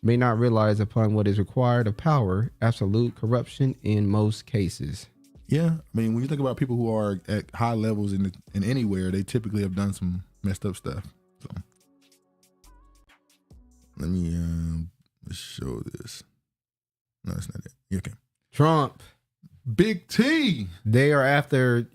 may not realize upon what is required of power, absolute corruption in most cases. Yeah, I mean, when you think about people who are at high levels in anywhere, they typically have done some messed up stuff. So let me show this. No, that's not it. Okay. Trump. Big T. They are after,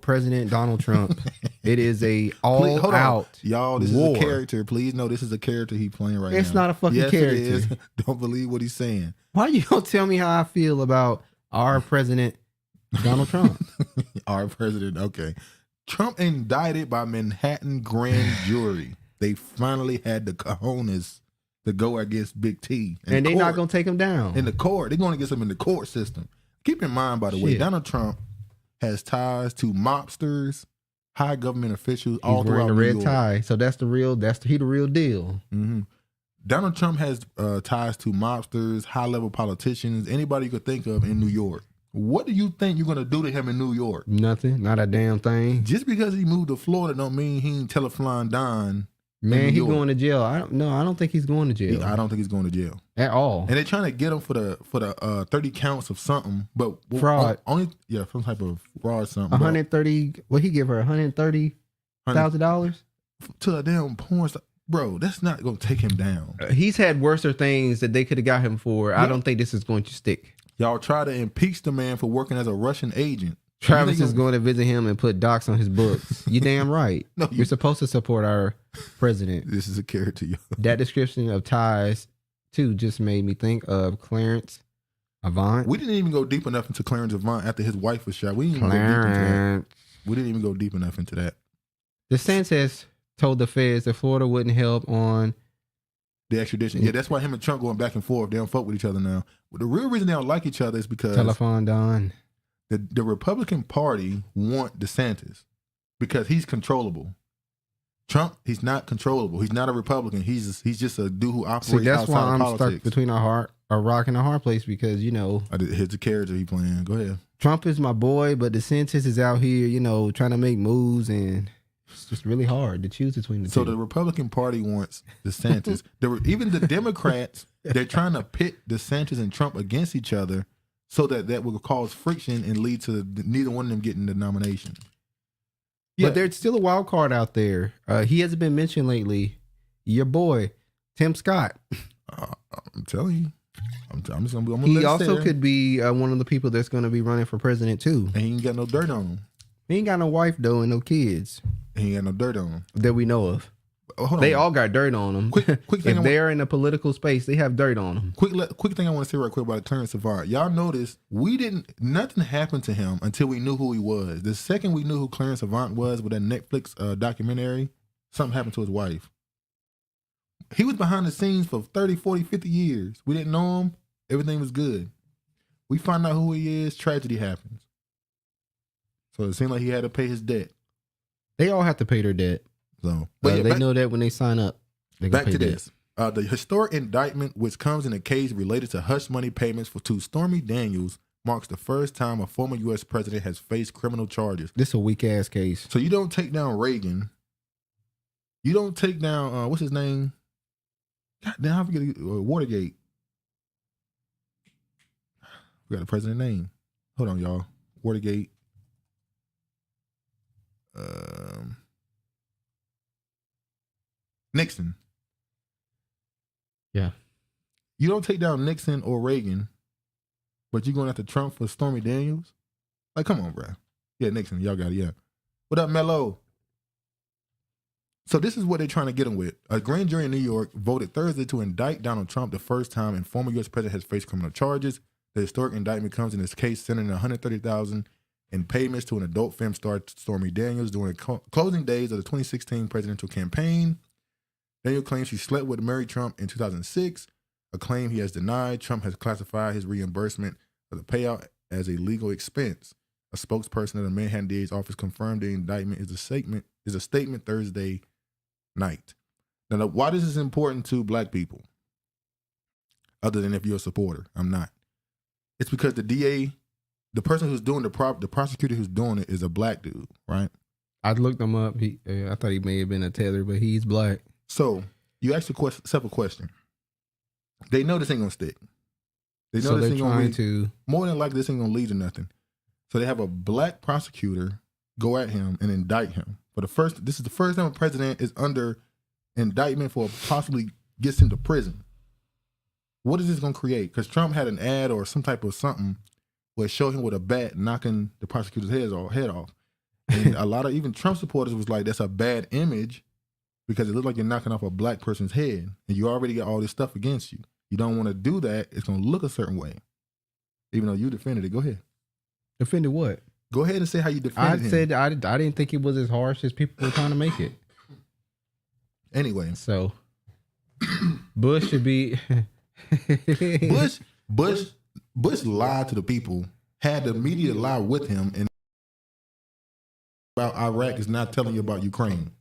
President Donald Trump. It is a all-out y'all. This war. is a character. Please know this is a character he's playing right now. It's not a fucking character. It is. Don't believe what he's saying. Why you don't tell me how I feel about our president, Donald Trump? Our president. Okay. Trump indicted by Manhattan grand jury. They finally had the cojones to go against Big T. And they're not going to take him down. In the court. They're going to get him in the court system. Keep in mind, by the way, Donald Trump has ties to mobsters, high government officials, all throughout the New red York. tie. So he the real deal. Mm-hmm. Donald Trump has ties to mobsters, high-level politicians, anybody you could think of in New York. What do you think you're going to do to him in New York? Nothing. Not a damn thing. Just because he moved to Florida don't mean he ain't Teleflon Don. Man, he's going to jail. I don't think he's going to jail. I don't think he's going to jail at all. And they're trying to get him for the 30 counts of something, but fraud. Some type of fraud something. 130. What he give her? $130,000 to a damn porn star. Bro, that's not going to take him down. He's had worser things that they could have got him for. Yeah. I don't think this is going to stick. Y'all try to impeach the man for working as a Russian agent. Travis is going to visit him and put docs on his books. You damn right. No, you're supposed to support our president. This is a character. That description of ties, too, just made me think of Clarence Avant. We didn't even go deep enough into Clarence Avant after his wife was shot. We didn't even go deep enough into that. DeSantis told the feds that Florida wouldn't help on the extradition. Yeah, that's why him and Trump going back and forth. They don't fuck with each other now. But the real reason they don't like each other is because Telephone Don. The Republican Party want DeSantis because he's controllable. Trump, he's not controllable. He's not a Republican. He's just a dude who operates outside of politics. That's why I'm stuck between a rock and a hard place because, here's the character he playing. Go ahead. Trump is my boy, but DeSantis is out here, trying to make moves, and it's just really hard to choose between the two. So the Republican Party wants DeSantis. Even the Democrats, they're trying to pit DeSantis and Trump against each other so that will cause friction and lead to neither one of them getting the nomination. Yeah. But there's still a wild card out there. He hasn't been mentioned lately. Your boy, Tim Scott. I'm telling you. I'm just gonna he also could be one of the people that's going to be running for president too. And he ain't got no dirt on him. He ain't got no wife though and no kids. He ain't got no dirt on him. That we know of. They all got dirt on them. Quick thing. If they're in the political space, they have dirt on them. Quick thing I want to say right quick about Clarence Avant. Y'all notice nothing happened to him until we knew who he was. The second we knew who Clarence Avant was with that Netflix documentary, something happened to his wife. He was behind the scenes for 30, 40, 50 years. We didn't know him. Everything was good. We find out who he is, tragedy happens. So it seemed like he had to pay his debt. They all have to pay their debt. So, they know that when they sign up. Back to this. The historic indictment, which comes in a case related to hush money payments to Stormy Daniels, marks the first time a former U.S. president has faced criminal charges. This is a weak-ass case. So you don't take down Reagan. You don't take down, what's his name? God damn, I forget Watergate. We got the president's name. Hold on, y'all. Watergate. Nixon. Yeah. You don't take down Nixon or Reagan, but you're going after Trump for Stormy Daniels? Like, come on, bro. Yeah, Nixon. Y'all got it, yeah. What up, Mello? So this is what they're trying to get him with. A grand jury in New York voted Thursday to indict Donald Trump the first time a former U.S. president has faced criminal charges. The historic indictment comes in this case centering $130,000 in payments to an adult film star, Stormy Daniels, during the closing days of the 2016 presidential campaign. Daniel claims she slept with Mary Trump in 2006, a claim he has denied. Trump has classified his reimbursement of the payout as a legal expense. A spokesperson of the Manhattan DA's office confirmed the indictment is a statement Thursday night. Now, why this is important to black people, other than if you're a supporter? I'm not. It's because the DA, the person who's doing the prosecutor who's doing it is a black dude, right? I looked him up. I thought he may have been a tether, but he's black. So you ask yourself a question. They know this ain't gonna stick. They know So this they're ain't gonna trying lead, to. more than likely this ain't gonna lead to nothing. So they have a black prosecutor go at him and indict him. This is the first time a president is under indictment for possibly gets him to prison. What is this gonna create? Because Trump had an ad or some type of something where it showed him with a bat knocking the prosecutor's head off. And a lot of even Trump supporters was like, that's a bad image because it looked like you're knocking off a black person's head and you already got all this stuff against you. You don't want to do that. It's going to look a certain way. Even though you defended it. Go ahead. Defended what? Go ahead and say how you defended him. I didn't think it was as harsh as people were trying to make it. Anyway. So, Bush should be... Bush lied to the people, had the media lie with him, and about Iraq is not telling you about Ukraine.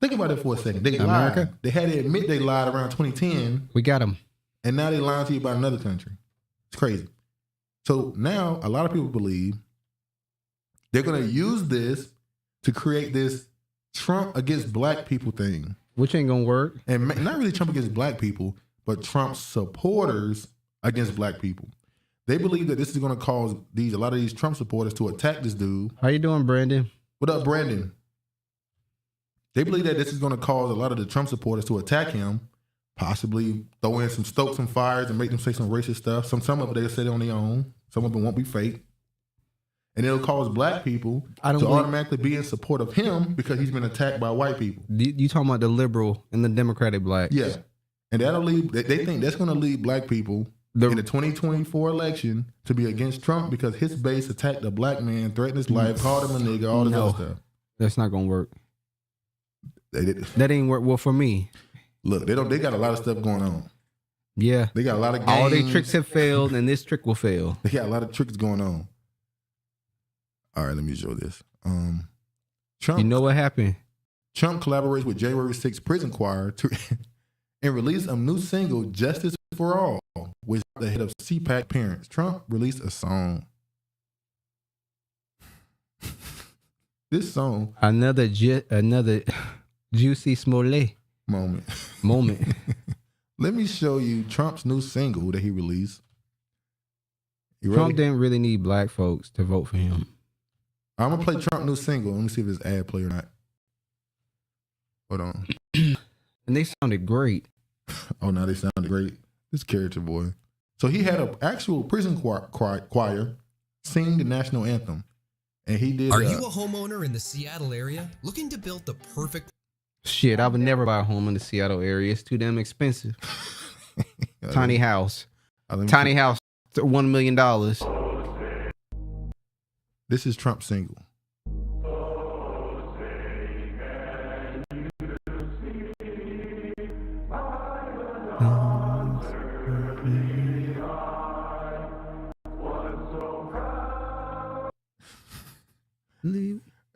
Think about it for a second. They America? lied. They had to admit they lied around 2010. We got them. And now they lying to you about another country. It's crazy. So now a lot of people believe they're going to use this to create this Trump against black people thing. Which ain't going to work. And not really Trump against black people, but Trump's supporters against black people. They believe that this is going to cause a lot of these Trump supporters to attack this dude. How you doing, Brandon? What up, Brandon? They believe that this is going to cause a lot of the Trump supporters to attack him, possibly stoke some fires and make them say some racist stuff. Some of it they'll say it on their own. Some of it won't be fake. And it'll cause black people to automatically be in support of him because he's been attacked by white people. You talking about the liberal and the Democratic blacks? Yeah. And that'll lead, they think that's going to lead black people in the 2024 election to be against Trump because his base attacked a black man, threatened his life, called him a nigga, all this other stuff. That's not going to work. That ain't work well for me. Look, they got a lot of stuff going on. Yeah. They got a lot of games. All their tricks have failed and this trick will fail. They got a lot of tricks going on. All right, let me show this. Trump. You know what happened? Trump collaborates with January 6th prison choir and release a new single, Justice for All, with the head of CPAC parents. Trump released a song. This song. Another Juicy Smollett moment. Let me show you Trump's new single that he released. Trump didn't really need black folks to vote for him. I'm going to play Trump's new single. Let me see if it's ad play or not. Hold on. And they sounded great. Oh, no, they sounded great. This character, boy. So he had an actual prison choir sing the national anthem. And he did. Are you a homeowner in the Seattle area looking to build the perfect... Shit, I would never buy a home in the Seattle area. It's too damn expensive. Tiny house. Tiny house, $1 million. This is Trump's single.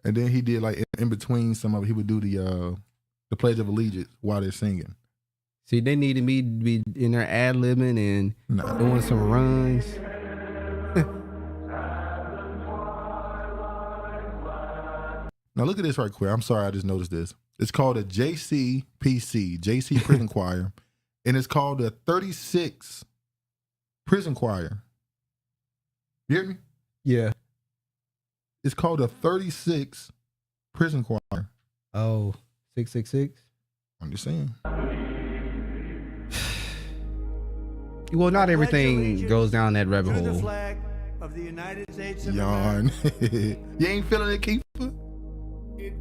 And then he did like in between some of it, he would do the Pledge of Allegiance while they're singing. See, they needed me to be in there ad-libbing and doing some runs. Now look at this right quick. I'm sorry, I just noticed this. It's called a JC Prison Choir, and it's called the 36 Prison Choir. You hear me? Yeah. It's called a 36 Prison Choir. Oh, 666? I'm just saying. Well, not everything goes down that rabbit hole. Flag of the United States of Yawn. You ain't feeling it, Keeper?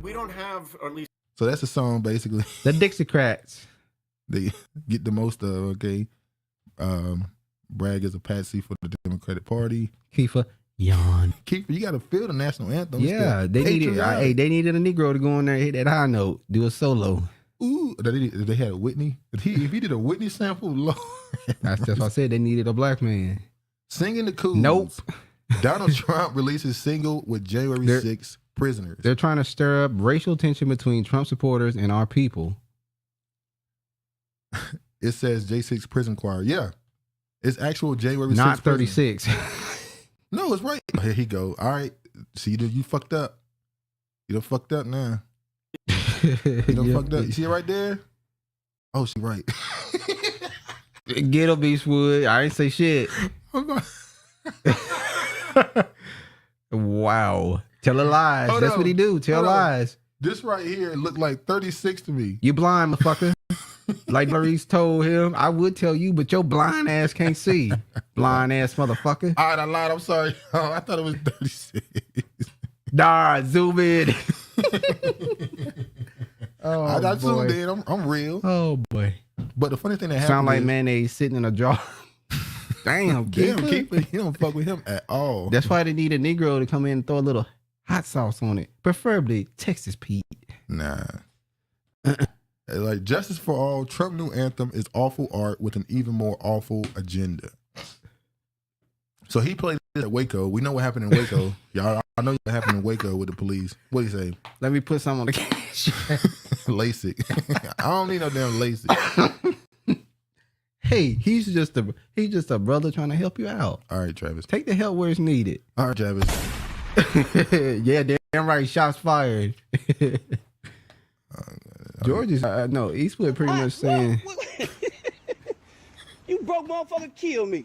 We don't have, or at least. So that's a song, basically. The Dixiecrats. They get the most of, okay? brag as a patsy for the Democratic Party. Kiefer, yawn. Kiefer, you got to feel the national anthem. Yeah, they needed. Hey, they needed a Negro to go in there and hit that high note, do a solo. Ooh, they had a Whitney. If he did a Whitney sample, Lord. That's just what I said. They needed a black man. Singing the Coos. Nope. Donald Trump releases single with January 6th prisoners. They're trying to stir up racial tension between Trump supporters and our people. It says J6 prison choir. Yeah. It's actual January 6th. Not 36. No, it's right. Here he go. All right. See, you fucked up. You done fucked up now. You done fucked up. You see it right there? Oh, she right. Get up, Eastwood. I ain't say shit. Wow. Tell a lies. That's what he do. Tell lies. This right here looked like 36 to me. You blind, motherfucker. Like Maurice told him, I would tell you, but your blind ass can't see. Blind ass motherfucker. All right, I lied. I'm sorry. Oh, I thought it was 36. Nah, zoom in. Oh, I got boy. zoomed in. I'm real. Oh, boy. But the funny thing that happened Sound like is, mayonnaise sitting in a jar. Damn, keep it. You don't fuck with him at all. That's why they need a Negro to come in and throw a little hot sauce on it. Preferably Texas Pete. Nah. Like Justice for All, Trump new anthem is awful art with an even more awful agenda. So he played it at Waco. We know what happened in Waco. Y'all, I know what happened in Waco with the police. What do you say? Let me put some on the cash. LASIK. I don't need no damn LASIK. Hey, he's just a brother trying to help you out. All right, Travis. Take the help where it's needed. All right, Travis. Yeah, damn right. Shots fired. George is no Eastwood pretty much saying you broke motherfucker kill me.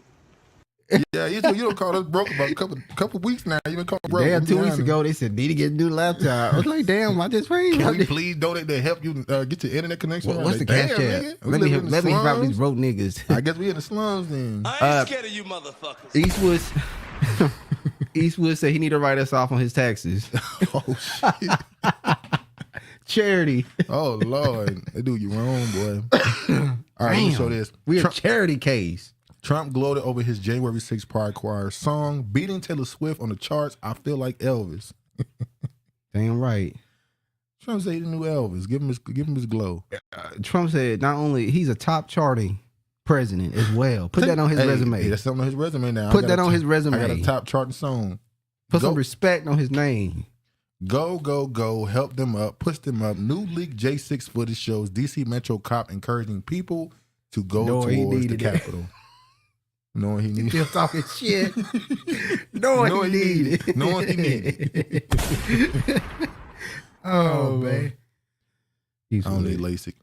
Yeah, you don't call us broke about a couple weeks now. You been called broke. Damn, 2 weeks ago they said need to get a new laptop. I was like, damn, I just paid. Can we please donate to help you get your internet connection? What's the cash app? Let me help these broke niggas. I guess we in the slums then. I ain't scared of you motherfuckers. Eastwood said he need to write us off on his taxes. Oh shit. Charity. Oh Lord, they do you wrong, boy. All right, let me show this. We a charity case. Trump gloated over his January 6th Pride Choir song, beating Taylor Swift on the charts. I feel like Elvis. Damn right. Trump said he the new Elvis. Give him his glow. Trump said not only he's a top charting president as well. Put that on his resume. Hey, that's something on his resume now. Put that on his resume. I got a top charting song. Put some respect on his name. Go, go, go. Help them up. Push them up. New leaked J6 footage shows DC Metro cop encouraging people to go towards the Capitol. Knowing he needed Still talking shit. Knowing he needed. Knowing he needed. Oh, man. I don't need LASIK.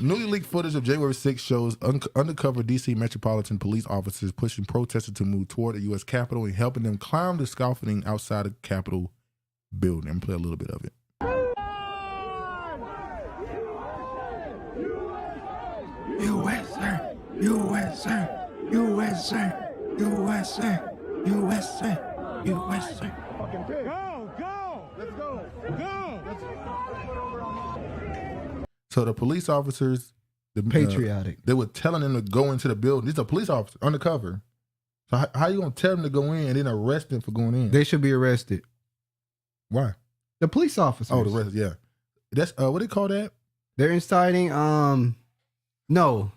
Newly leaked footage of January 6th shows undercover DC Metropolitan Police officers pushing protesters to move toward the U.S. Capitol and helping them climb the scaffolding outside the Capitol building. I'm going to play a little bit of it. USA, USA. USA, USA, USA, USA. Go! Let's go! So the police officers, patriotic. They were telling them to go into the building. These are police officers undercover. So how you gonna tell them to go in and then arrest them for going in? They should be arrested. Why? The police officers. Oh, the rest. Yeah, that's what do they call that? They're inciting. No.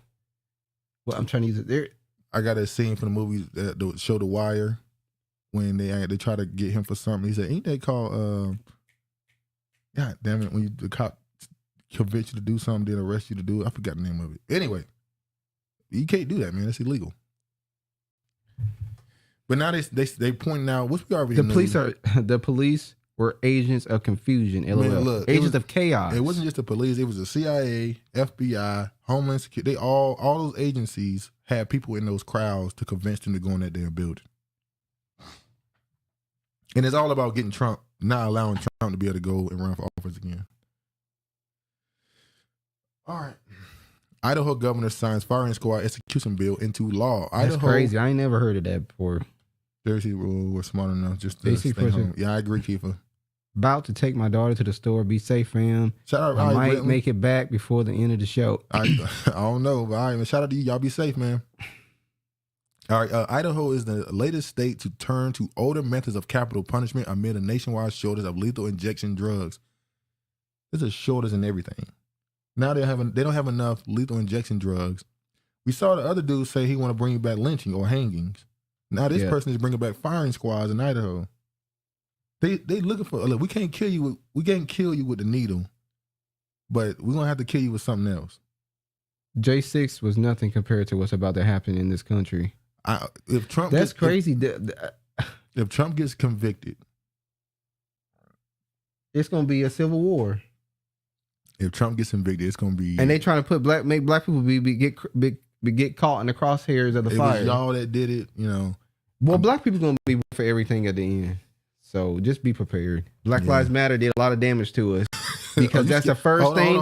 Well, I'm trying to use it. I got a scene from the movie that show The Wire when they try to get him for something. He said, "Ain't they called? God damn it! When the cop convince you to do something, then arrest you to do it. I forgot the name of it. Anyway, you can't do that, man. That's illegal." But now they pointing out what we already knew. The police were agents of confusion. LOL. Man, look, agents of chaos. It wasn't just the police. It was the CIA, FBI, Homeland Security. They all those agencies had people in those crowds to convince them to go in that damn building. And it's all about getting Trump, not allowing Trump to be able to go and run for office again. All right. Idaho governor signs firing squad execution bill into law. That's crazy. I ain't never heard of that before. Jersey were smart enough just to stay home. Yeah, I agree, Kiefer. About to take my daughter to the store. Be safe, fam. Shout out, I might make it back before the end of the show. I don't know, but all right, man. Shout out to you. Y'all be safe, man. All right, Idaho is the latest state to turn to older methods of capital punishment amid a nationwide shortage of lethal injection drugs. There's a shortage in everything. Now they don't have enough lethal injection drugs. We saw the other dude say he want to bring back lynching or hangings. Now this person is bringing back firing squads in Idaho. They looking for, look, we can't kill you with the needle, but we're gonna have to kill you with something else. J6 was nothing compared to what's about to happen in this country. If Trump That's crazy. If Trump gets convicted, it's gonna be a civil war. If Trump gets convicted, it's gonna be. And they trying to make black people get caught in the crosshairs of the fire. It was y'all that did it, you know. Well, black people gonna be for everything at the end, so just be prepared. Black Lives Matter did a lot of damage to us because that's the first thing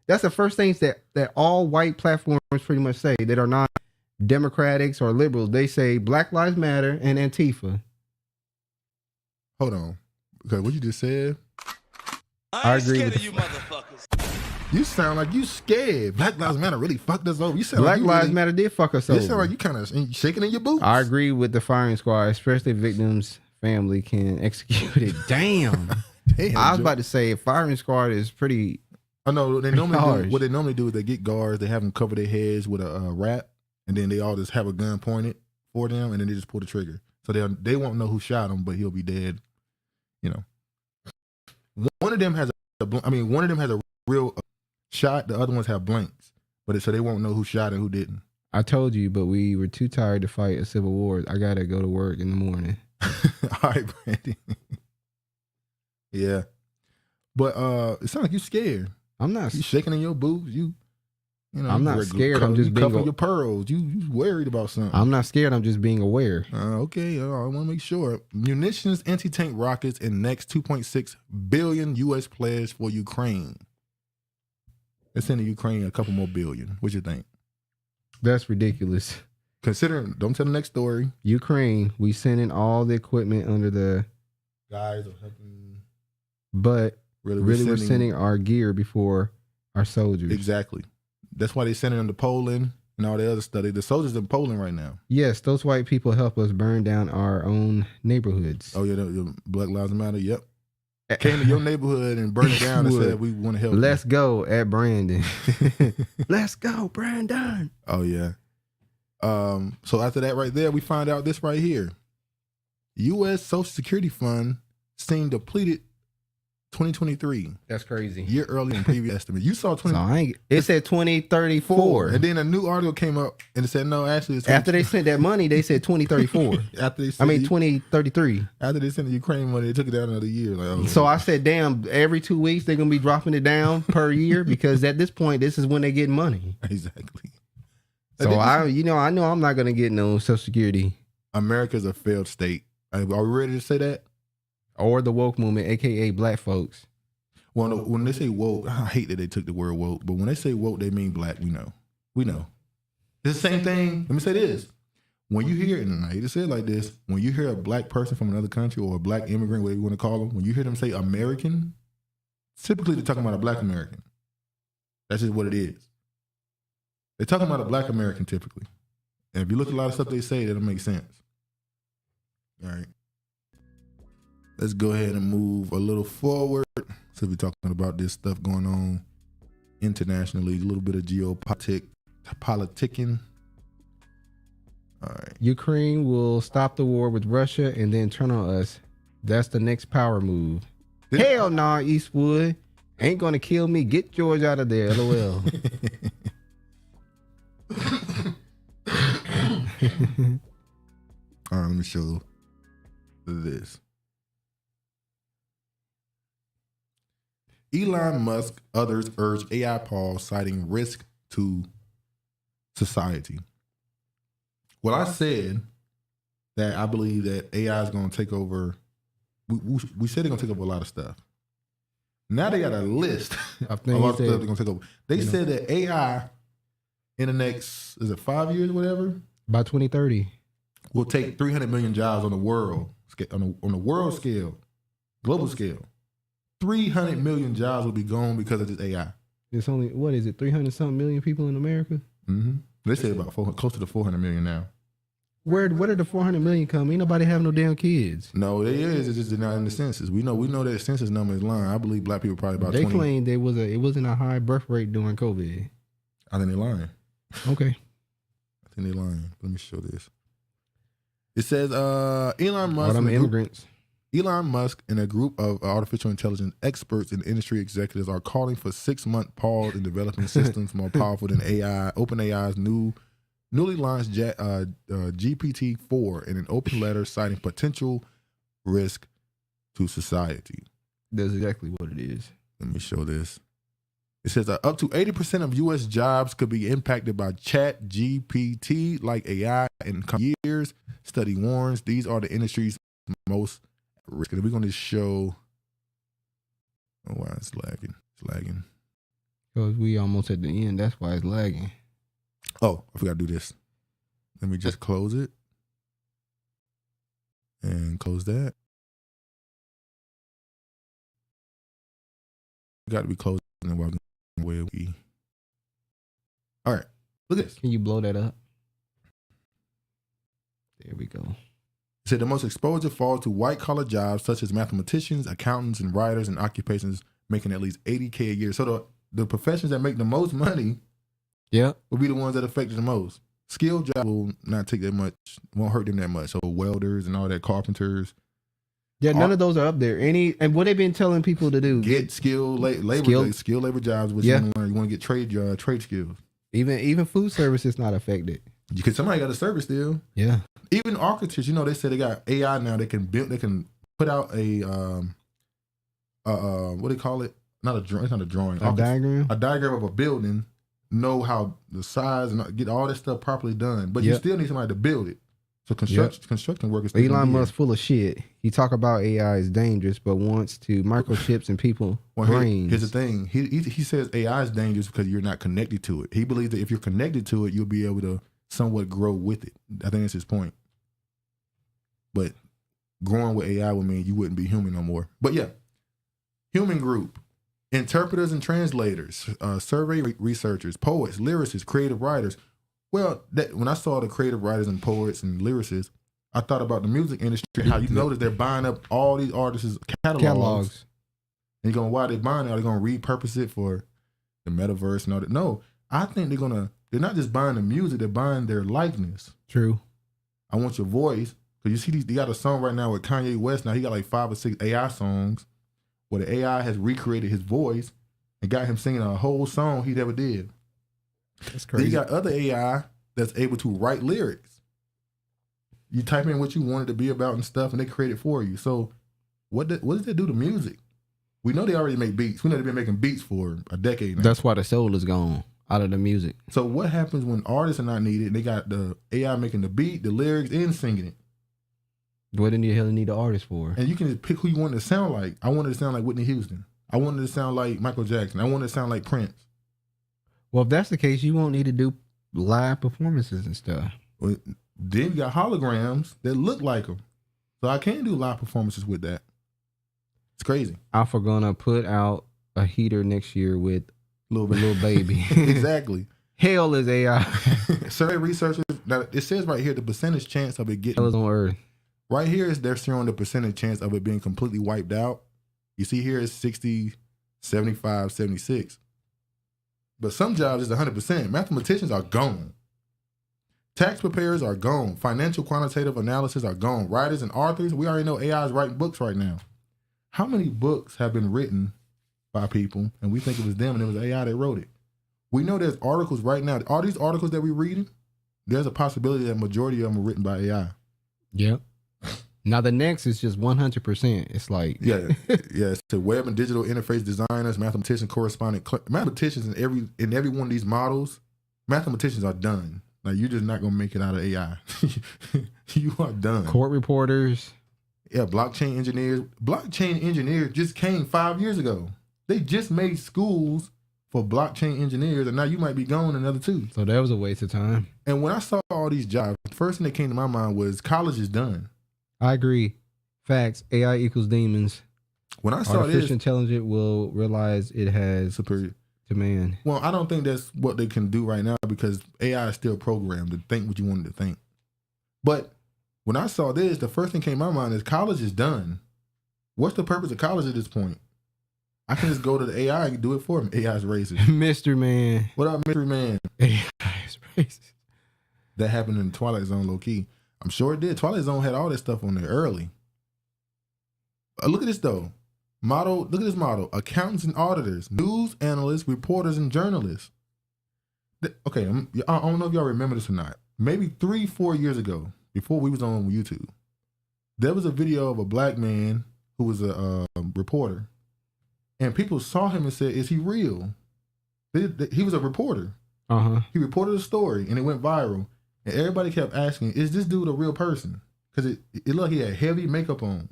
That's the first things that all white platforms pretty much say that are not Democrats or liberals. They say Black Lives Matter and Antifa. Hold on, because what you just said. I agree scared of you motherfuckers. You sound like you scared. Black Lives Matter really fucked us over. You sound Black Lives Matter did fuck us over. You sound like you kind of shaking in your boots. I agree with the firing squad, especially if victims' family can execute it. Damn. I was about to say firing squad is pretty. I know they normally do, what they normally do is they get guards, they have them cover their heads with a wrap, and then they all just have a gun pointed for them, and then they just pull the trigger. So they won't know who shot him, but he'll be dead. You know. One of them has a real shot. The other ones have blanks, but so they won't know who shot and who didn't. I told you, but we were too tired to fight a civil war. I gotta go to work in the morning. All right, Brandon. Yeah, but it sounds like you scared. I'm not. You shaking in your boots. You know. I'm not scared. I'm just cuffing your pearls. You worried about something. I'm not scared. I'm just being aware. Okay. I want to make sure. Munitions, anti-tank rockets, and next $2.6 billion U.S. pledge for Ukraine. They're sending Ukraine a couple more billion. What you think? That's ridiculous. Considering, don't tell the next story. Ukraine, we sending all the equipment under the guys are helping, but really we're sending our gear before our soldiers. Exactly. That's why they're sending them to Poland and all the other stuff. The soldiers in Poland right now. Yes, those white people help us burn down our own neighborhoods. Oh yeah, the Black Lives Matter. Yep. Came to your neighborhood and burned it down and said we want to help. Let's go at Brandon. Let's go, Brandon. Oh yeah. So after that right there, we find out this right here. U.S. Social Security Fund seen depleted 2023. That's crazy. Year earlier than previous estimate. You saw 20. It said 2034. And then a new article came up and it said no, actually it's after they sent that money, they said 2034. After they sent 2033. After they sent the Ukraine money, they took it down another year. Like, so I said, damn, every 2 weeks they're gonna be dropping it down per year because at this point, this is when they get money. Exactly. So I know I'm not gonna get no Social Security. America's a failed state. Are we ready to say that? Or the woke movement, aka black folks. Well, no, when they say woke, I hate that they took the word woke, but when they say woke, they mean black. We know. It's the same thing. Let me say this. When you hear, and I hate to say it like this, when you hear a black person from another country or a black immigrant, whatever you want to call them, when you hear them say American, typically they're talking about a black American. That's just what it is. They're talking about a black American typically. And if you look at a lot of stuff they say, that'll make sense. All right. Let's go ahead and move a little forward. So we're talking about this stuff going on internationally, a little bit of politicking. All right. Ukraine will stop the war with Russia and then turn on us. That's the next power move. Hell nah, Eastwood. Ain't gonna kill me. Get George out of there, LOL. All right, let me show this. Elon Musk, others urge AI pause, citing risk to society. Well, I said that I believe that AI is going to take over. We said they're going to take over a lot of stuff. Now they got a list of a lot of stuff they're going to take over. They said that AI in the next, is it 5 years or whatever? By 2030. Will take 300 million jobs on the world, on the world scale, global scale. 300 million jobs will be gone because of this AI. It's only, what is it, 300 something million people in America? Mm-hmm. They say about close to the 400 million now. Where did the 400 million come? Ain't nobody have no damn kids. No, they is. It's just they're not in the census. We know that census number is lying. I believe black people probably about They 20. claimed it wasn't a high birth rate during COVID. I think they're lying. Okay. I think they're lying. Let me show this. It says Elon Musk. All them immigrants. Elon Musk and a group of artificial intelligence experts and industry executives are calling for 6-month pause in developing systems more powerful than AI. OpenAI's newly launched GPT-4 in an open letter citing potential risk to society. That's exactly what it is. Let me show this. It says up to 80% of U.S. jobs could be impacted by chat GPT like AI in coming years. Study warns these are the industries most at risk. And we're going to show. Oh, wow, it's lagging. It's lagging. Because we almost at the end. That's why it's lagging. Oh, I forgot to do this. Let me just close it. And close that. Got to be closing while where we. All right, look at this. Can you blow that up? There we go. It said the most exposure falls to white collar jobs such as mathematicians, accountants, and writers, and occupations making at least $80K a year. So the professions that make the most money, will be the ones that affected the most. Skilled jobs will not take that much, won't hurt them that much. So welders and all that, carpenters. Yeah, none of those are up there. And what they've been telling people to do? Get skilled labor jobs, which you want to learn. You want to get trade skills. Even food service is not affected. Because somebody got a service still. Yeah. Even architects, they say they got AI now. They can put out a what do they call it? Not a drawing. It's not a drawing. A diagram. A diagram of a building. Know how the size and get all that stuff properly done, but you still need somebody to build it. So construction workers. Elon Musk full of shit. He talk about AI is dangerous, but wants to microchips in people brains. Here's the thing. He says AI is dangerous because you're not connected to it. He believes that if you're connected to it, you'll be able to somewhat grow with it. I think that's his point. But growing with AI would mean you wouldn't be human no more. But yeah, human group. Interpreters and translators, survey researchers, poets, lyricists, creative writers. Well, when I saw the creative writers and poets and lyricists, I thought about the music industry, how you notice they're buying up all these artists' catalogs. And you're going, why are they buying it? Are they going to repurpose it for the metaverse and all that? No, I think they're not just buying the music, they're buying their likeness. True. I want your voice. Because you see, they got a song right now with Kanye West. Now he got like 5 or 6 AI songs where the AI has recreated his voice and got him singing a whole song he never did. That's crazy. Then you got other AI that's able to write lyrics. You type in what you want it to be about and stuff, and they create it for you. So what does that do to music? We know they already make beats. We know they've been making beats for a decade now. That's why the soul is gone out of the music. So what happens when artists are not needed and they got the AI making the beat, the lyrics, and singing it? What in the hell need the artist for? And you can just pick who you want it to sound like. I wanted it to sound like Whitney Houston. I wanted it to sound like Michael Jackson. I wanted it to sound like Prince. Well, if that's the case, you won't need to do live performances and stuff. Well, then you got holograms that look like them. So I can do live performances with that. It's crazy. Alpha gonna put out a heater next year with little baby. Exactly. Hale is AI. Survey researchers, now it says right here the percentage chance of it getting on Earth. Right here is they're showing the percentage chance of it being completely wiped out. You see here is 60, 75, 76. But some jobs is 100%. Mathematicians are gone. Tax preparers are gone. Financial quantitative analysis are gone. Writers and authors, we already know AI is writing books right now. How many books have been written by people and we think it was them and it was AI that wrote it? We know there's articles right now. All these articles that we're reading, there's a possibility that majority of them are written by AI. Yep. Now the next is just 100%. It's like it's to web and digital interface designers, mathematicians, mathematicians in every one of these models. Mathematicians are done. Like you're just not gonna make it out of AI. You are done. Court reporters. Yeah, blockchain engineers. Blockchain engineers just came 5 years ago. They just made schools for blockchain engineers, and now you might be gone another 2. So that was a waste of time. And when I saw all these jobs, the first thing that came to my mind was college is done. I agree. Facts. AI equals demons. When I saw artificial intelligence will realize it has superior demand. Well, I don't think that's what they can do right now because AI is still programmed to think what you want it to think. But when I saw this, the first thing came to my mind is college is done. What's the purpose of college at this point? I can just go to the AI and do it for me. AI's racist. Mystery Man. What up, Mystery Man? AI's racist. That happened in Twilight Zone, low key. I'm sure it did. Twilight Zone had all this stuff on there early. Look at this though. Look at this model. Accountants and auditors, news analysts, reporters, and journalists. Okay, I don't know if y'all remember this or not. Maybe 3-4 years ago, before we was on YouTube, there was a video of a black man who was a reporter, and people saw him and said, "Is he real?" He was a reporter. He reported a story, and it went viral. And everybody kept asking, "Is this dude a real person?" Because it looked like he had heavy makeup on.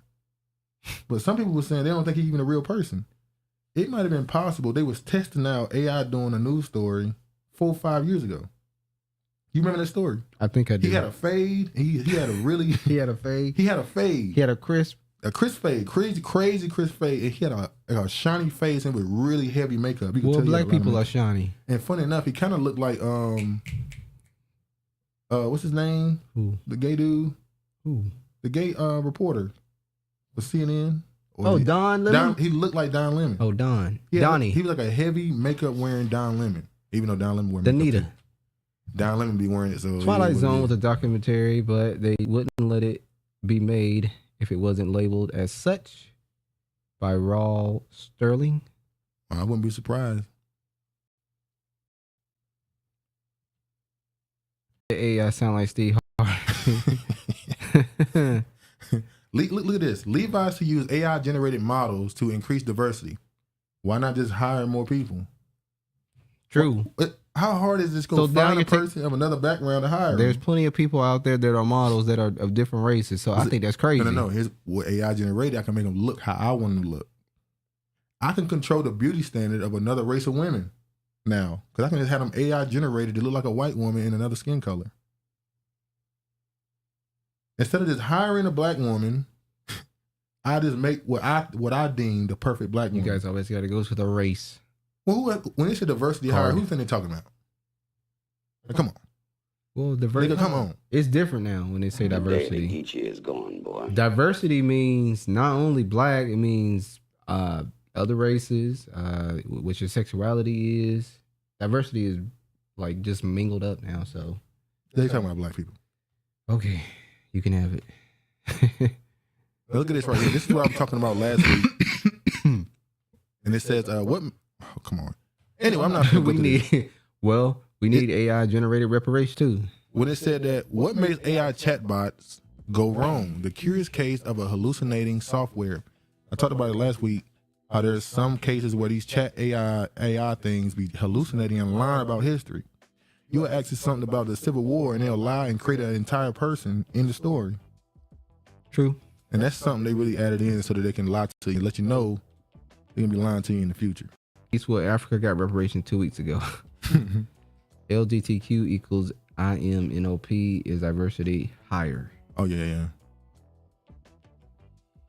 But some people were saying they don't think he's even a real person. It might have been possible they was testing out AI doing a news story 4 or 5 years ago. You remember that story? I think I do. He had a fade. He had a really. He had a fade. He had a fade. He had a crisp fade, crazy crisp fade. And he had a shiny face and with really heavy makeup. Well, black people are shiny. And funny enough, he kind of looked like what's his name? Who? The gay dude. Who? The gay reporter for CNN. Don Lemon? He looked like Don Lemon. Oh, Don. Yeah, Donnie. He was like a heavy makeup wearing Don Lemon. Even though Don Lemon wore makeup. Danita. Too. Don Lemon be wearing it. So Twilight Zone was a documentary, but they wouldn't let it be made if it wasn't labeled as such by Raw Sterling. I wouldn't be surprised. The AI sound like Steve Harvey. Look at this. Levi's to use AI generated models to increase diversity. Why not just hire more people? True. How hard is this going to find a person of another background to hire? There's plenty of people out there that are models that are of different races. So I think that's crazy. No. Here's what AI generated. I can make them look how I want them to look. I can control the beauty standard of another race of women now. Because I can just have them AI generated to look like a white woman in another skin color. Instead of just hiring a black woman, I just make what I deem the perfect black woman. You guys always got to go to the race. Well, when they say diversity hire, who think they talking about? Like, come on. Well, diversity. Nigga, come on. It's different now when they say diversity. The Geechee is gone, boy. Diversity means not only black, it means other races, what your sexuality is. Diversity is like just mingled up now. So they talking about black people. Okay, you can have it. Look at this right here. This is what I was talking about last week. And it says, what? Oh, come on. Anyway, I'm not. We need AI generated reparations too. When it said that, what makes AI chatbots go wrong? The curious case of a hallucinating software. I talked about it last week. How there's some cases where these chat AI things be hallucinating and lying about history. You'll ask it something about the Civil War and they'll lie and create an entire person in the story. True. And that's something they really added in so that they can lie to you and let you know they're going to be lying to you in the future. That's what Africa got reparations 2 weeks ago. LGBTQ equals IMNOP is diversity higher. Oh, yeah.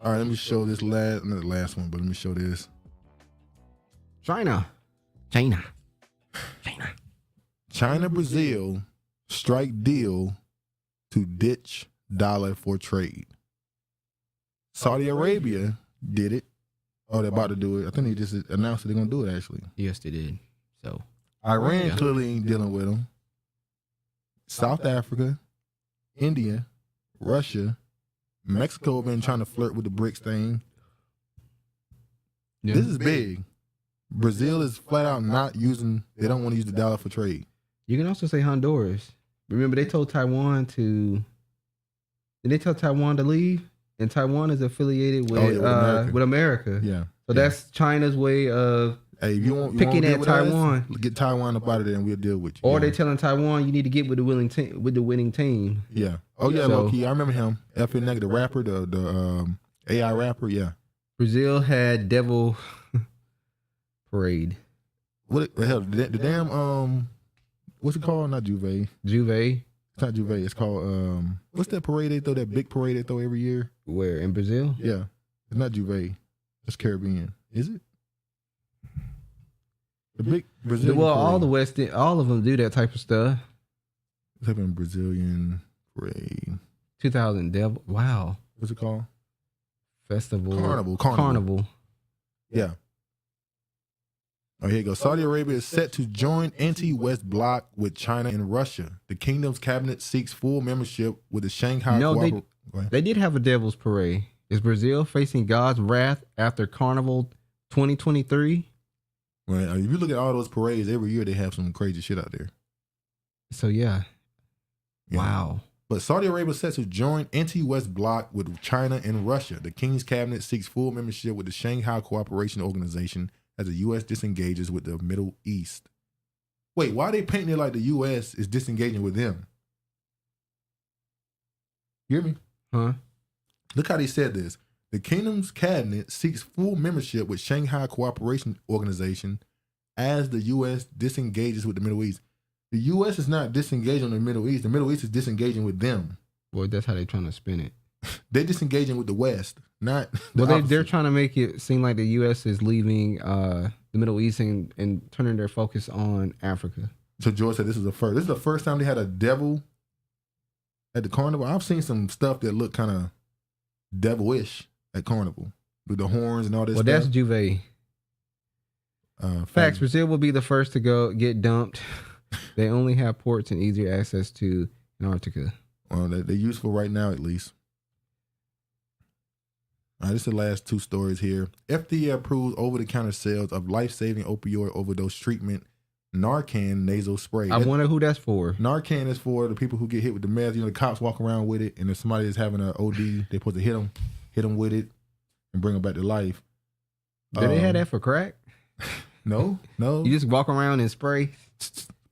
All right, let me show this not the last one, but let me show this. China, Brazil strike deal to ditch dollar for trade. Saudi Arabia did it. Oh, they're about to do it. I think they just announced that they're going to do it, actually. Yes, they did. So Iran clearly ain't dealing with them. South Africa, India, Russia, Mexico been trying to flirt with the BRICS thing. Yeah. This is big. Brazil is flat out not using, they don't want to use the dollar for trade. You can also say Honduras. Remember, they told Taiwan to, did they tell Taiwan to leave? And Taiwan is affiliated with America. Yeah. So that's China's way of picking at Taiwan. Get Taiwan up out of there and we'll deal with you. Or they telling Taiwan you need to get with the winning team. Yeah. Oh yeah, low key. I remember him. FNX, the rapper, the AI rapper. Yeah. Brazil had Devil Parade. What the hell? The damn what's it called? Not Juve. It's not Juve. It's called what's that parade they throw? That big parade they throw every year? Where, in Brazil? Yeah. It's not Juve. It's Caribbean. Is it? The big Brazilian Well, parade. all of them do that type of stuff. Type in Brazilian parade. 2000 Devil. Wow. What's it called? Festival. Carnival. Yeah. Oh, here you go. Saudi Arabia is set to join anti-West bloc with China and Russia. The kingdom's cabinet seeks full membership with the Shanghai. No, they did have a Devil's Parade. Is Brazil facing God's wrath after Carnival 2023? Well, if you look at all those parades, every year they have some crazy shit out there. So, yeah. Wow. But Saudi Arabia is set to join anti-West bloc with China and Russia. The King's cabinet seeks full membership with the Shanghai Cooperation Organization as the U.S. disengages with the Middle East. Wait, why are they painting it like the U.S. is disengaging with them? You hear me? Huh? Look how they said this. The Kingdom's cabinet seeks full membership with Shanghai Cooperation Organization as the U.S. disengages with the Middle East. The U.S. is not disengaging with the Middle East. The Middle East is disengaging with them. Boy, that's how they're trying to spin it. They're disengaging with the West, not well, they're trying to make it seem like the U.S. is leaving the Middle East and turning their focus on Africa. So George said this is the first. This is the first time they had a devil at the carnival. I've seen some stuff that look kind of devilish at carnival with the horns and all this stuff. Well, that's Juve. Facts. Brazil will be the first to get dumped. They only have ports and easier access to Antarctica. Well, they're useful right now, at least. All right, this is the last two stories here. FDA approves over-the-counter sales of life-saving opioid overdose treatment, Narcan nasal spray. I wonder who that's for. Narcan is for the people who get hit with the meth. You know, the cops walk around with it, and if somebody is having an OD, they're supposed to hit them with it, and bring them back to life. Do they have that for crack? No. You just walk around and spray.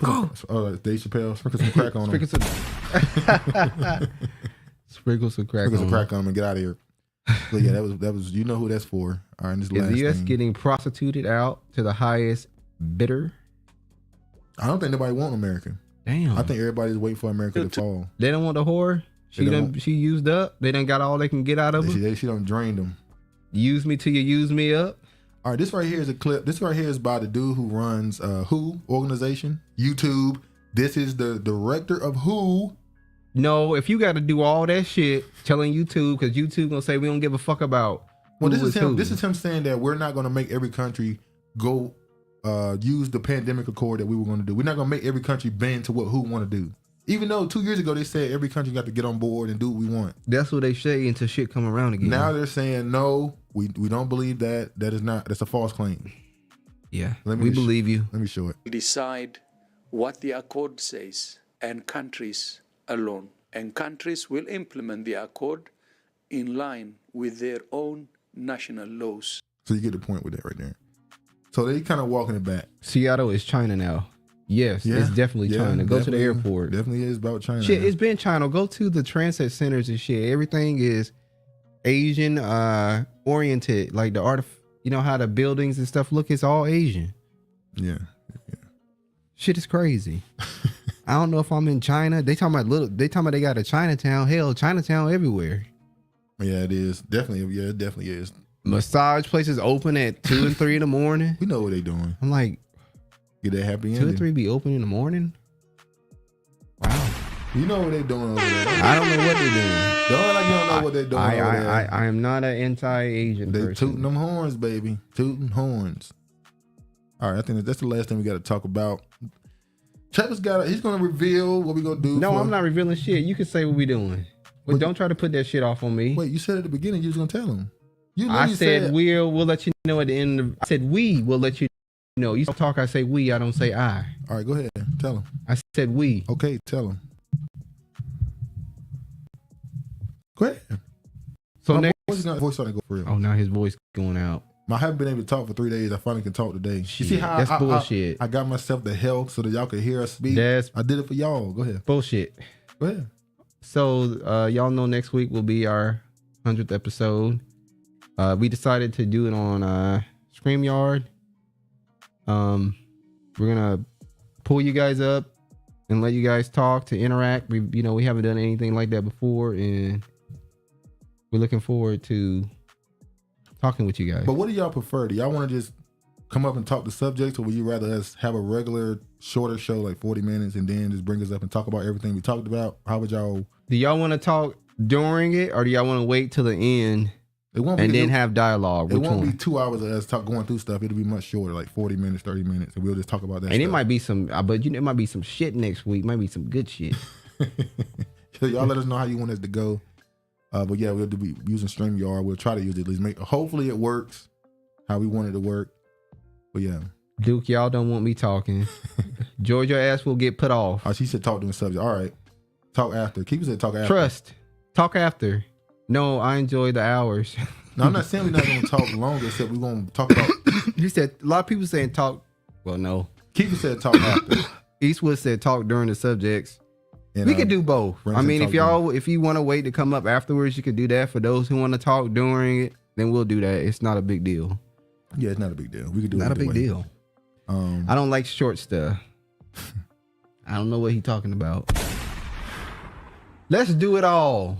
Dave Chappelle, sprinkle some crack on them. Sprinkle some crack on them and get out of here. So yeah, that was you know who that's for. All right, this is the U.S. getting prostituted out to the highest bidder? I don't think nobody wants America. Damn. I think everybody's waiting for America to fall. They don't want the whore. She used up. They done got all they can get out of her. She done drained them. Use me till you use me up. All right, this right here is a clip. This right here is by the dude who runs WHO organization, YouTube. This is the director of WHO. No, if you got to do all that shit telling YouTube, because YouTube gonna say we don't give a fuck about. Well, this is him. This is him saying that we're not gonna make every country go use the pandemic accord that we were gonna do. We're not gonna make every country bend to what WHO want to do. Even though 2 years ago they said every country got to get on board and do what we want. That's what they say until shit come around again. Now they're saying no, we don't believe that. That's a false claim. Yeah, we believe you. Let me show it. Decide what the accord says, and countries alone. And countries will implement the accord in line with their own national laws. So you get the point with that right there. So they kind of walking it back. Seattle is China now. Yes, it's definitely China. Go to the airport. Definitely is about China. Shit, it's been China. Go to the transit centers and shit. Everything is Asian oriented. Like the art, you know how the buildings and stuff look. It's all Asian. Yeah. Shit is crazy. I don't know if I'm in China. They talking about they got a Chinatown. Hell, Chinatown everywhere. Yeah, it is. Definitely. Yeah, it definitely is. Massage places open at 2 and 3 in the morning. We know what they doing. I'm like, get that happy ending. 2 and 3 be open in the morning? Wow. You know what they doing over there. I don't know what they're doing. Don't like you don't know what they're doing over there. I am not an anti-Asian person. They tooting them horns, baby. Tooting horns. All right, I think that's the last thing we got to talk about. Travis he's going to reveal what we going to do. No, I'm not revealing shit. You can say what we doing. But don't try to put that shit off on me. Wait, you said at the beginning you was going to tell him. I said we'll let you know at the end. I said we will let you know. You talk, I say we, I don't say I. All right, go ahead. Tell him. I said we. Okay, tell him. Go ahead. So next, voice starting to go for real. Oh, now his voice going out. I haven't been able to talk for 3 days. I finally can talk today. Shit, you see how that's bullshit. I got myself the health so that y'all could hear us speak. I did it for y'all. Go ahead. Bullshit. Go ahead. So y'all know next week will be our 100th episode. We decided to do it on StreamYard. We're gonna pull you guys up and let you guys talk to interact. We haven't done anything like that before, and we're looking forward to talking with you guys. But what do y'all prefer? Do y'all want to just come up and talk the subjects, or would you rather us have a regular shorter show like 40 minutes and then just bring us up and talk about everything we talked about? How would y'all? Do y'all want to talk during it, or do y'all want to wait till the end and then have dialogue? It won't be 2 hours of us going through stuff. It'll be much shorter, like 40 minutes, 30 minutes, and we'll just talk about that. And it might be some, but it might be some shit next week. Might be some good shit. So y'all let us know how you want us to go. But yeah, we'll be using StreamYard. We'll try to use it at least. Hopefully it works how we want it to work. But yeah. Duke, y'all don't want me talking. George, your ass will get put off. Oh, she said talk to the subject. All right. Talk after. Keep said talk after. Trust. Talk after. No, I enjoy the hours. No, I'm not saying we're not going to talk longer, except we're going to talk about. You said, a lot of people saying talk. Well, no. Keeper said talk after. Eastwood said talk during the subjects. And, we could do both. I mean, if you want to wait to come up afterwards, you could do that. For those who want to talk during it, then we'll do that. It's not a big deal. Yeah, it's not a big deal. We could do it. Not a big deal. I don't like short stuff. I don't know what he's talking about. Let's do it all.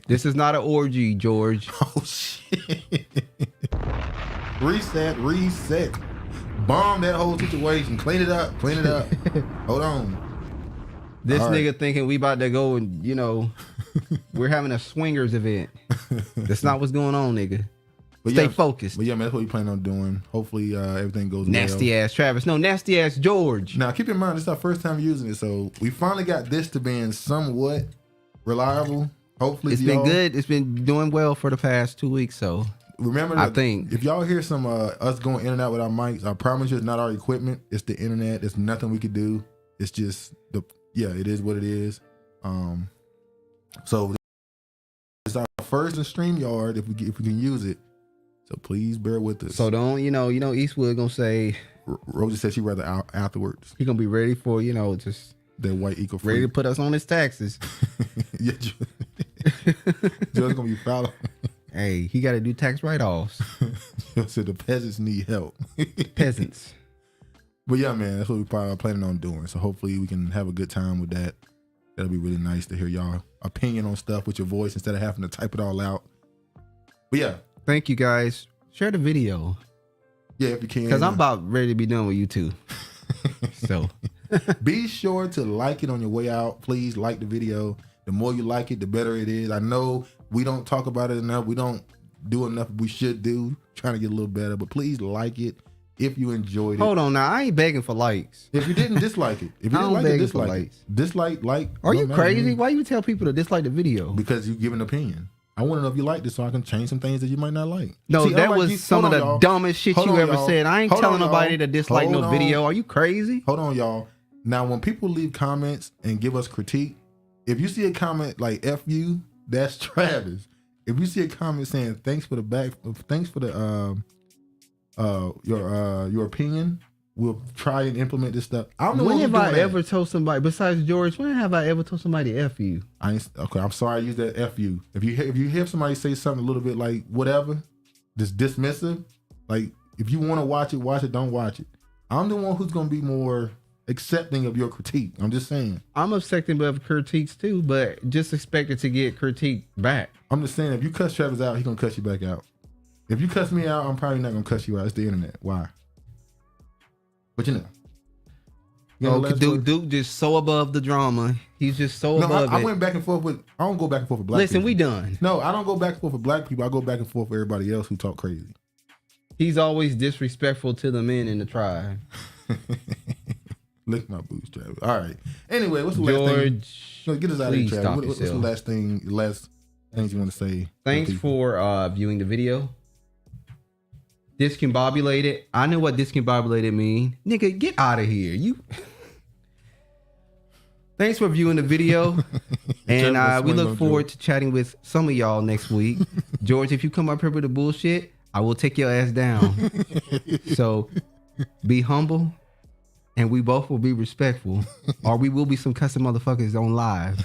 This is not an orgy, George. Oh shit. Reset. Bomb that whole situation. Clean it up. Hold on. This all nigga thinking we about to go and, we're having a swingers event. That's not what's going on, nigga. But Stay focused. But yeah, man, that's what we plan on doing. Hopefully everything goes nasty well. Ass Travis. No, nasty ass George. Now, keep in mind, this is our first time using it, so we finally got this to being somewhat reliable. Hopefully, it's been good. It's been doing well for the past 2 weeks, so remember, I think if y'all hear some us going in and out with our mics, I promise you it's not our equipment. It's the internet. There's nothing we could do. It's just it is what it is. So it's our first in StreamYard if we can use it. So please bear with us. So don't Eastwood gonna say. Rosie said she'd rather out afterwards. He gonna be ready for just that white eco ready to put us on his taxes. Yeah, Joe's gonna be foul. Hey, he got to do tax write-offs. Joe said the peasants need help. Peasants. But yeah, man, that's what we probably are planning on doing. So hopefully we can have a good time with that. That'll be really nice to hear y'all opinion on stuff with your voice instead of having to type it all out. But yeah. Thank you guys. Share the video. Yeah, if you can. Because I'm about ready to be done with you too. So be sure to like it on your way out. Please like the video. The more you like it, the better it is. I know we don't talk about it enough. We don't do enough we should do. Trying to get a little better. But please like it if you enjoyed it. Hold on now. I ain't begging for likes. If you didn't dislike it. If you didn't like it, dislike it. Dislike, like. Are you crazy? Why you tell people to dislike the video? Because you give an opinion. I want to know if you like this so I can change some things that you might not like. No, that was some of the dumbest shit you ever said. I ain't telling nobody to dislike no video. Are you crazy? Hold on, y'all. Now, when people leave comments and give us critique, if you see a comment like F you, that's Travis. If you see a comment saying thanks for your opinion, we'll try and implement this stuff. I don't know when have I ever told somebody besides George? When have I ever told somebody F you? Okay, I'm sorry I used that F you. If you hear somebody say something a little bit like whatever, just dismissive, like if you want to watch it, don't watch it. I'm the one who's gonna be more accepting of your critique. I'm just saying. I'm accepting of critiques too, but just expect it to get critique back. I'm just saying if you cuss Travis out, he's gonna cuss you back out. If you cuss me out, I'm probably not gonna cuss you out. It's the internet. Why? But Duke just so above the drama. He's just so above I went back and forth with. I don't go back and forth with black people. Listen, we done. No, I don't go back and forth with black people. I go back and forth with everybody else who talk crazy. He's always disrespectful to the men in the tribe. Lick my boots, Travis. All right. Anyway, what's the last thing? No, get us out of here, Travis. What's the last things you want to say? Thanks for viewing the video. Discombobulated. I know what discombobulated mean. Nigga, get out of here. You. Thanks for viewing the video. And we look forward to chatting with some of y'all next week. George, if you come up here with the bullshit, I will take your ass down. So be humble and we both will be respectful. Or we will be some cussing motherfuckers on live.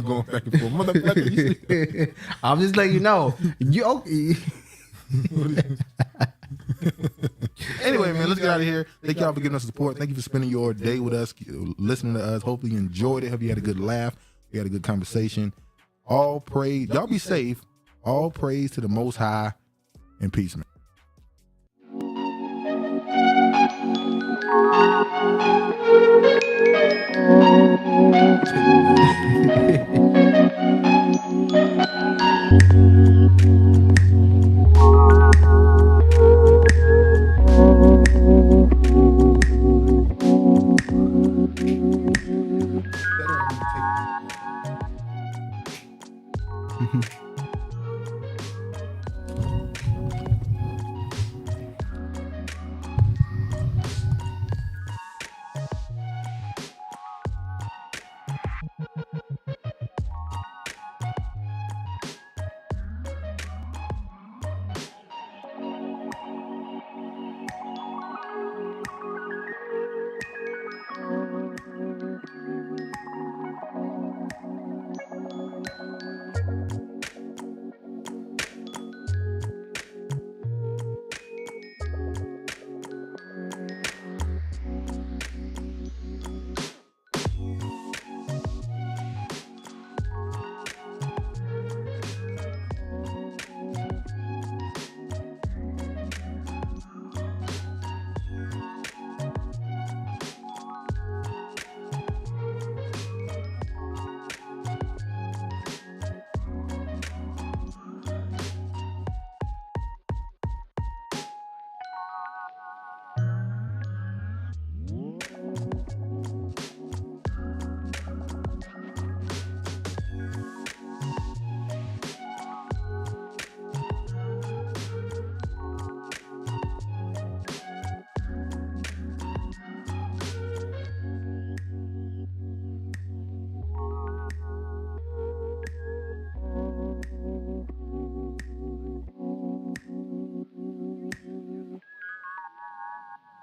Going back and forth. Motherfucker. I'm just letting you know. Anyway, man, let's get out of here. Thank y'all for giving us support. Thank you for spending your day with us, listening to us. Hopefully you enjoyed it. Hope you had a good laugh. You had a good conversation. All praise. Y'all be safe. All praise to the Most High and peace, man. Bye.